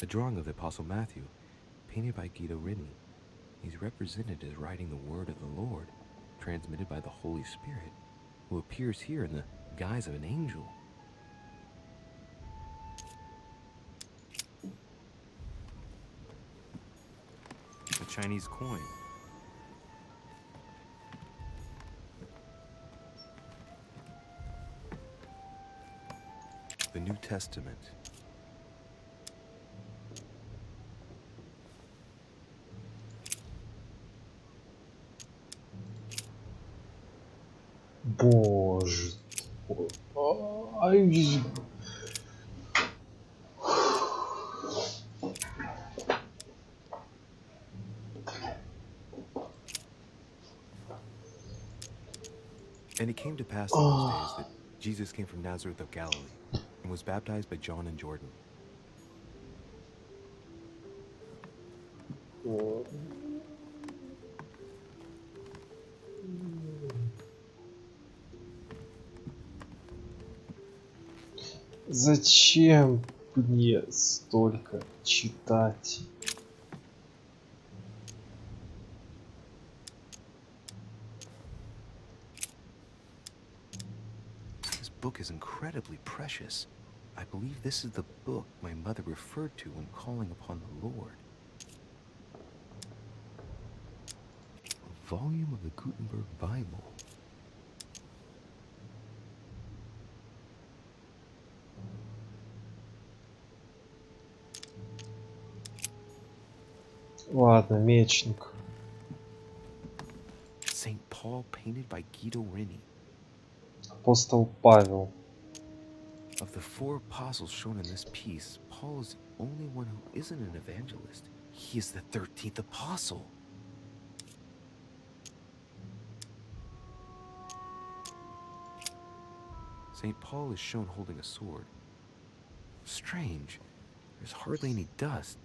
A drawing of the Apostle Matthew, painted by Guido Rini. He's represented as writing the word of the Lord, transmitted by the Holy Spirit, who appears here in the guise of an angel. A Chinese coin. The New Testament. Боже. Ай. And it came to pass in those days that Jesus came from Nazareth of Galilee and was baptized by John in Jordan. Вот. Зачем мне столько читать? This book is incredibly precious. I believe this is the book my mother referred to when calling upon the Lord. A volume of the Gutenberg Bible. Ладно, мечник. St. Paul painted by Guido Reni. Апостол Павел. Of the 4 apostles shown in this piece, Paul is the only one who isn't an evangelist. He is the 13th apostle. St. Paul is shown holding a sword. Strange. There's hardly any dust,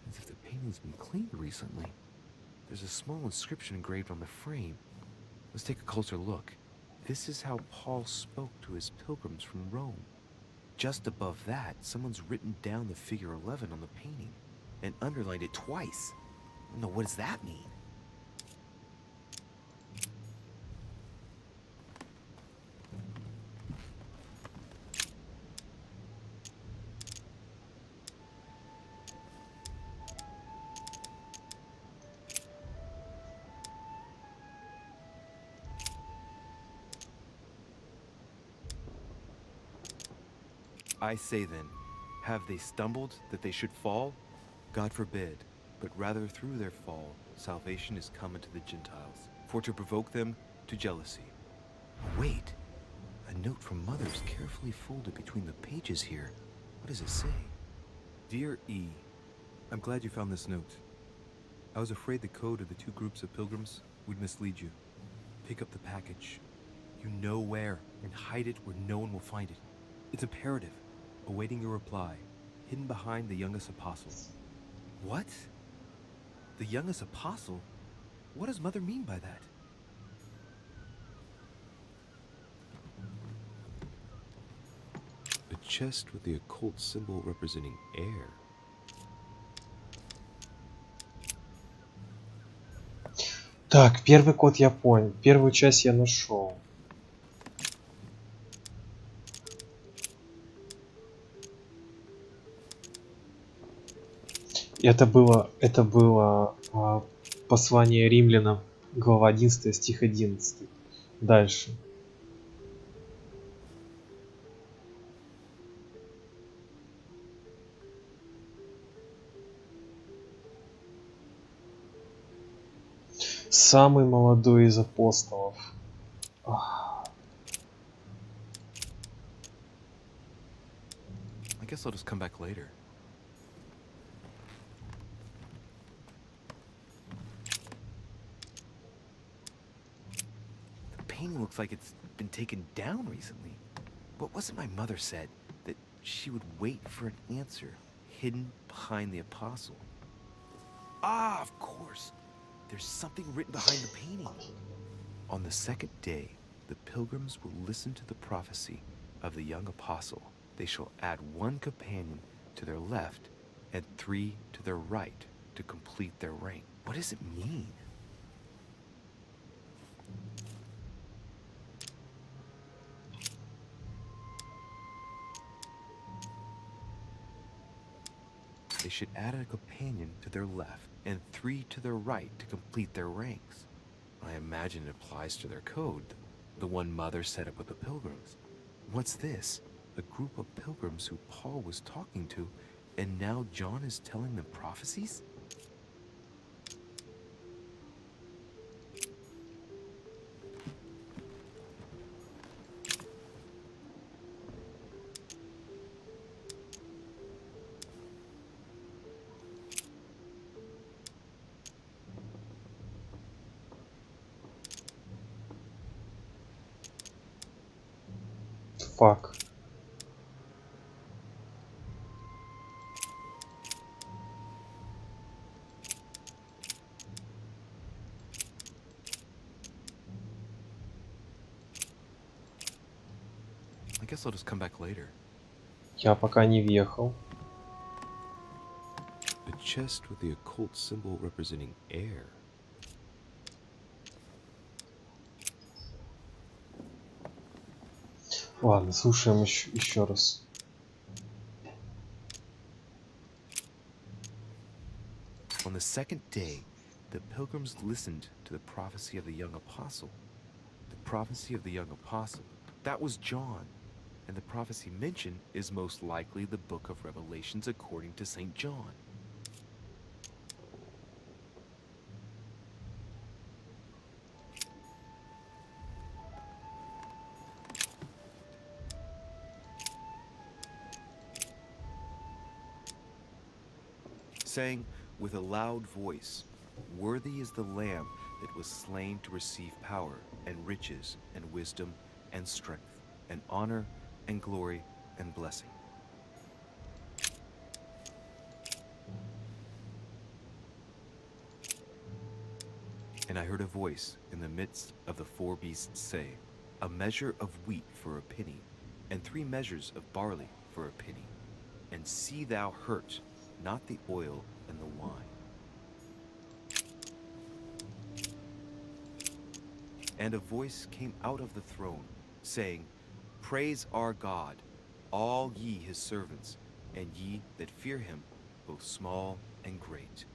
as if the painting's been cleaned recently. There's a small inscription engraved on the frame. Let's take a closer look. This is how Paul spoke to his pilgrims from Rome. Just above that, someone's written down the figure 11 on the painting and underlined it twice. No, what does that mean? I say then, have they stumbled that they should fall? God forbid, but rather through their fall, salvation is come unto the Gentiles, for to provoke them to jealousy. Wait, a note from Mother is carefully folded between the pages here. What does it say? Dear E, I'm glad you found this note. I was afraid the code of the 2 groups of pilgrims would mislead you. Pick up the package. You know where, and hide it where no one will find it. It's imperative. Awaiting your reply, hidden behind the youngest apostle. What? The youngest apostle? What does Mother mean by that? A chest with the occult symbol representing air. Так, первый код я понял. Первую часть я нашел. Это было послание римлянам, глава 11, стих 11. Дальше. Самый молодой из апостолов. I guess I'll just come back later. The painting looks like it's been taken down recently. But wasn't my mother said that she would wait for an answer hidden behind the apostle? Ah, of course. There's something written behind the painting. On the second day, the pilgrims will listen to the prophecy of the young apostle. They shall add 1 companion to their left and 3 to their right to complete their rank. What does it mean? They should add a companion to their left and 3 to their right to complete their ranks. I imagine it applies to their code, the one Mother set up with the pilgrims. What's this? A group of pilgrims who Paul was talking to, and now John is telling them prophecies? Fuck. guess I'll just come back later. Я пока не въехал. A chest with the occult symbol representing air. Ладно, слушаем еще раз. On the second day, the pilgrims listened to the prophecy of the young apostle. The prophecy of the young apostle, that was John. And the prophecy mentioned is most likely the book of Revelations according to St. John. Saying with a loud voice, "Worthy is the Lamb that was slain to receive power and riches and wisdom and strength and honor and glory and blessing." And I heard a voice in the midst of the four beasts say, "A measure of wheat for a penny, and 3 measures of barley for a penny. And see thou hurt not the oil and the wine." And a voice came out of the throne, saying, "Praise our God, all ye his servants, and ye that fear him, both small and great."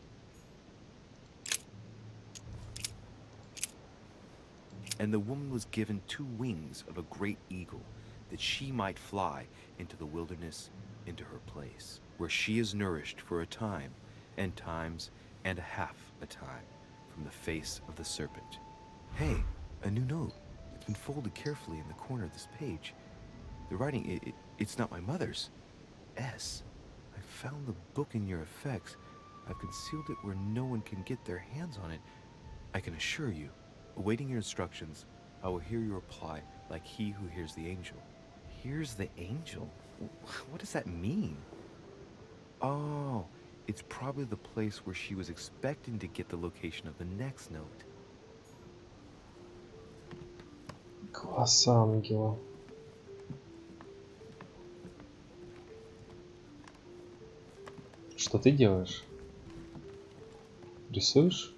And the woman was given 2 wings of a great eagle, that she might fly into the wilderness, into her place, where she is nourished for a time, and times, and a half a time, from the face of the serpent. Hey, a new note. It's been folded carefully in the corner of this page. The writing, it's not my mother's. S. I found the book in your effects. I've concealed it where no one can get their hands on it. I can assure you, awaiting your instructions, I will hear your reply like he who hears the angel. Hears the angel? What does that mean? Oh, it's probably the place where she was expecting to get the location of the next note. Класс ангела. Что ты делаешь? Рисуешь?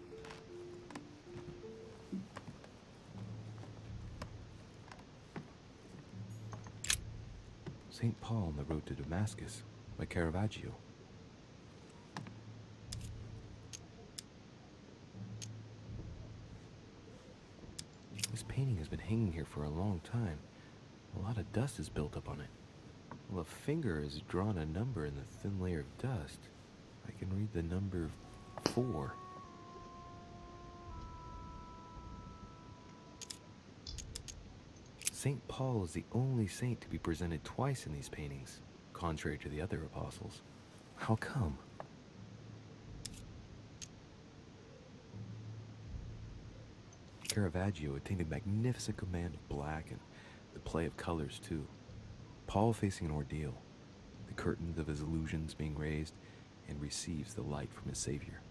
St. Paul on the Road to Damascus by Caravaggio. This painting has been hanging here for a long time. A lot of dust is built up on it. Well, a finger has drawn a number in the thin layer of dust. I can read the number 4. St. Paul is the only saint to be presented twice in these paintings, contrary to the other apostles. How come? Caravaggio attained a magnificent command of black and the play of colors too. Paul facing an ordeal, the curtains of his illusions being raised, and receives the light from his Savior.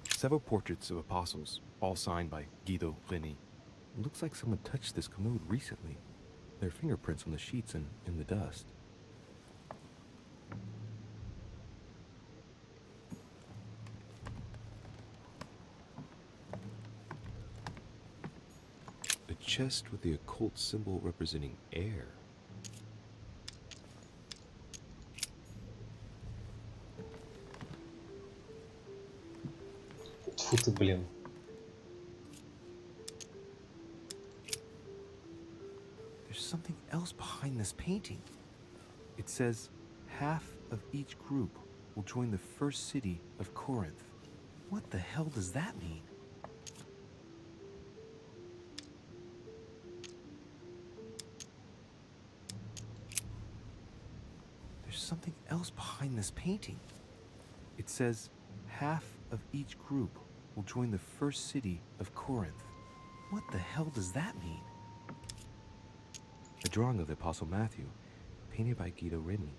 Several portraits of apostles, all signed by Guido Reni. It looks like someone touched this commode recently. There are fingerprints on the sheets and in the dust. A chest with the occult symbol representing air. Тьфу ты, блин. There's something else behind this painting. It says, half of each group will join the first city of Corinth. What the hell does that mean? There's something else behind this painting. It says, half of each group will join the first city of Corinth. What the hell does that mean? A drawing of the Apostle Matthew, painted by Guido Reni.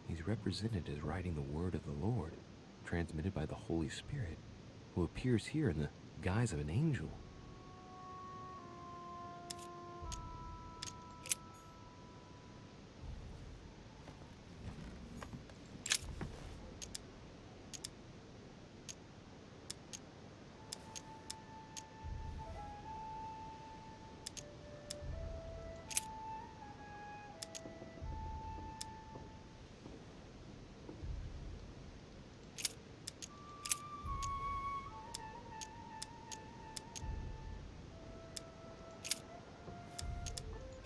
He's represented as writing the word of the Lord, transmitted by the Holy Spirit, who appears here in the guise of an angel.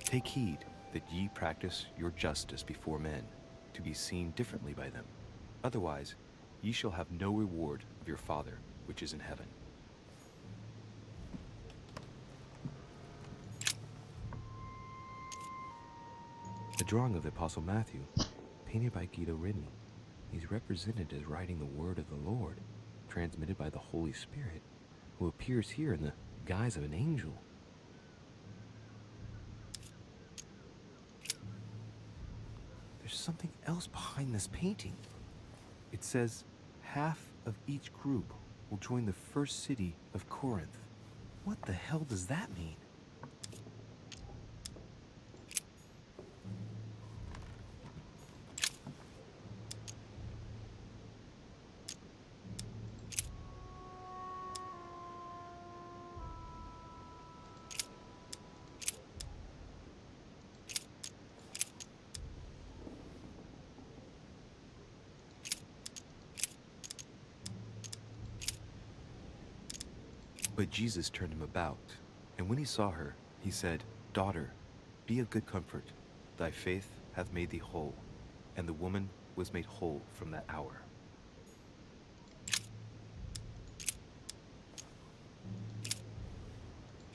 Take heed that ye practice your justice before men, to be seen differently by them. Otherwise, ye shall have no reward of your Father which is in heaven. A drawing of the Apostle Matthew, painted by Guido Reni. He's represented as writing the word of the Lord, transmitted by the Holy Spirit, who appears here in the guise of an angel. There's something else behind this painting. It says, half of each group will join the first city of Corinth. What the hell does that mean? But Jesus turned him about, and when he saw her, he said, Daughter, be of good comfort. Thy faith hath made thee whole. And the woman was made whole from that hour.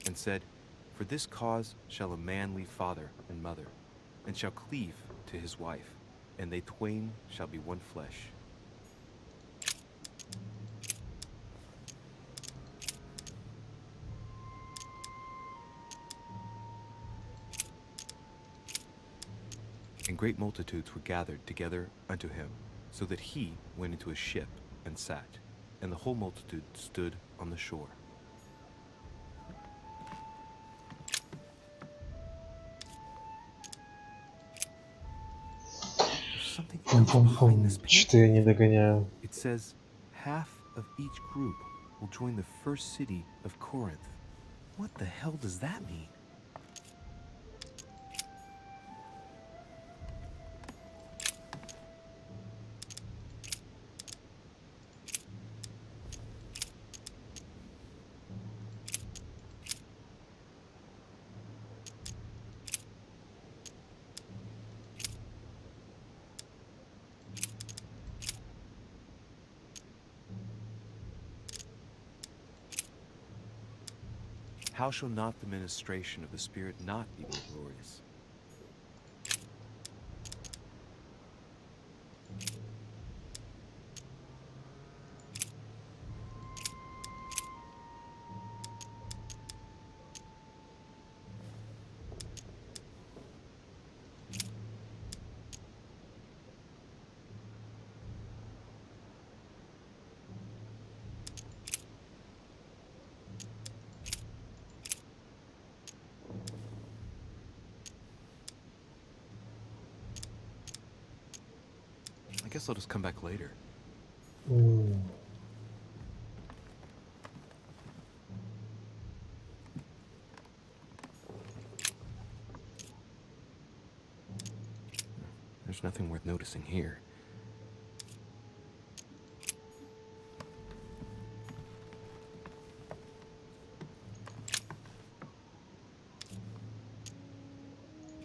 And said, For this cause shall a man leave father and mother, and shall cleave to his wife, and they twain shall be one flesh. And great multitudes were gathered together unto him, so that he went into a ship and sat, and the whole multitude stood on the shore. There's something else behind this painting. Что я не догоняю. It says, half of each group will join the first city of Corinth. What the hell does that mean? How shall not the ministration of the Spirit not be more glorious? I guess I'll just come back later. There's nothing worth noticing here.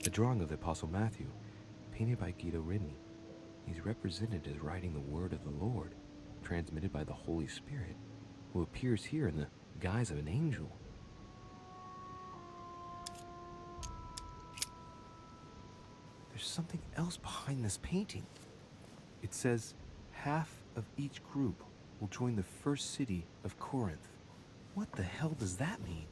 A drawing of the Apostle Matthew, painted by Guido Reni. He's represented as writing the word of the Lord, transmitted by the Holy Spirit, who appears here in the guise of an angel. There's something else behind this painting. It says, half of each group will join the first city of Corinth. What the hell does that mean?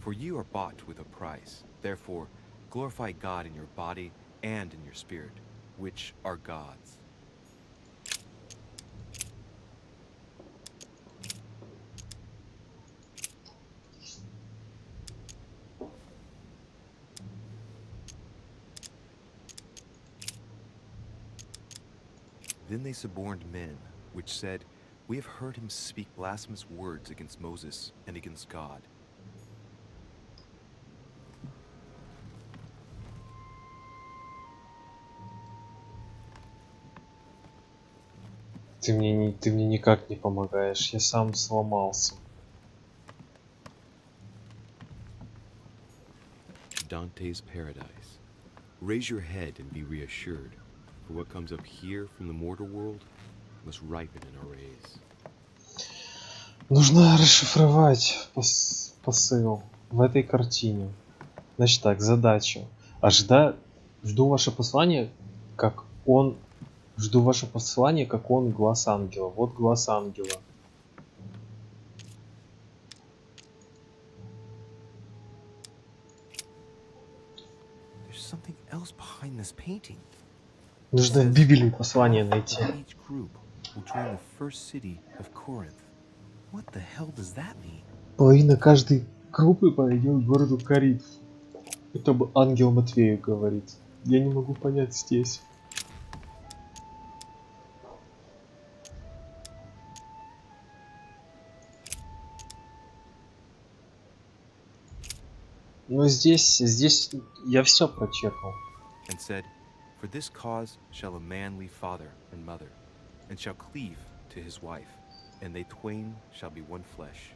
For you are bought with a price. Therefore, glorify God in your body and in your spirit, which are God's. Then they suborned men, which said, We have heard him speak blasphemous words against Moses and against God. Ты мне никак не помогаешь, я сам сломался. Dante's paradise. Raise your head and be reassured, for what comes up here from the mortal world must ripen in our rays. Нужно расшифровать посыл в этой картине. Значит так, задача. Жду ваше послание, как он... Жду ваше послание, как он глаз ангела. Вот глаз ангела. There's something else behind this painting. Нужно в Библии послание найти. Each group will join the first city of Corinth. What the hell does that mean? Половина каждой группы пойдет к городу Коринф. Это бы ангел Матвею говорит. Я не могу понять здесь. Но здесь я все прочекал. And said, For this cause shall a man leave father and mother, and shall cleave to his wife, and they twain shall be one flesh.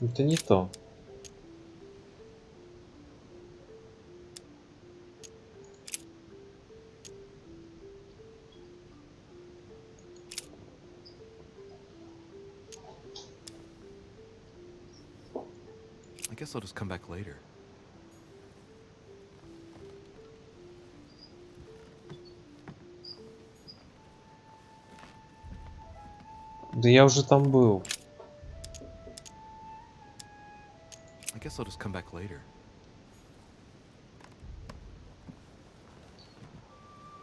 Это не то. I guess I'll just come back later. Да я уже там был. I guess I'll just come back later.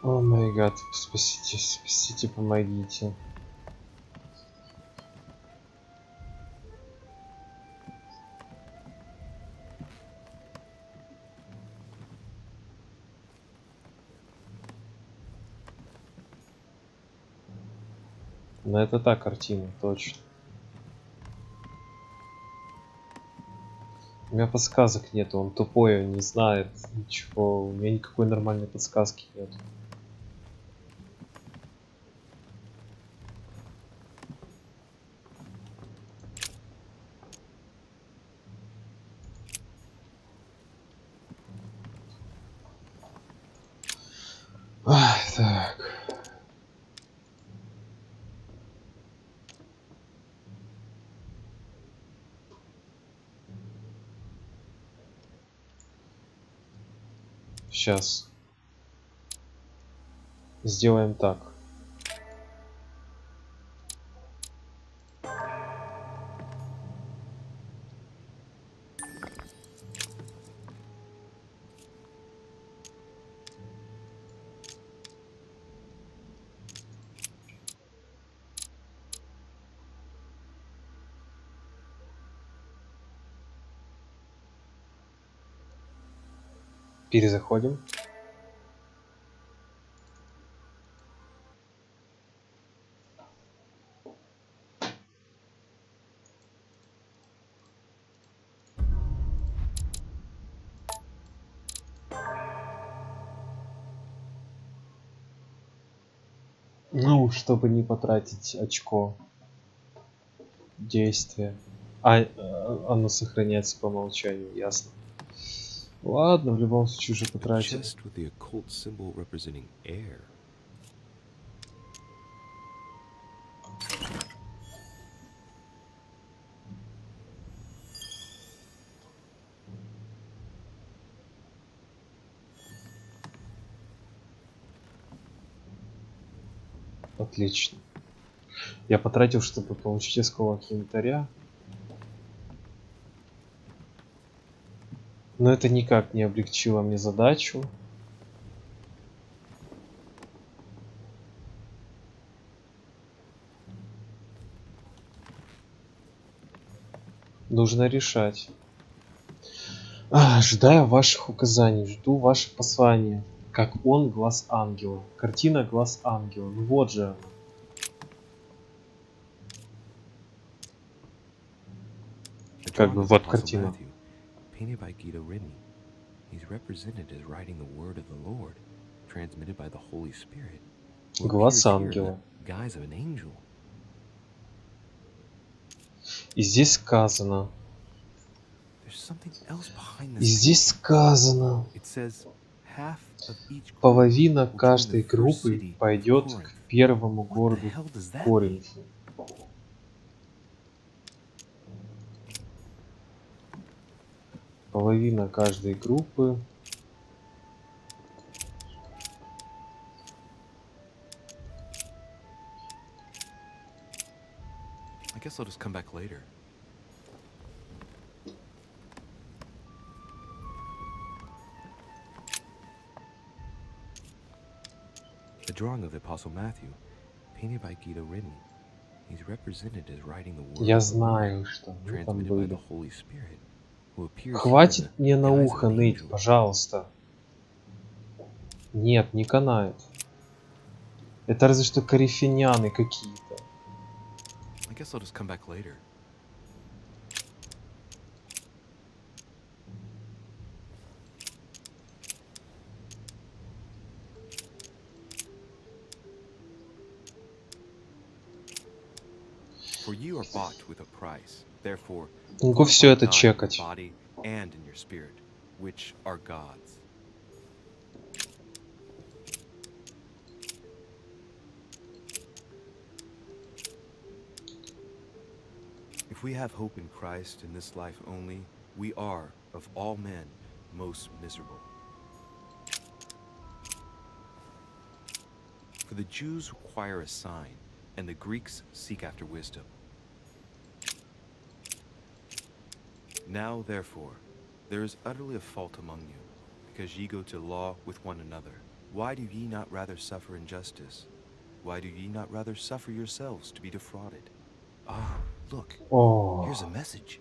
О май гад, спасите, спасите, помогите. Но это та картина, точно. У меня подсказок нет, он тупой, он не знает ничего. У меня никакой нормальной подсказки нет. Ах, так. Сейчас. Сделаем так. Перезаходим. Ну, чтобы не потратить очко действия. Оно сохраняется по умолчанию, ясно. Ладно, в любом случае уже потратил. Chest with the occult symbol representing air. Отлично. Я потратил, чтобы получить осколок янтаря. Но это никак не облегчило мне задачу. Нужно решать. Ожидаю ваших указаний, жду ваше послание. Как он, глаз ангела. Картина глаз ангела. Ну вот же она. A Как drawing бы of the вот Apostle картина. Matthew, painted by Guido Ridney. He's represented as writing the word of the Lord, transmitted by the Holy Spirit, who Глаз appears here in ангела. the guise of an angel. И здесь сказано. There's something else behind И this здесь painting. сказано. It says half of each group Половина will join the каждой first группы city of пойдет Corinth. к первому What the городу hell does that mean? Коринфу. Половина каждой группы. I guess I'll just come back later. A drawing of the Apostle Matthew, painted by Guido Ridney. He's represented as writing the word Я of the Lord, знаю, что вы там transmitted by the были. Holy Spirit, who appears here in Хватит the мне на guise of ухо an ныть, angel. пожалуйста. Нет, не канает. Это разве что корифеняны какие-то. I guess I'll just come back later. For you are bought with a price. Therefore, Могу все это glorify God in your чекать. body and in your spirit, which are God's. If we have hope in Christ in this life only, we are, of all men, most miserable. For the Jews require a sign, and the Greeks seek after wisdom. Now, therefore, there is utterly a fault among you, because ye go to law with one another. Why do ye not rather suffer injustice? Why do ye not rather suffer yourselves to be defrauded? Ah, look, here's a О, message.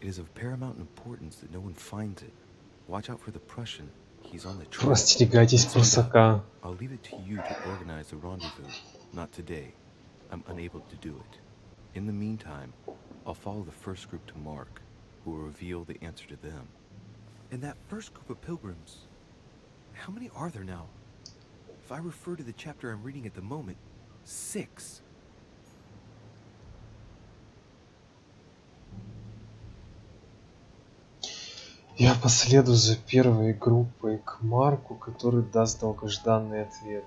It is of paramount importance that no one finds it. Watch out for the Prussian. He's on the trail. остерегайтесь Let's find out. прусака. I'll leave it to you to organize the rendezvous. Not today. I'm unable to do it. In the meantime, I'll follow the first group to Mark, who will reveal the answer to them. And that first group of pilgrims, how many are there now? If I refer to the chapter I'm reading at the moment, 6. Я последую за первой группой к Марку, который даст долгожданный ответ.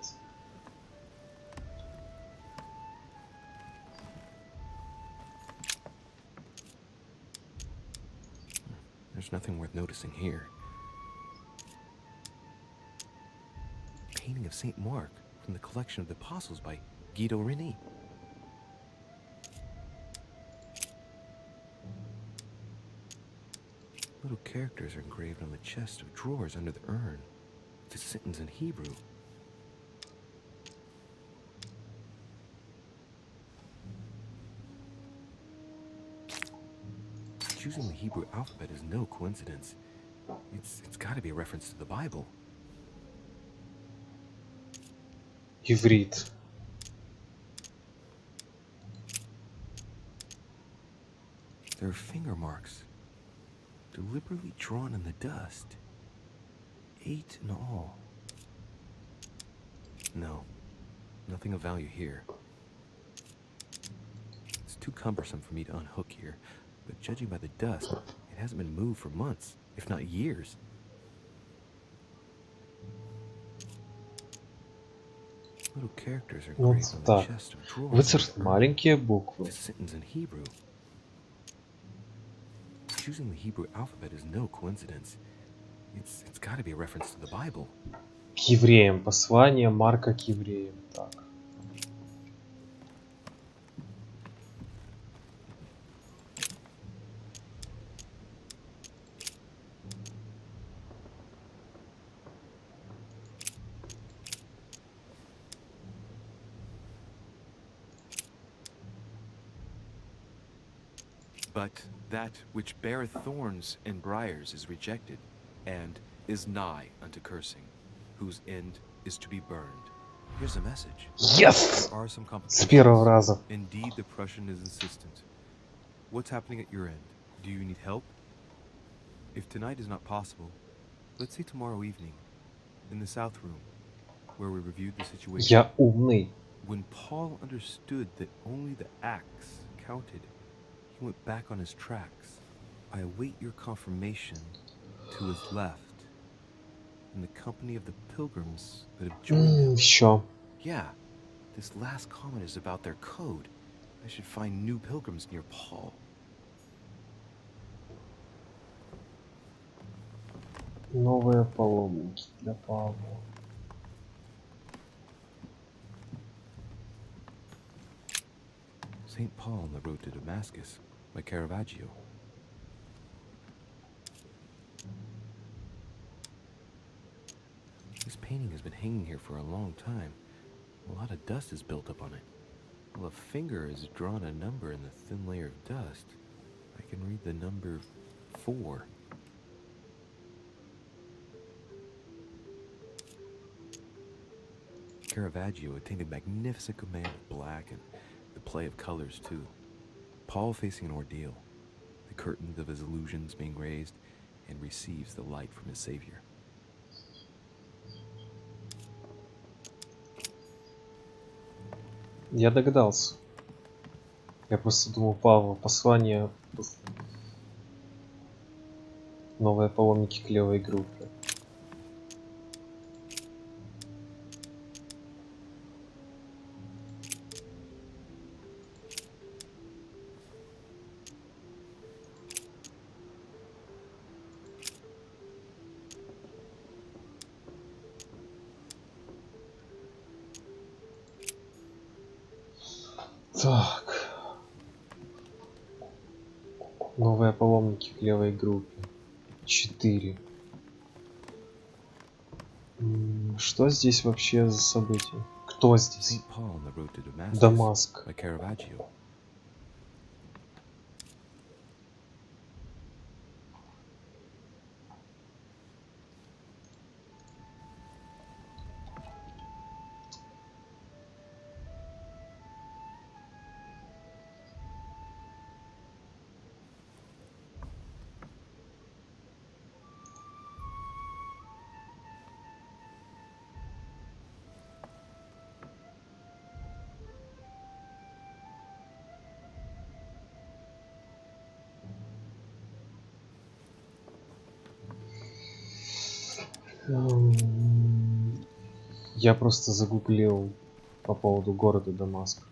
There's nothing worth noticing here. Painting of St. Mark from the collection of the Apostles by Guido Ridney. Little characters are engraved on the chest of drawers under the urn. It's a sentence in Hebrew. Choosing the Hebrew alphabet is no coincidence. It's got to be a reference to the Bible. Иврит. There are finger marks, deliberately drawn in the dust. 8 in all. No, nothing of value here. It's too cumbersome for me to unhook here, but judging by the dust, it hasn't been moved for months, if not years. Little characters are Вот engraved on the так. chest of drawers. Выцарт under the urn. маленькие буквы. It's a sentence in Hebrew. Choosing the Hebrew alphabet is no coincidence. It's got to be a reference to the Bible. К евреям. Послание Марка к евреям. Так. But that which beareth thorns and briars is rejected, and is nigh unto cursing, whose end is to be burned. Here's a message. Yes! There are some С первого complications. раза. Indeed, the Prussian is insistent. What's happening at your end? Do you need help? If tonight is not possible, let's say tomorrow evening, in the south room, where we reviewed the situation. Я умный. When Paul understood that only the axe counted, he went back on his tracks. I await your confirmation to his left, in the company of the pilgrims that have joined him. Всё. Yeah, this last comment is about their code. I should find new pilgrims near Paul. Новые паломники для Павла. St. Paul on the road to Damascus by Caravaggio. This painting has been hanging here for a long time. A lot of dust is built up on it. Well, a finger has drawn a number in the thin layer of dust. I can read the number 4. Caravaggio attained a magnificent command of black and the play of colors too. Paul facing an ordeal, the curtains of his illusions being raised, and receives the light from his Savior. Я догадался. Я просто думал, Павла, послание. Новые паломники к левой группе. Так. Новые паломники к левой группе. 4. Что здесь вообще за событие? Кто здесь? St. Paul on the road to Damascus Дамаск. by Caravaggio. Я просто загуглил по поводу города Дамаск.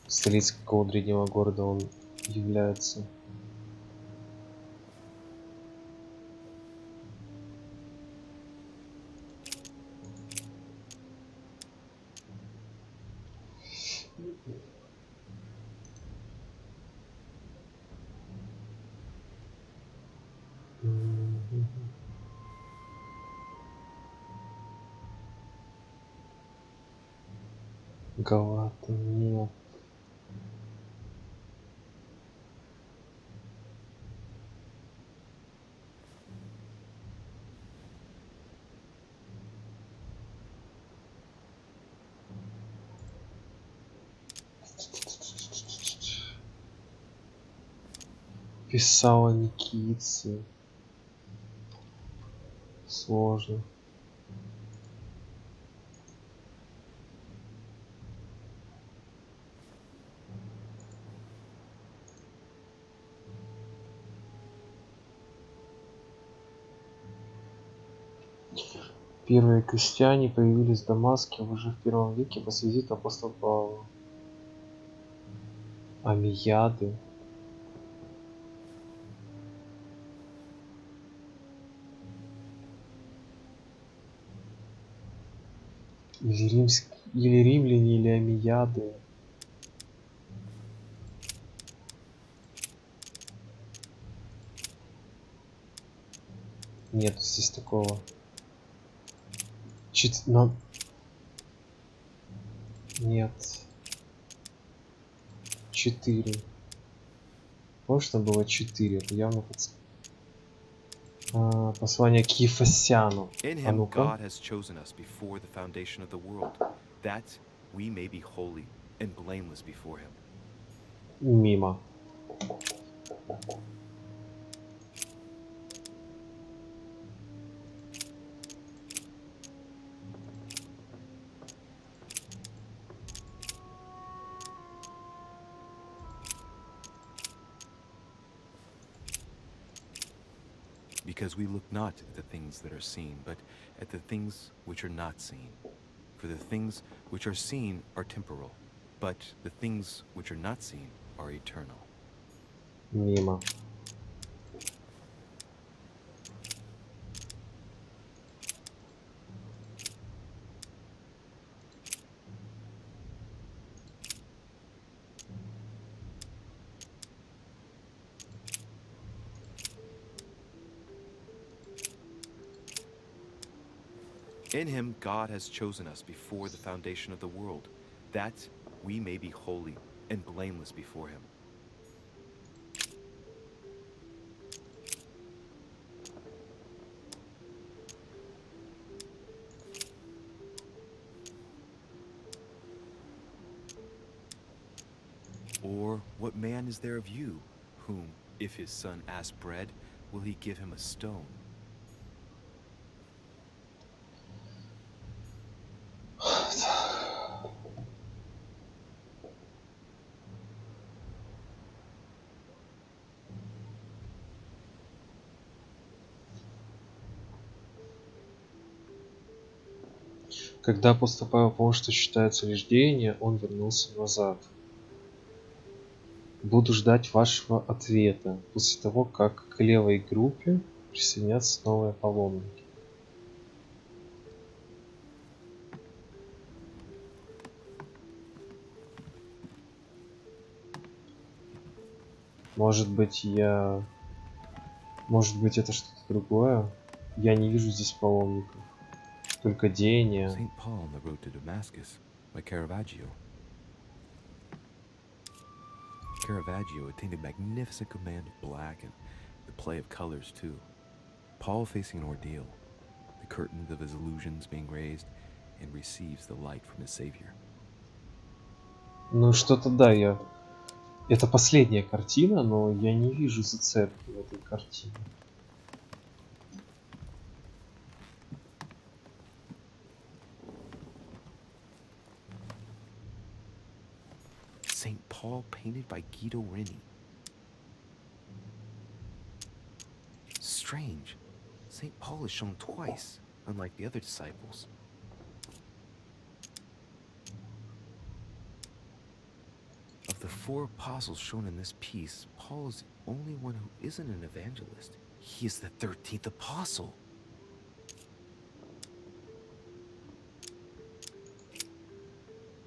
Столицей какого древнего города он является. Галата, нет. Писала Никитцы. Сложно. Первые крестьяне появились в Дамаске уже в первом веке после визита апостола Павла. Амияды. Или римляне, или амияды. Нет здесь такого. Нет. 4. Помнишь, там было 4, это явно послание к Ефесяну. In А him ну-ка. God has chosen us before the foundation of the world, that we may be holy and blameless before him. Мимо. Because we look not at the things that are seen, but at the things which are not seen. For the things which are seen are temporal, but the things which are not seen are eternal. Мимо. In him God has chosen us before the foundation of the world, that we may be holy and blameless before him. Or what man is there of you, whom, if his son asks bread, will he give him a stone? Когда апостол Павел понял, что считается лишь деяние, он вернулся назад. Буду ждать вашего ответа после того, как к левой группе присоединятся новые паломники. Может быть, это что-то другое? Я не вижу здесь паломников. Только деяния. St. Paul on the road to Damascus by Caravaggio. Caravaggio attained a magnificent command of black and the play of colors too. Paul facing an ordeal, the curtains of his illusions being raised, and receives the light from his Savior. Ну что-то да, это последняя картина, но я не вижу зацепки в этой картине. St. Paul painted by Guido Reni. Strange. St. Paul is shown twice, unlike the other disciples. Of the 4 apostles shown in this piece, Paul is the only one who isn't an evangelist. He is the 13th apostle.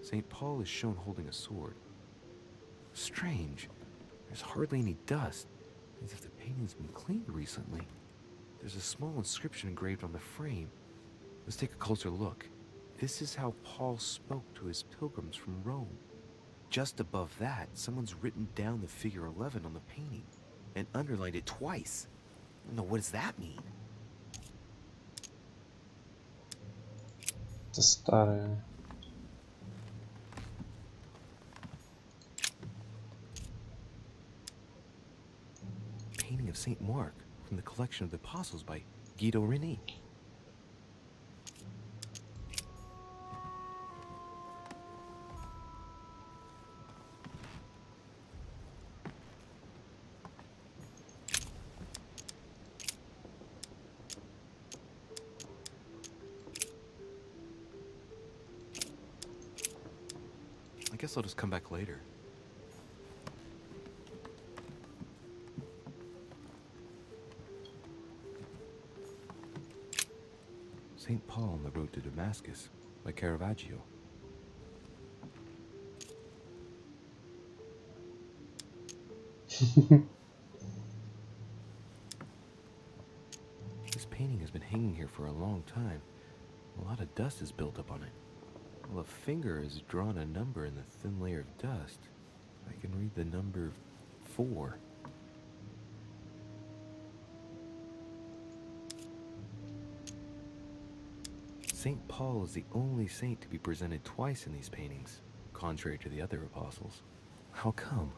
St. Paul is shown holding a sword. Strange. There's hardly any dust, as if the painting's been cleaned recently. There's a small inscription engraved on the frame. Let's take a closer look. This is how Paul spoke to his pilgrims from Rome. Just above that, someone's written down the figure 11 on the painting and underlined it twice. No, what does that mean? Это старое. Painting of St. Mark from the collection of the apostles by Guido Reni. I guess I'll just come back later. St. Paul on the road to Damascus by Caravaggio. This painting has been hanging here for a long time. A lot of dust has built up on it. Well, a finger has drawn a number in the thin layer of dust. I can read the number 4. St. Paul is the only saint to be presented twice in these paintings, contrary to the other apostles. How come?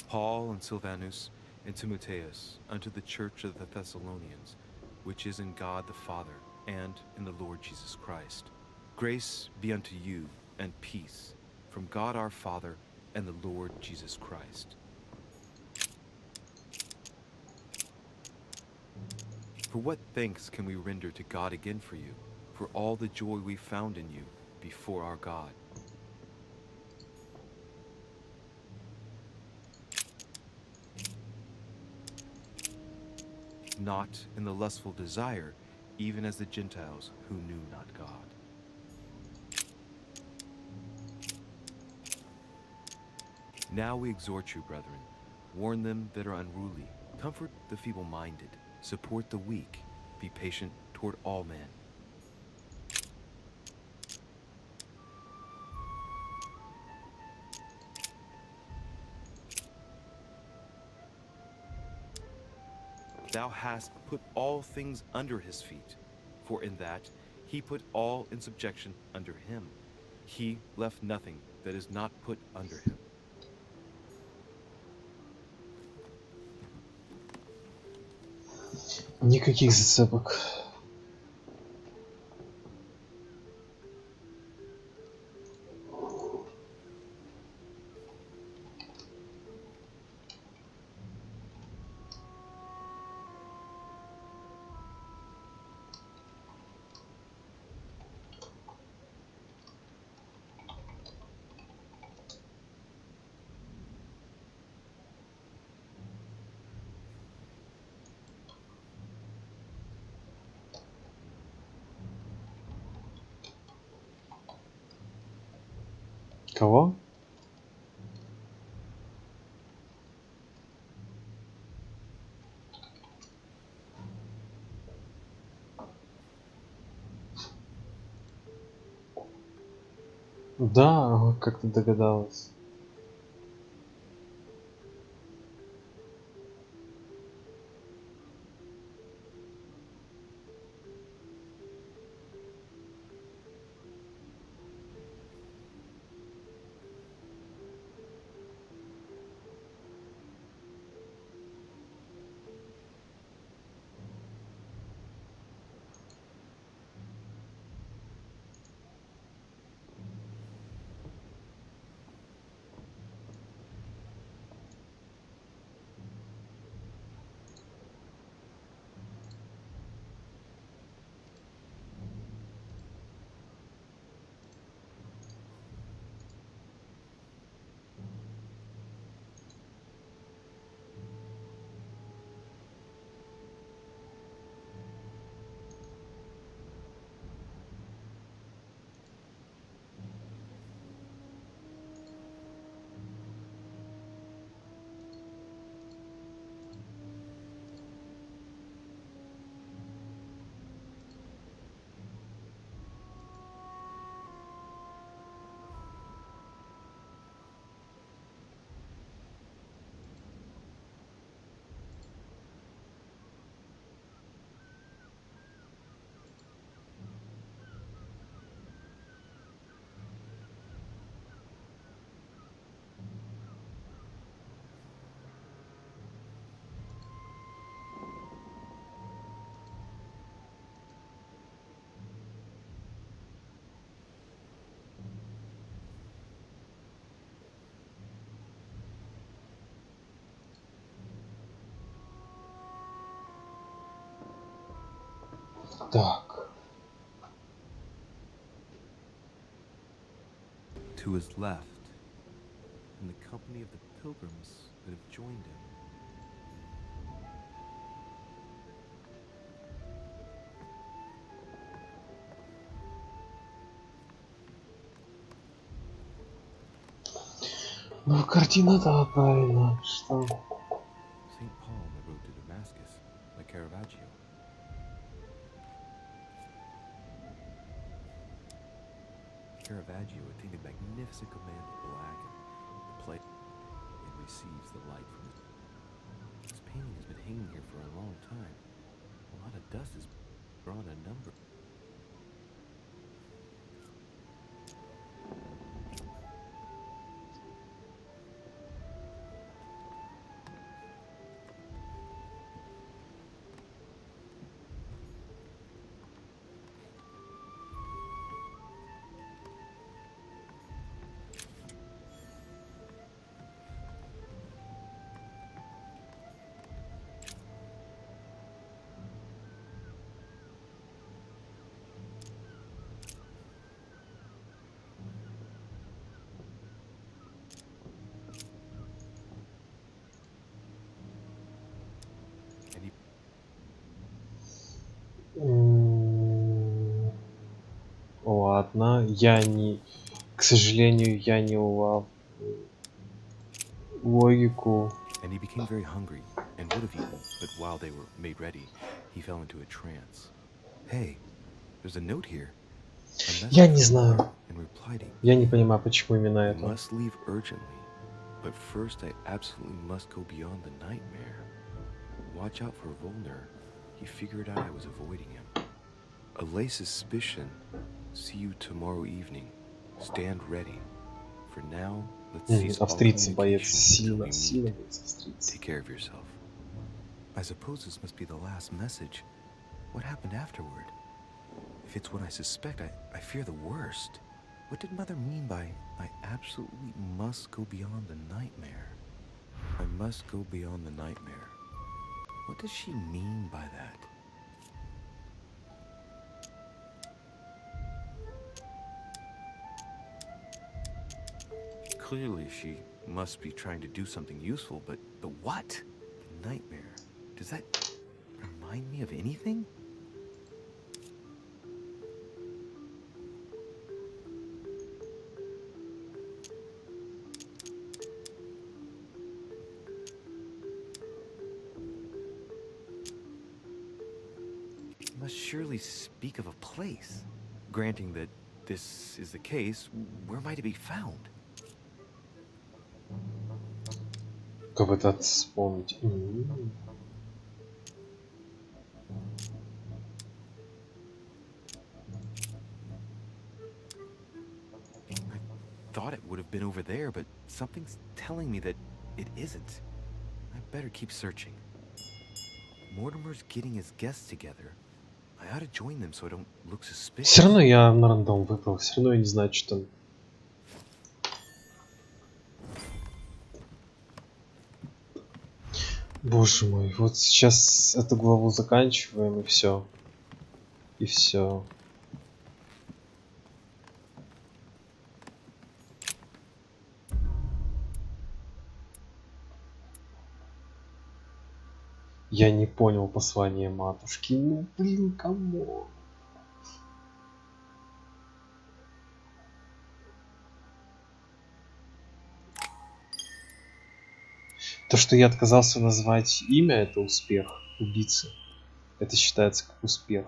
Paul and Silvanus and Timotheus unto the church of the Thessalonians, which is in God the Father and in the Lord Jesus Christ. Grace be unto you and peace from God our Father and the Lord Jesus Christ. For what thanks can we render to God again for you, for all the joy we found in you before our God? Not in the lustful desire, even as the Gentiles who knew not God. Now we exhort you, brethren, warn them that are unruly, comfort the feeble-minded, support the weak, be patient toward all men. Thou hast put all things under his feet, for in that he put all in subjection under him. He left nothing that is not put under him. Никаких зацепок. Кого? Да, как ты догадалась. Так. To his left, in the company of the pilgrims that have joined him. Ну, картина, да, правильно. Что? St. Paul on the road to Damascus, like Caravaggio. Caravaggio a tainted magnificent command of black and the play it receives the light from it. This painting has been hanging here for a long time. A lot of dust has drawn a number. Ладно, я не... К сожалению, я не улав логику. And he became very hungry and would have eaten, but while they were made ready, he fell into a trance. Hey, there's a note here. Я не знаю. And replied, Я не понимаю, почему именно I это. must leave urgently, but first I absolutely must go beyond the nightmare. Watch out for Volner. He figured out I was avoiding him. Allay suspicion. See you tomorrow evening. Stand ready. For now, let's cease all Австрийцы боятся communication until сильно, we сильно meet. боятся австрийцы. Take care of yourself. I suppose this must be the last message. What happened afterward? If it's what I suspect, I fear the worst. What did Mother mean by, I absolutely must go beyond the nightmare? I must go beyond the nightmare. What does she mean by that? Clearly, she must be trying to do something useful, but what? The nightmare. Does that remind me of anything? It must surely speak of a place. Granting that this is the case, where might it be found? Как бы это вспомнить? I thought it would have been over there, but something's telling me that it isn't. I better keep searching. Mortimer's getting his guests together. I ought to join them so I don't look suspicious. Все равно я на рандом выбрал, все равно я не знаю, что там. Боже мой, вот сейчас эту главу заканчиваем и все. И все. Я не понял послание матушки. Ну блин, камон. То, что я отказался назвать имя, это успех убийцы. Это считается как успех.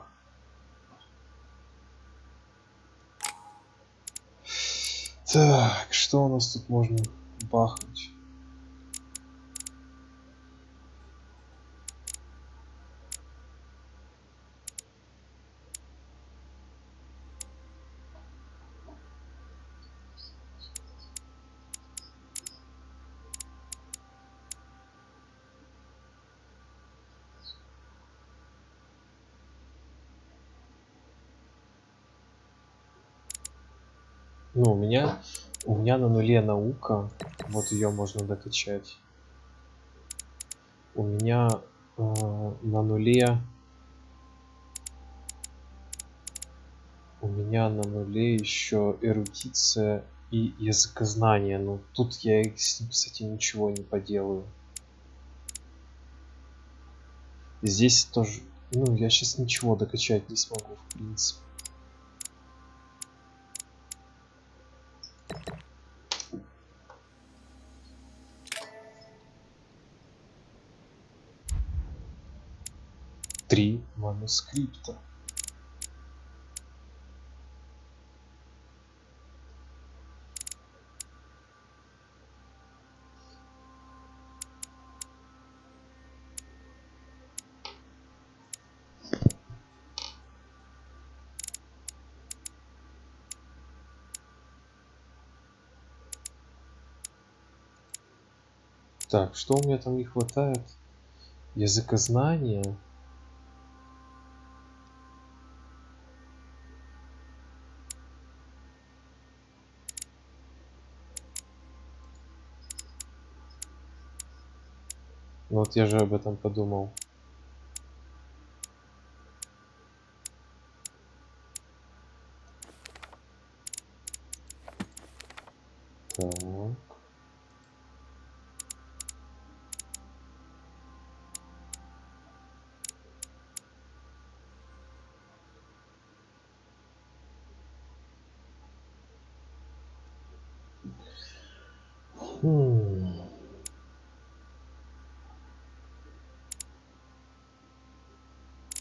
Так, что у нас тут можно бахнуть? Ну, у меня на нуле наука. Вот ее можно докачать. У меня на нуле. У меня на нуле еще эрудиция и языкознание. Но тут я с этим ничего не поделаю. Здесь тоже. Ну, я сейчас ничего докачать не смогу, в принципе. Три манускрипта. Так, что у меня там не хватает? Языкознания. Вот я же об этом подумал. Так.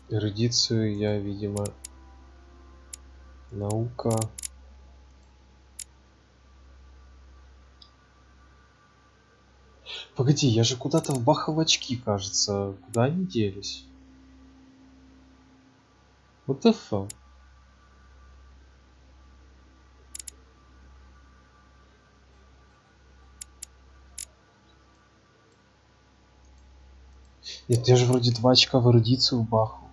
Эрудицию я, видимо, наука. Погоди, я же куда-то вбахал очки, кажется. Куда они делись? What the fuck? Нет, я же вроде 2 очка в эрудицию вбахал.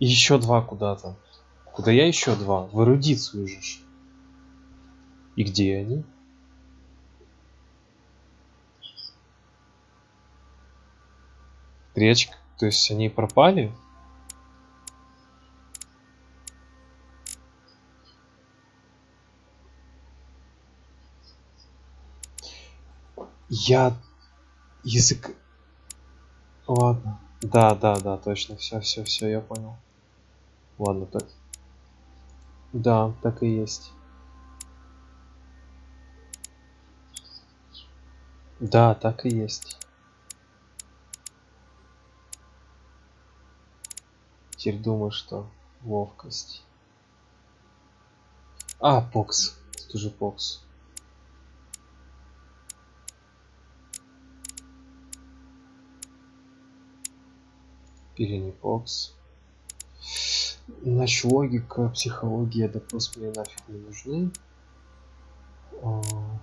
И еще 2 куда-то. Куда я еще 2? В эрудицию же. И где они? Речка, то есть они пропали? Я язык. Ладно. Да, точно. Все, я понял. Ладно, так. Да, так и есть. Да, так и есть. Теперь думаю, что ловкость. А, покс. Тут уже покс. Или не покс. Значит, логика, психология, допрос мне нафиг не нужны.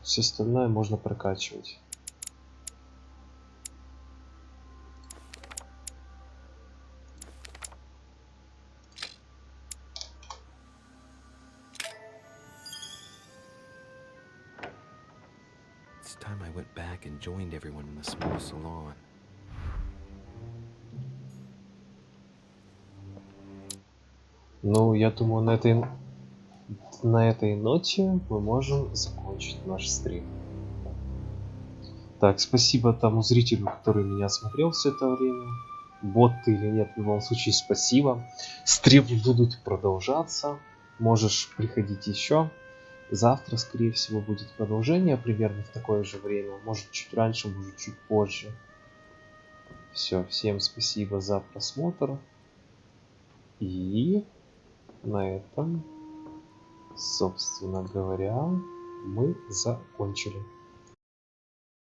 Все остальное можно прокачивать. It's time I went back and joined everyone in the small salon. Ну, я думаю, на этой ноте мы можем закончить наш стрим. Так, спасибо тому зрителю, который меня смотрел все это время. Бот ты или нет, в любом случае спасибо. Стримы будут продолжаться. Можешь приходить еще. Завтра, скорее всего, будет продолжение примерно в такое же время. Может чуть раньше, может чуть позже. Все, всем спасибо за просмотр. И на этом, собственно говоря, мы закончили.